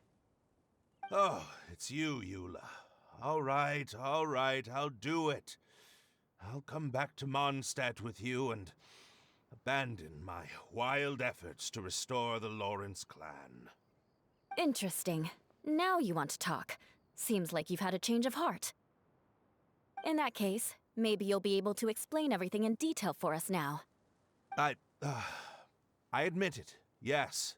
[SPEAKER 12] Oh, it's you, Eula. All right, I'll do it. I'll come back to Mondstadt with you and abandon my wild efforts to restore the Lawrence clan.
[SPEAKER 10] Interesting. Now you want to talk. Seems like you've had a change of heart. In that case, maybe you'll be able to explain everything in detail for us now.
[SPEAKER 12] I admit it, yes.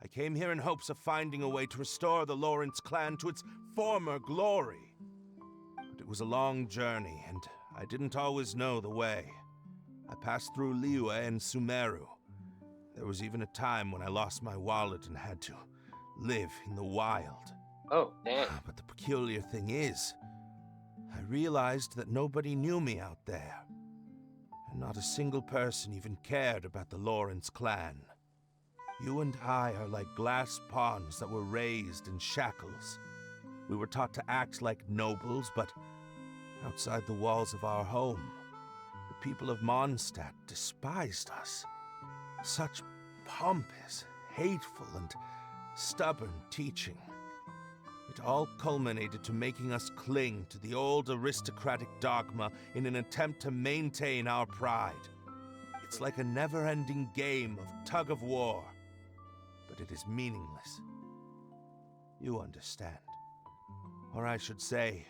[SPEAKER 12] I came here in hopes of finding a way to restore the Lawrence clan to its former glory. But it was a long journey, and I didn't always know the way. I passed through Liyue and Sumeru. There was even a time when I lost my wallet and had to live in the wild.
[SPEAKER 2] Oh, damn.
[SPEAKER 12] But the peculiar thing is, I realized that nobody knew me out there. And not a single person even cared about the Lawrence clan. You and I are like glass pawns that were raised in shackles. We were taught to act like nobles, but outside the walls of our home, the people of Mondstadt despised us. Such pompous, hateful, and stubborn teaching. It all culminated to making us cling to the old aristocratic dogma in an attempt to maintain our pride. It's like a never-ending game of tug-of-war, but it is meaningless. You understand. Or I should say,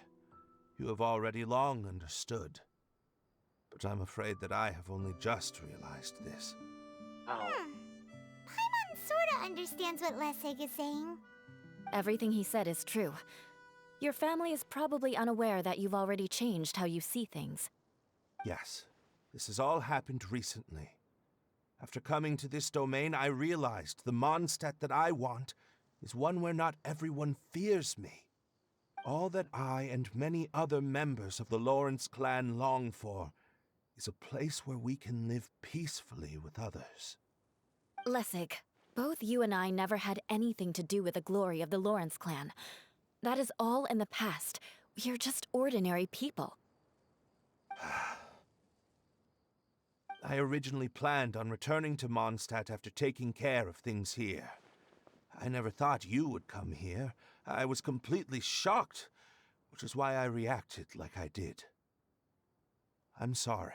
[SPEAKER 12] you have already long understood. But I'm afraid that I have only just realized this.
[SPEAKER 1] Paimon sorta understands what Lessig is saying.
[SPEAKER 10] Everything he said is true. Your family is probably unaware that you've already changed how you see things.
[SPEAKER 12] Yes, this has all happened recently. After coming to this domain, I realized the Mondstadt that I want is one where not everyone fears me. All that I and many other members of the Lawrence clan long for is a place where we can live peacefully with others.
[SPEAKER 10] Lessig, both you and I never had anything to do with the glory of the Lawrence clan. That is all in the past. We are just ordinary people.
[SPEAKER 12] I originally planned on returning to Mondstadt after taking care of things here. I never thought you would come here. I was completely shocked, which is why I reacted like I did. I'm sorry.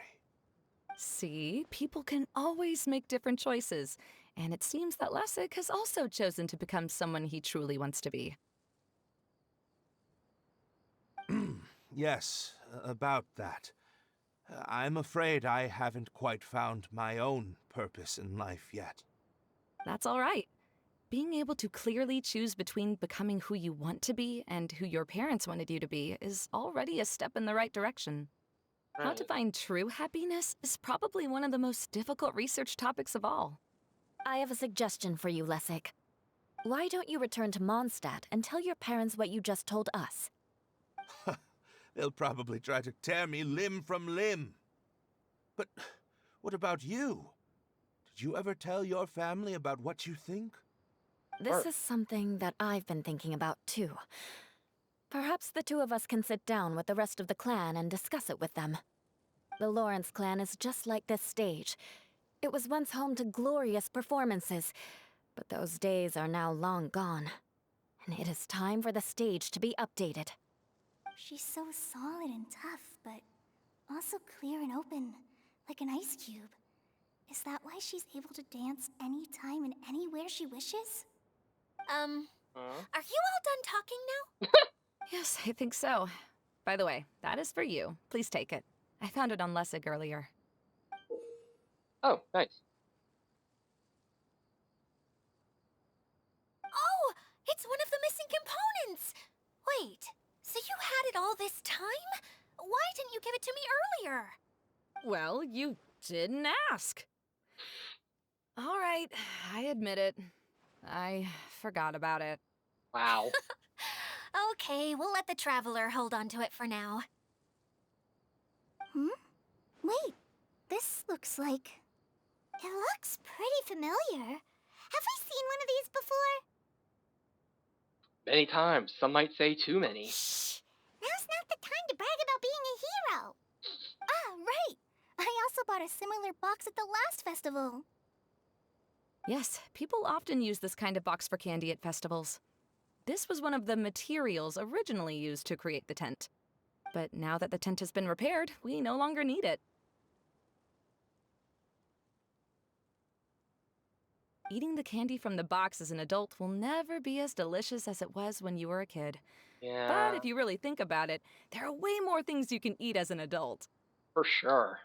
[SPEAKER 11] See, people can always make different choices, and it seems that Lessig has also chosen to become someone he truly wants to be.
[SPEAKER 12] Yes, about that. I'm afraid I haven't quite found my own purpose in life yet.
[SPEAKER 11] That's all right. Being able to clearly choose between becoming who you want to be and who your parents wanted you to be is already a step in the right direction. How to find true happiness is probably one of the most difficult research topics of all.
[SPEAKER 10] I have a suggestion for you, Lessig. Why don't you return to Mondstadt and tell your parents what you just told us?
[SPEAKER 12] They'll probably try to tear me limb from limb. But what about you? Did you ever tell your family about what you think?
[SPEAKER 10] This is something that I've been thinking about, too. Perhaps the two of us can sit down with the rest of the clan and discuss it with them. The Lawrence clan is just like this stage. It was once home to glorious performances, but those days are now long gone. And it is time for the stage to be updated.
[SPEAKER 1] She's so solid and tough, but also clear and open, like an ice cube. Is that why she's able to dance anytime and anywhere she wishes?
[SPEAKER 3] Are you all done talking now?
[SPEAKER 11] Yes, I think so. By the way, that is for you. Please take it. I found it on Lessig earlier.
[SPEAKER 2] Oh, nice.
[SPEAKER 3] Oh, it's one of the missing components! Wait, so you had it all this time? Why didn't you give it to me earlier?
[SPEAKER 11] Well, you didn't ask. All right, I admit it. I forgot about it.
[SPEAKER 2] Wow.
[SPEAKER 3] Okay, we'll let the Traveler hold on to it for now.
[SPEAKER 1] Wait, this looks like... It looks pretty familiar. Have we seen one of these before?
[SPEAKER 2] Many times. Some might say too many.
[SPEAKER 1] Shh! Now's not the time to brag about being a hero! Ah, right! I also bought a similar box at the last festival.
[SPEAKER 11] Yes, people often use this kind of box for candy at festivals. This was one of the materials originally used to create the tent. But now that the tent has been repaired, we no longer need it. Eating the candy from the box as an adult will never be as delicious as it was when you were a kid.
[SPEAKER 2] Yeah.
[SPEAKER 11] But if you really think about it, there are way more things you can eat as an adult.
[SPEAKER 2] For sure.